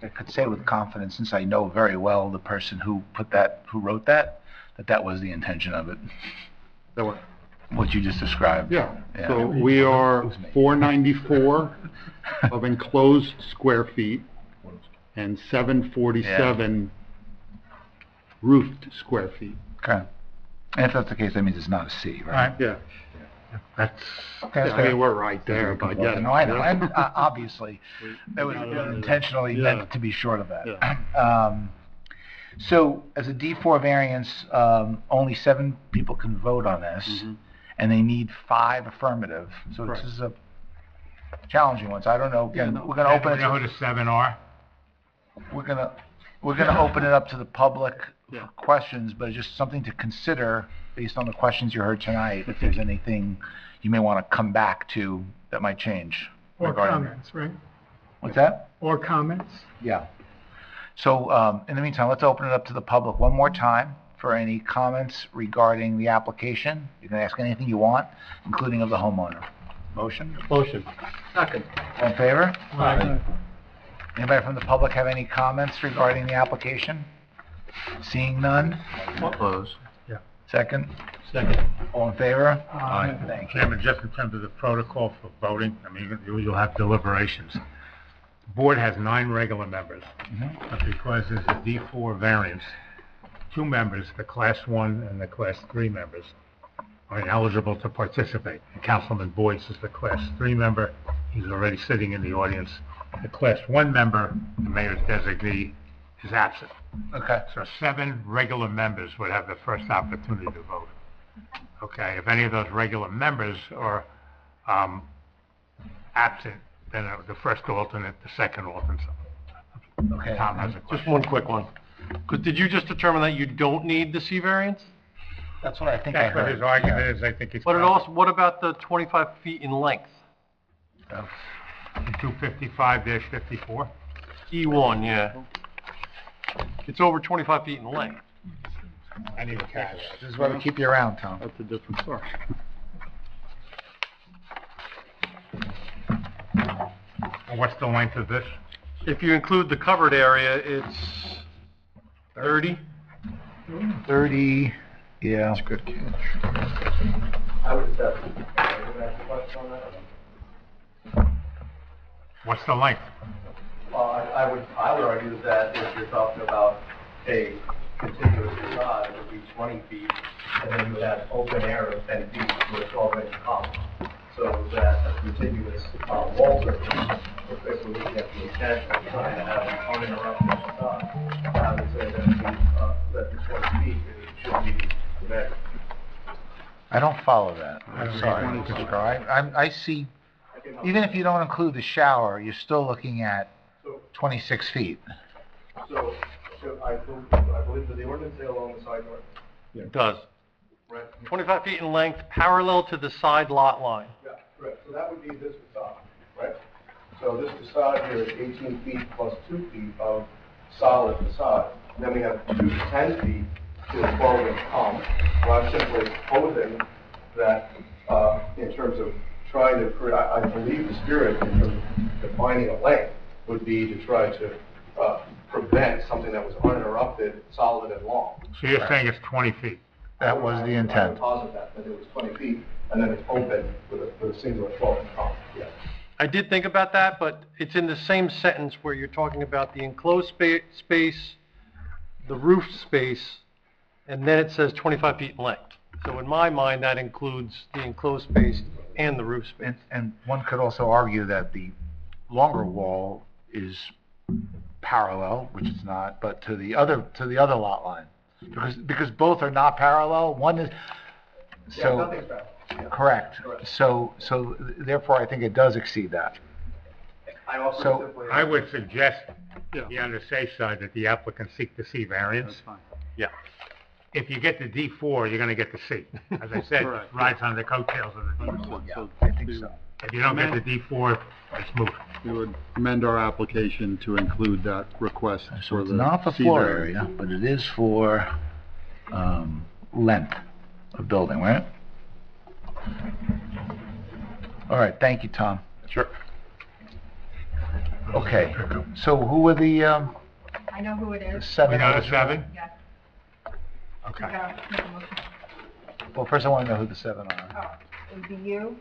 I could say with confidence, since I know very well the person who wrote that was the intention of it. That what? What you just described. Yeah. So we are 494 of enclosed square feet and 747 roofed square feet. Okay. And if that's the case, that means it's not a C, right? Yeah. That's, Okay, I mean, we're right there, but yeah. No, I know, and obviously, it was intentionally meant to be short of that. So, as a D4 variance, only 7 people can vote on this, and they need 5 affirmative, so this is a challenging one, so I don't know, again, we're gonna open it. You know who the 7 are? We're gonna open it up to the public for questions, but just something to consider based on the questions you heard tonight, if there's anything you may want to come back to that might change. Or regarding comments, right? What's that? Or comments? Yeah. So, in the meantime, let's open it up to the public one more time for any comments regarding the application. You can ask anything you want, including of the homeowner. Motion? Motion. Second. All in favor? Aye. Anybody from the public have any comments regarding the application? Seeing none? Close. Second? Second. All in favor? Thank you. Chairman, just in terms of the protocol for voting, I mean, you'll have deliberations. The board has 9 regular members, but because there's a D4 variance, 2 members, the Class 1 and the Class 3 members, are ineligible to participate. And Councilman Boyce is the Class 3 member. He's already sitting in the audience. The Class 1 member, the mayor's designee, is absent. Okay. So 7 regular members would have the first opportunity to vote. Okay, if any of those regular members are absent, then the first alternate, the second alternate. Okay. Tom has a Just question. one quick one. Did you just determine that you don't need the C variance? That's what I think I That's what heard. his argument is, I think it's. But it also, what about the 25 feet in length? 255-54? E1, yeah. It's over 25 feet in length. I need a cash. This is why we keep you around, Tom. That's a different story. And what's the length of this? If you include the covered area, it's 30. 30, yeah. That's a good catch. I would accept. Can I ask a question on that? What's the length? I would argue that if you're talking about a contiguous facade, it would be 20 feet, and then you would have open air of 10 feet with a 12-inch column. So that a contiguous wall surface, if we're looking at the intent of trying to have an uninterrupted facade, I would say that the 20 feet should be the measure. I don't follow that. I'm sorry. I see, even if you don't include the shower, you're still looking at 26 feet. So I believe that the ordinance say along the side yard. It does. Right. 25 feet in length, parallel to the side lot line. Yeah, correct. So that would be this facade, right? So this facade here is 18 feet plus 2 feet of solid facade. And then we have 2 to 10 feet to the 12-inch column. Well, I'm simply posing that in terms of trying to create, I believe the spirit in terms of defining a length would be to try to prevent something that was uninterrupted, solid, and long. So you're saying it's 20 feet? That was the intent. I would posit that it was 20 feet, and then it's open with a singular 12-inch column, yes. I did think about that, but it's in the same sentence where you're talking about the enclosed space, the roof space, and then it says 25 feet in length. So in my mind, that includes the enclosed space and the roof space. And one could also argue that the longer wall is parallel, which it's not, but to the other lot line. Because both are not parallel. One is, so. Yeah, nothing's parallel. Yeah. Correct. So therefore, I think it does exceed that. I would suggest, to be on the safe side, that the applicant seek the C variance. That's fine. Yeah. If you get the D4, you're gonna get the C. As I said, it rides on the coattails of the D4. Yeah, I think so. If you don't get the D4, it's moot. We would amend our application to include that request So for it's the not for C floor variance. area, but it is for length of building, right? All right, thank you, Tom. Sure. Okay, so who are the, I know who it is. seven? We know the seven? Yes. Okay. You gotta make a motion. Well, first I want to know who the seven are. Oh, it would be you,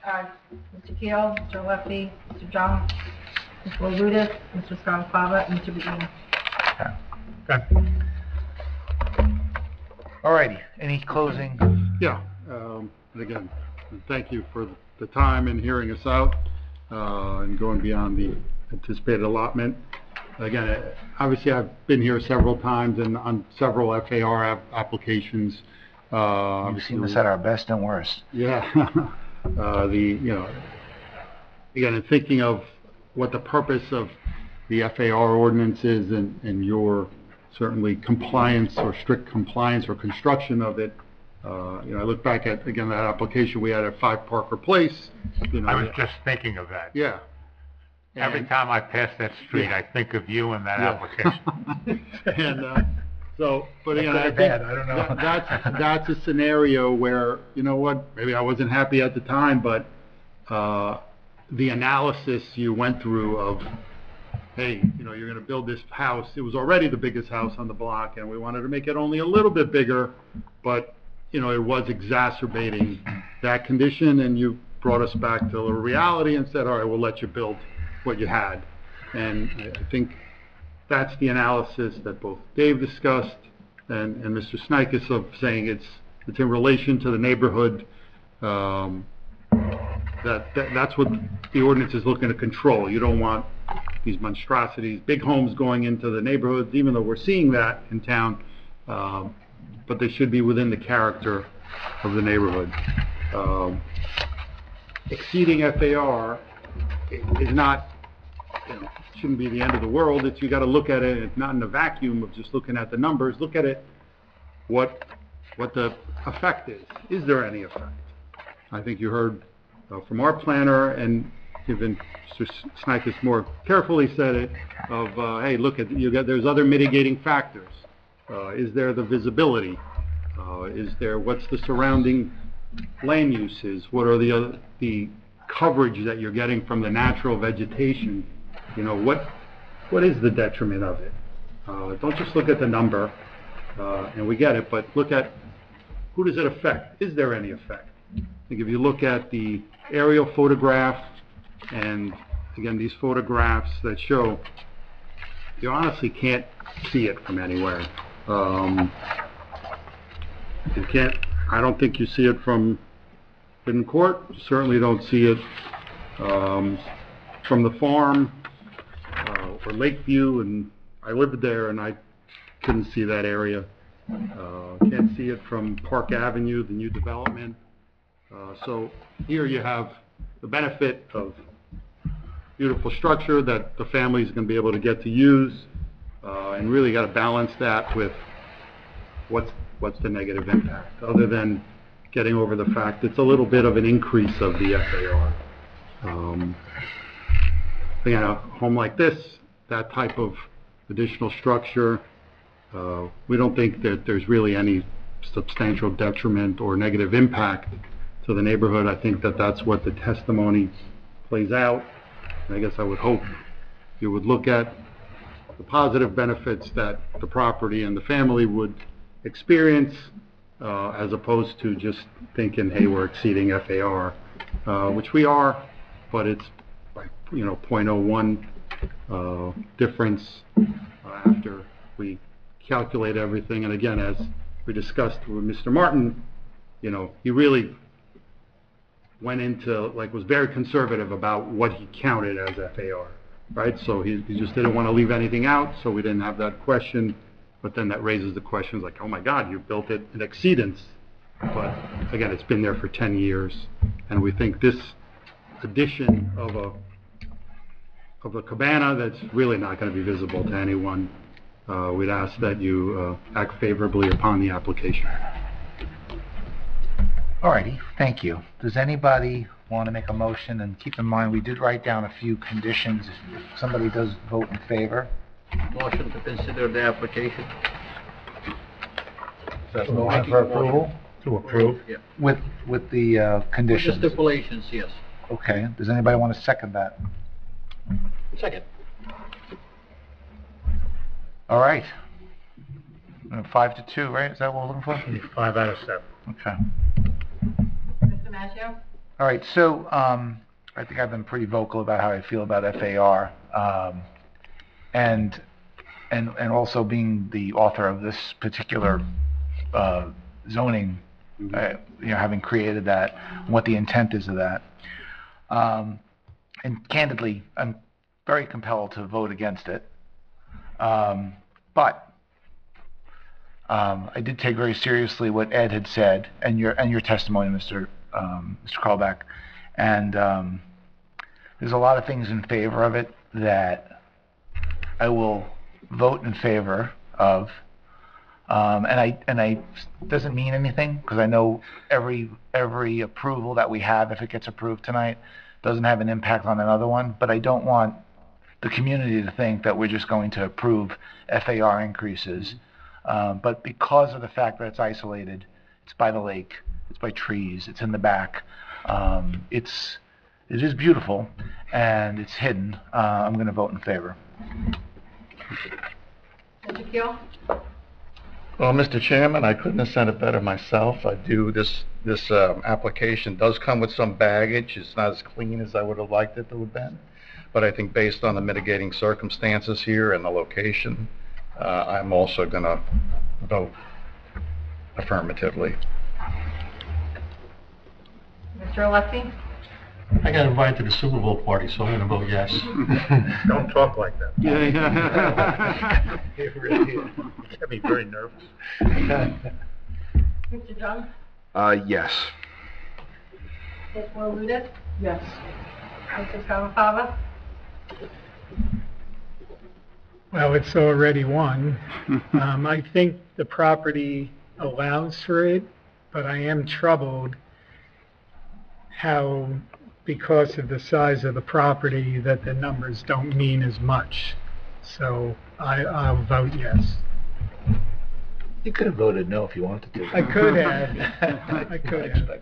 Mr. Keel, Mr. Lefty, Mr. John, Mr. Walutis, Mr. Scarlafava, and Mr. Begin. All righty, any closing? Yeah, and again, thank you for the time and hearing us out, and going beyond the anticipated allotment. Again, obviously, I've been here several times and on several FAR applications. You've seen us at our best and worst. Yeah. Again, in thinking of what the purpose of the FAR ordinance is and your certainly compliance or strict compliance or construction of it, I look back at, again, that application we had at 5 Parker Place. I was just thinking of that. Yeah. Every time I pass that street, I think of you and that application. And but again, Good or bad, I don't know. That's a scenario where, you know what, maybe I wasn't happy at the time, but the analysis you went through of, hey, you're going to build this house. It was already the biggest house on the block, and we wanted to make it only a little bit bigger, but it was exacerbating that condition, and you brought us back to the reality and said, all right, we'll let you build what you had. And I think that's the analysis that both Dave discussed and Mr. Snikes of saying it's in relation to the neighborhood. That's what the ordinance is looking to control. You don't want these monstrosities, big homes going into the neighborhoods, even though we're seeing that in town, but they should be within the character of the neighborhood. Exceeding FAR is not, shouldn't be the end of the world. It's, you got to look at it, it's not in a vacuum of just looking at the numbers. Look at it, what the effect is. Is there any effect? I think you heard from our planner, and even Mr. Snikes more carefully said it, of, hey, look at, there's other mitigating factors. Is there the visibility? What's the surrounding land uses? What are the coverage that you're getting from the natural vegetation? What is the detriment of it? Don't just look at the number, and we get it, but look at who does it affect? Is there any effect? I think if you look at the aerial photograph, and again, these photographs that show, you honestly can't see it from anywhere. I don't think you see it from Hidden Court. You certainly don't see it from the farm or Lakeview, and I lived there and I couldn't see that area. Can't see it from Park Avenue, the new development. So here you have the benefit of beautiful structure that the family is going to be able to get to use, and really got to balance that with what's the negative impact, other than getting over the fact it's a little bit of an increase of the FAR. Again, a home like this, that type of additional structure, we don't think that there's really any substantial detriment or negative impact to the neighborhood. I think that that's what the testimony plays out. And I guess I would hope you would look at the positive benefits that the property and the family would experience, as opposed to just thinking, hey, we're exceeding FAR, which we are, but it's like 0.01 difference after we calculate everything. And again, as we discussed with Mr. Martin, he really went into, was very conservative about what he counted as FAR, right? So he just didn't want to leave anything out, so we didn't have that question. But then that raises the questions like, oh my God, you built it in exceedance. But again, it's been there for 10 years, and we think this addition of a cabana that's really not going to be visible to anyone, we'd ask that you act favorably upon the application. All righty, thank you. Does anybody want to make a motion? And keep in mind, we did write down a few conditions if somebody does vote in favor. Motion to consider the application. Motion for approval? To approve? Yeah. with the With the conditions? stipulations, yes. Okay, does anybody want to second that? Second. All right. 5-2, right? Is that what we're looking for? 5 out of 7. Okay. Mr. Maggio? All right, so, I think I've been pretty vocal about how I feel about FAR, and also being the author of this particular, zoning, having created that, what the intent is of that. And candidly, I'm very compelled to vote against it. But I did take very seriously what Ed had said and your testimony, Mr. Carlback, and there's a lot of things in favor of it that I will vote in favor of, and I doesn't mean anything because I know every approval that we have, if it gets approved tonight, doesn't have an impact on another one. But I don't want the community to think that we're just going to approve FAR increases. But because of the fact that it's isolated, it's by the lake, it's by trees, it's in the back, it is beautiful, and it's hidden, I'm going to vote in favor. Mr. Keel? Well, Mr. Chairman, I couldn't have said it better myself. This application does come with some baggage. It's not as clean as I would have liked it to have been. But I think based on the mitigating circumstances here and the location, I'm also going to vote affirmatively. Mr. Alessi? I got invited to the Super Bowl party, so I'm gonna vote yes. Don't talk like that. Yeah. It really is. You got me very nervous. Mr. Jung? Yes. Ms. Walutis? Yes. Mr. Scarafava? Well, it's already won. I think the property allows for it, but I am troubled how, because of the size of the property, that the numbers don't mean as much. So I'll vote yes. You could have voted no if you wanted to. I could have. I could have.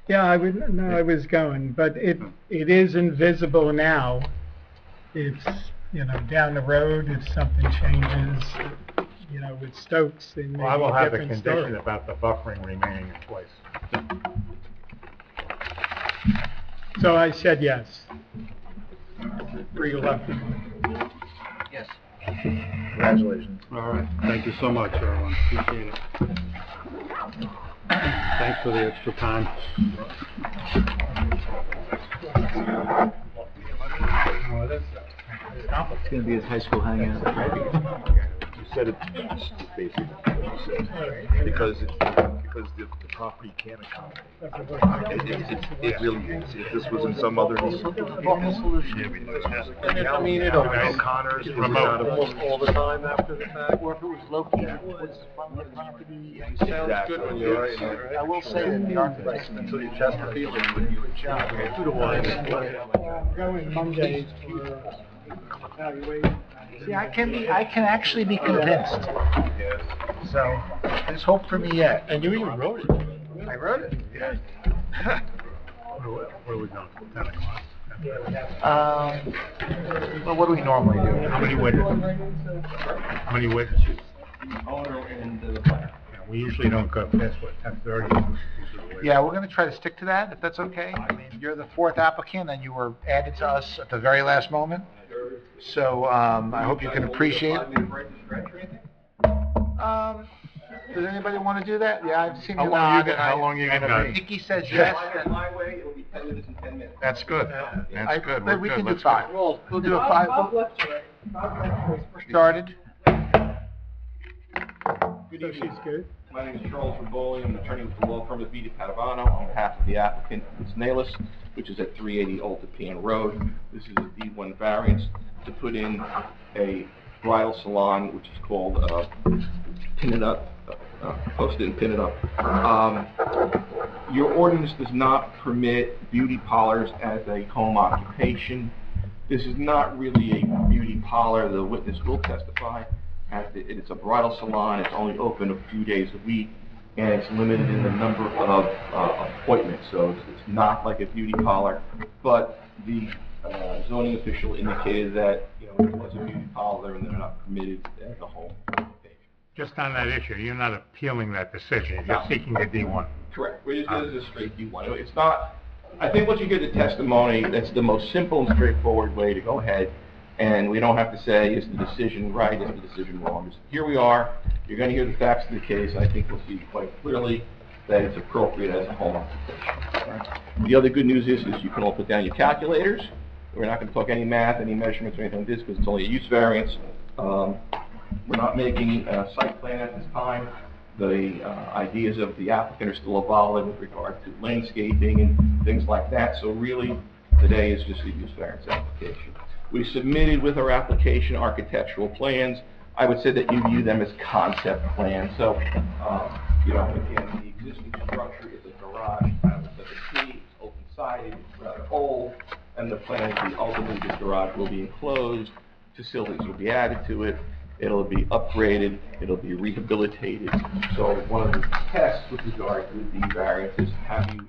Yeah, I would. No, I was going, but it is invisible now. It's, down the road, if something changes, with Stokes, they may Well, I will be a have a different condition story. about the buffering remaining in place. So I said yes. 3-11. Yes. Congratulations. All right, thank you so much, everyone, appreciate it. Thanks for the extra time. It's gonna be his high school hangout. You said it basically, because the property can't accommodate. It really is. If this was in some other. I mean, it O'Connor's was out of. almost all the time after the fact, or if it was located towards the front of the property. Sounds good when you're right. I will say that the architects, Until you test the feeling when you challenge. 2 to 1. Going Monday for evaluation. see, I can actually be convinced. So, there's hope for me yet. And you even wrote it. I wrote it, yeah. What are we going for, 10 o'clock? Well, what do we normally do? How many witnesses? How many witnesses? Owner and the buyer. We usually don't go past, 10:30? Yeah, we're gonna try to stick to that, if that's okay. I mean, you're the fourth applicant, and you were added to us at the very last moment. So, I hope you can appreciate. Does anybody want to do that? Yeah, I've seen you nod. How long you gonna be? Nikki says yes. My way, it'll be 10 minutes and 10 minutes. That's good. That's good. But We're we good. can do Let's go. 5. We'll do a 5. Started. So she's good. My name is Charles Rivoli. I'm an attorney with the law firm of Vita Padovano on behalf of the applicant, Ms. Nalis, which is at 380 Old Tapian Road. This is a D1 variance to put in a bridal salon, which is called Pin It Up, Post It and Pin It Up. Your ordinance does not permit beauty parlors as a home occupation. This is not really a beauty parlor. The witness will testify. It's a bridal salon. It's only open a few days a week. and it's limited in the number of appointments. So it's not like a beauty parlor, but the zoning official indicated that, you know, it was a beauty parlor and they're not permitted as a home. Just on that issue, you're not appealing that decision, you're No. seeking a D1. Correct. We're just going to straight D1. It's not, I think once you get the testimony, that's the most simple and straightforward way to go ahead. And we don't have to say, is the decision right, is the decision wrong? Just, here we are. You're going to hear the facts of the case. I think we'll see quite clearly that it's appropriate as a home occupation. Right? The other good news is you can all put down your calculators. We're not going to talk any math, any measurements, or anything like this because it's only a use variance. We're not making a site plan at this time. The ideas of the applicant are still evolving with regard to landscaping and things like that. So really, today is just a use variance application. We submitted with our application architectural plans. I would say that you view them as concept plans. So, you know, again, the existing structure is a garage, kind of a T, it's open-sided, it's rather old, and the plan is that ultimately this garage will be enclosed, facilities will be added to it, it'll be upgraded, it'll be rehabilitated. So one of the tests with regard to the D variance is have you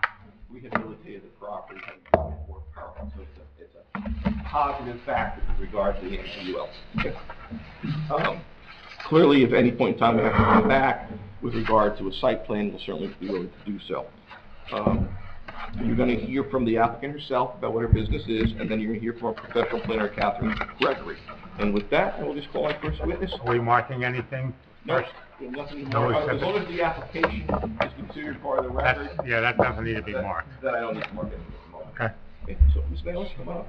rehabilitated the property, have you done it more permanent? So it's a positive factor with regard to the NCUL. Clearly, if at any point in time we have to come back with regard to a site plan, we'll certainly be willing to do so. You're going to hear from the applicant herself about what her business is, and then you're going to hear from our professional planner, Catherine Gregory. And with that, I will just call our first witness. Are we marking anything first? Nothing No, more. except As long as the application is considered part of the record. Yeah, that doesn't need to be marked. That I don't need to mark it at the moment. Okay. So, Ms. Bayless, come on up.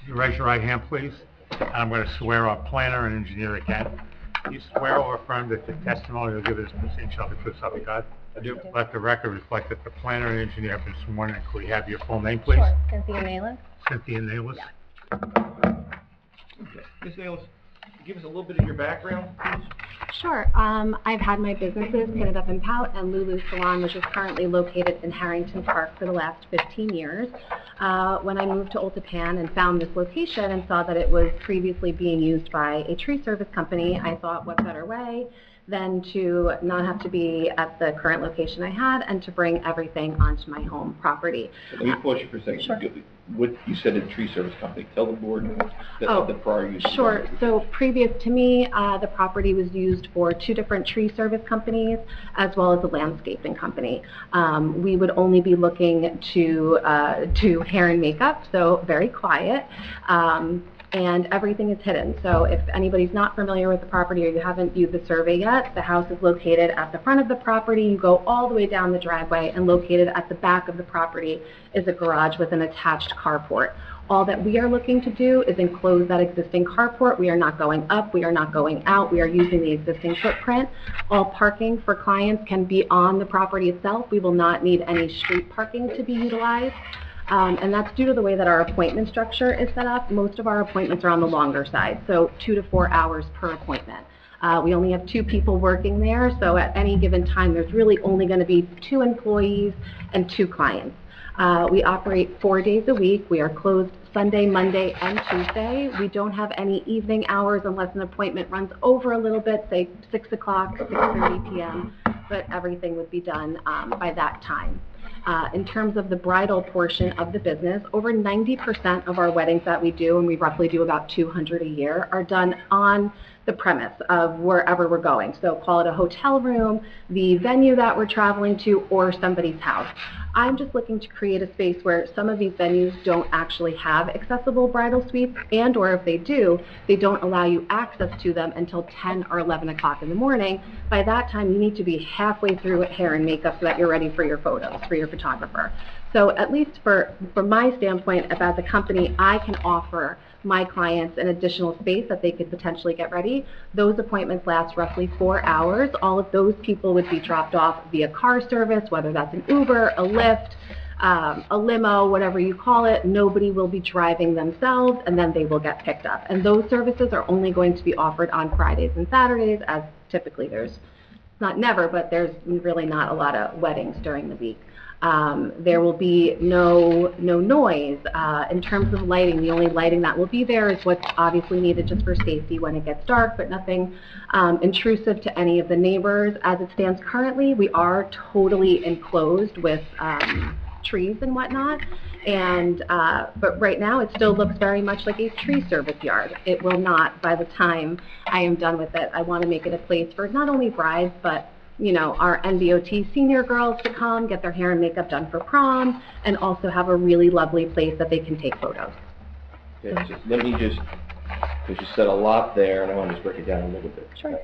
You raise your right hand, please. And I'm going to swear our planner and engineer again. You swear or affirm that the testimony you'll give this proceeding shall be true, so help you God? I do. Let the record reflect that the planner and engineer have been sworn in. Could we have your full name, please? Sure. Cynthia Naylor. Cynthia Naylor. Okay. Ms. Bayless, give us a little bit of your background, please. Sure. I've had my businesses, Painted Up and Pout and Lulu Salon, which is currently located in Harrington Park for the last 15 years. When I moved to Old Tappan and found this location and saw that it was previously being used by a tree service company, I thought, what better way than to not have to be at the current location I had and to bring everything onto my home property. Let me pause you for a second. Sure. What you said, a tree service company. Tell the board the prior use. Sure. So previous to me, the property was used for 2 different tree service companies as well as a landscaping company. We would only be looking to hair and makeup, so very quiet. And everything is hidden. So if anybody's not familiar with the property or you haven't viewed the survey yet, the house is located at the front of the property. You go all the way down the driveway, and located at the back of the property is a garage with an attached carport. All that we are looking to do is enclose that existing carport. We are not going up, we are not going out, we are using the existing footprint. All parking for clients can be on the property itself. We will not need any street parking to be utilized. And that's due to the way that our appointment structure is set up. Most of our appointments are on the longer side, so 2 to 4 hours per appointment. We only have 2 people working there, so at any given time, there's really only going to be 2 employees and 2 clients. We operate 4 days a week. We are closed Sunday, Monday, and Tuesday. We don't have any evening hours unless an appointment runs over a little bit, say 6 o'clock, 6:30 p.m., but everything would be done by that time. In terms of the bridal portion of the business, over 90% of our weddings that we do, and we roughly do about 200 a year, are done on the premise of wherever we're going. So call it a hotel room, the venue that we're traveling to, or somebody's house. I'm just looking to create a space where some of these venues don't actually have accessible bridal suites, and or if they do, they don't allow you access to them until 10 or 11 o'clock in the morning. By that time, you need to be halfway through with hair and makeup so that you're ready for your photos, for your photographer. So at least from my standpoint about the company, I can offer my clients an additional space that they could potentially get ready. Those appointments last roughly 4 hours. All of those people would be dropped off via car service, whether that's an Uber, a Lyft, a limo, whatever you call it. Nobody will be driving themselves, and then they will get picked up. And those services are only going to be offered on Fridays and Saturdays, as typically there's, not never, but there's really not a lot of weddings during the week. There will be no noise. In terms of lighting, the only lighting that will be there is what's obviously needed just for safety when it gets dark, but nothing intrusive to any of the neighbors. As it stands currently, we are totally enclosed with trees and whatnot. And, but right now it still looks very much like a tree service yard. It will not, by the time I am done with it. I want to make it a place for not only brides, but, you know, our NBOT senior girls to come, get their hair and makeup done for prom, and also have a really lovely place that they can take photos. Okay, so let me just, because you said a lot there, and I want to just break it down a little bit. Sure.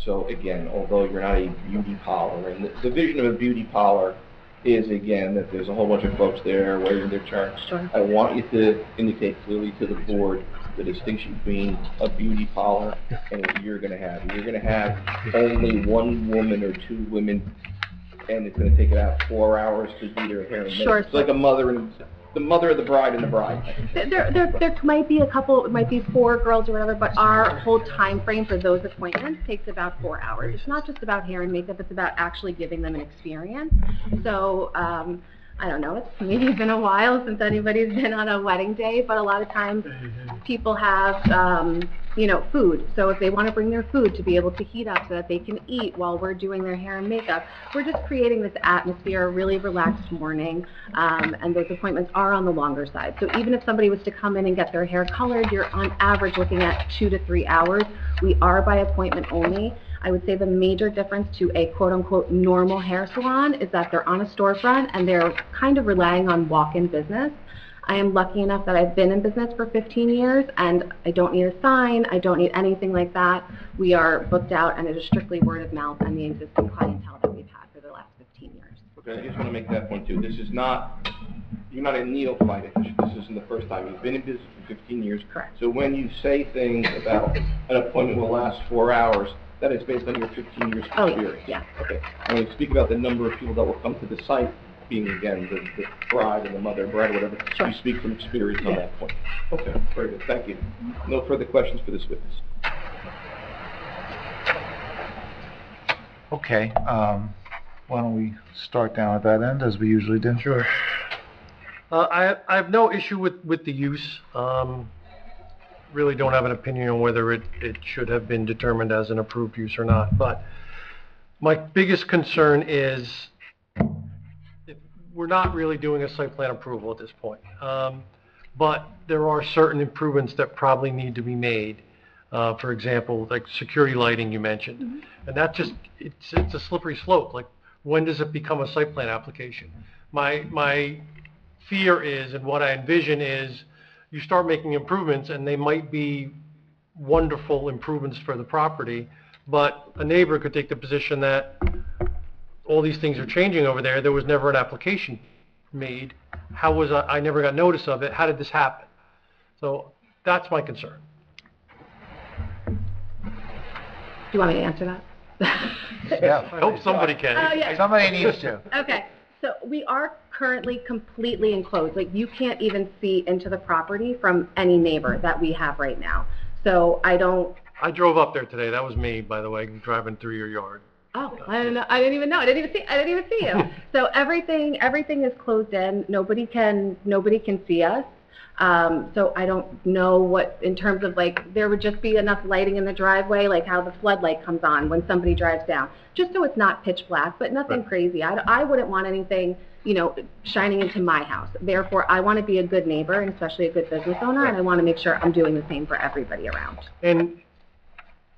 So again, although you're not a beauty parlor, and the vision of a beauty parlor is, again, that there's a whole bunch of folks there waiting their turn. Sure. I want you to indicate clearly to the board the distinction between a beauty parlor and what you're going to have. You're going to have only one woman or two women, and it's going to take about 4 hours to do their hair and makeup. Sure. It's like the mother of the bride and the bride. There might be a couple, it might be 4 girls or whatever, but our whole time frame for those appointments takes about 4 hours. It's not just about hair and makeup, it's about actually giving them an experience. So, I don't know, it's maybe been a while since anybody's been on a wedding day, but a lot of times people have, you know, food. So if they want to bring their food to be able to heat up so that they can eat while we're doing their hair and makeup, we're just creating this atmosphere, a really relaxed morning, and those appointments are on the longer side. So even if somebody was to come in and get their hair colored, you're on average looking at 2 to 3 hours. We are by appointment only. I would say the major difference to a quote-unquote normal hair salon is that they're on a storefront and they're kind of relying on walk-in business. I am lucky enough that I've been in business for 15 years and I don't need a sign, I don't need anything like that. We are booked out and it is strictly word of mouth and the existing clientele that we've had for the last 15 years. Okay, I just want to make that point too. This is not, you're not a neophyte. This isn't the first time. You've been in business for 15 years. Correct. So when you say things about an appointment will last 4 hours, that is based on your 15 years of experience. Yeah. Okay. And when you speak about the number of people that will come to the site, being again the bride and the mother, bride, or whatever, you speak from experience on that point. Okay, very good. Thank you. No further questions for this witness. Okay, why don't we start down at that end, as we usually do? Sure. I have no issue with the use. Really don't have an opinion on whether it should have been determined as an approved use or not. But my biggest concern is we're not really doing a site plan approval at this point. But there are certain improvements that probably need to be made. For example, like security lighting you mentioned. Mm-hmm. And that just, it's a slippery slope. Like, when does it become a site plan application? My fear is, and what I envision is, you start making improvements and they might be wonderful improvements for the property, but a neighbor could take the position that all these things are changing over there. There was never an application made. How was I never got notice of it? How did this happen? So that's my concern. Do you want me to answer that? Yeah. I hope somebody can. Yeah. Somebody needs to. Okay. So we are currently completely enclosed. Like, you can't even see into the property from any neighbor that we have right now. So I drove up there today. That was me, by the way, driving through your yard. Oh, I don't know. I didn't even know. I didn't even see you. So everything is closed in. Nobody can see us. So I don't know what, in terms of, like, there would just be enough lighting in the driveway, like how the floodlight comes on when somebody drives down, just so it's not pitch black, but nothing crazy. I wouldn't want anything, you know, shining into my house. Therefore, I want to be a good neighbor, and especially a good business owner, and I want to make sure I'm doing the same for everybody around. And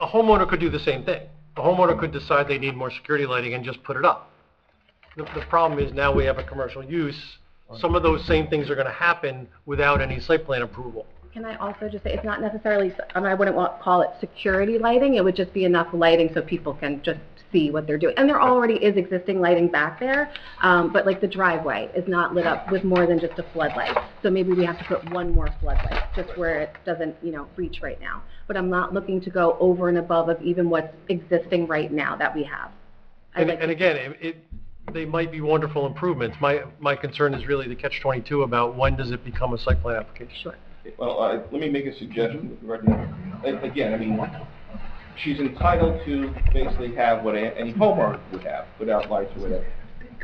a homeowner could do the same thing. A homeowner could decide they need more security lighting and just put it up. The problem is now we have a commercial use. Some of those same things are going to happen without any site plan approval. Can I also just say, it's not necessarily, I wouldn't call it security lighting. It would just be enough lighting so people can just see what they're doing. And there already is existing lighting back there, but like the driveway is not lit up with more than just a floodlight. So maybe we have to put one more floodlight just where it doesn't, you know, reach right now. But I'm not looking to go over and above of even what's existing right now that we have. And again, they might be wonderful improvements. My concern is really the catch-22 about when does it become a site plan application. Sure. Well, let me make a suggestion with regard to that. Again, I mean, she's entitled to basically have what any homeowner would have without lights or whatever.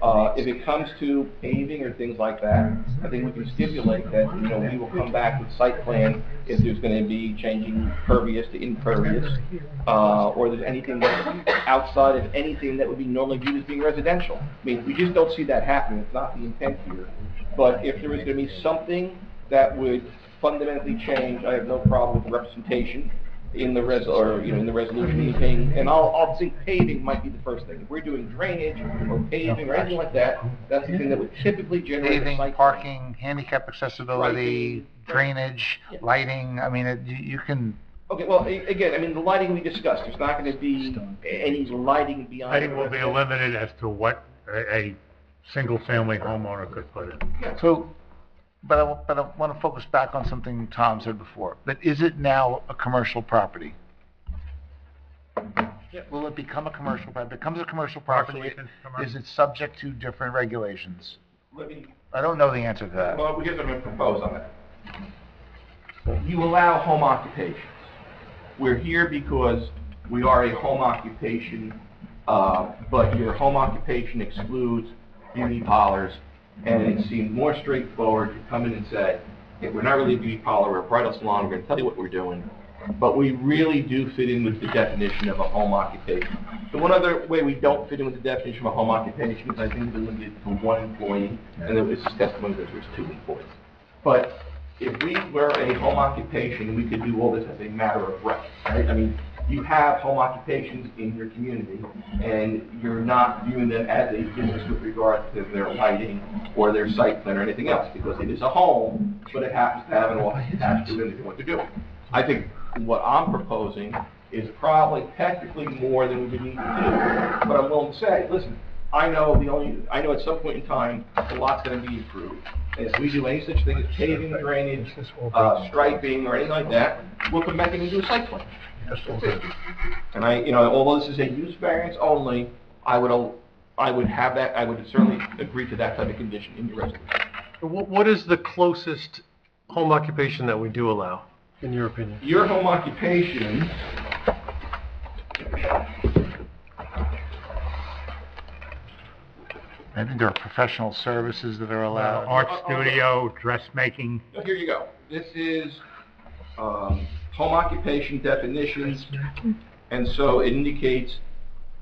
needs. If it comes to paving or things like that, I think we can stipulate that, we will come back with site plan if there's gonna be changing pervious to impervious, or there's anything that's outside of anything that would be normally viewed as being residential. I mean, we just don't see that happening, it's not the intent here. But if there was gonna be something that would fundamentally change, I have no problem with representation in the in the resolution thing, and I'll think paving might be the first thing. If we're doing drainage or paving or anything like that, that's the thing that would typically generate a Paving, site plan. parking, handicap accessibility, drainage, lighting, I mean, you can... Okay, well, again, I mean, the lighting we discussed, there's not gonna be any lighting beyond... Lighting will be limited as to what a single-family homeowner could put in. So, but I want to focus back on something Tom said before. But is it now a commercial property? Will it become a commercial property? If it becomes a commercial property, is it subject to different regulations? I don't know the answer to that. Well, here's what I'm going to propose on that. You allow home occupations. We're here because we are a home occupation, but your home occupation excludes beauty parlors, and it seemed more straightforward to come in and say, hey, we're not really a beauty parlor, we're a bridal salon, we're going to tell you what we're doing, but we really do fit in with the definition of a home occupation. The one other way we don't fit in with the definition of a home occupation is I think we're limited to one employee, and there was testimony that there was 2 employees. But if we were a home occupation, we could do all this as a matter of right, right? I mean, you have home occupations in your community, and you're not viewing them as a business with regard to their lighting or their site plan or anything else, because it is a home, but it happens to have an office attached to it and they do what they're doing. I think what I'm proposing is probably technically more than we need to do, but I'm willing to say, listen, I know at some point in time, the lot's gonna be improved. And if we do any such thing as paving, drainage, striping, or anything like that, we'll come back in and do a site plan. That's it. And although this is a use variance only, I would have that, I would certainly agree to that type of condition in your resolution. What is the closest home occupation that we do allow, in your opinion? Your home occupation, I think there are professional services that are allowed. Art studio, dressmaking. Here you go. This is home occupation definitions, and so it indicates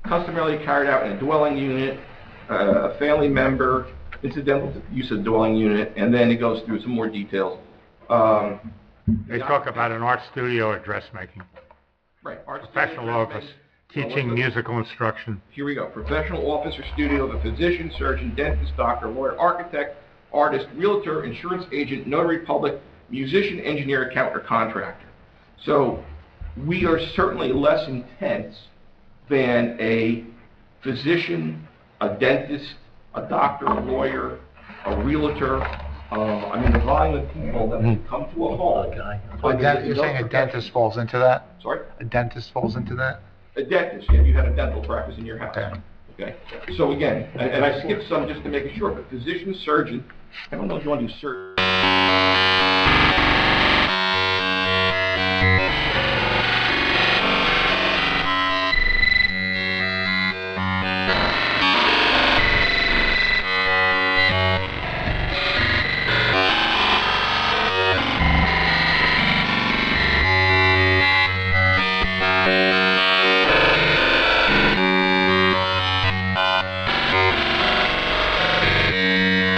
customarily carried out in a dwelling unit, a family member, incidental to use of dwelling unit, and then it goes through some more details. They talk about an art studio or dressmaking. Right. Professional office, teaching musical instruction. Here we go. Professional office or studio of a physician, surgeon, dentist, doctor, lawyer, architect, artist, realtor, insurance agent, notary public, musician, engineer, accountant, or contractor. So we are certainly less intense than a physician, a dentist, a doctor, a lawyer, a realtor. I mean, the volume of people that would come to a home. You're saying a dentist falls into that? Sorry? A dentist falls into that? A dentist, yeah, you had a dental practice in your house. Okay. So again, and I skipped some just to make it short, but physician, surgeon, I don't know if you want to do surgeon.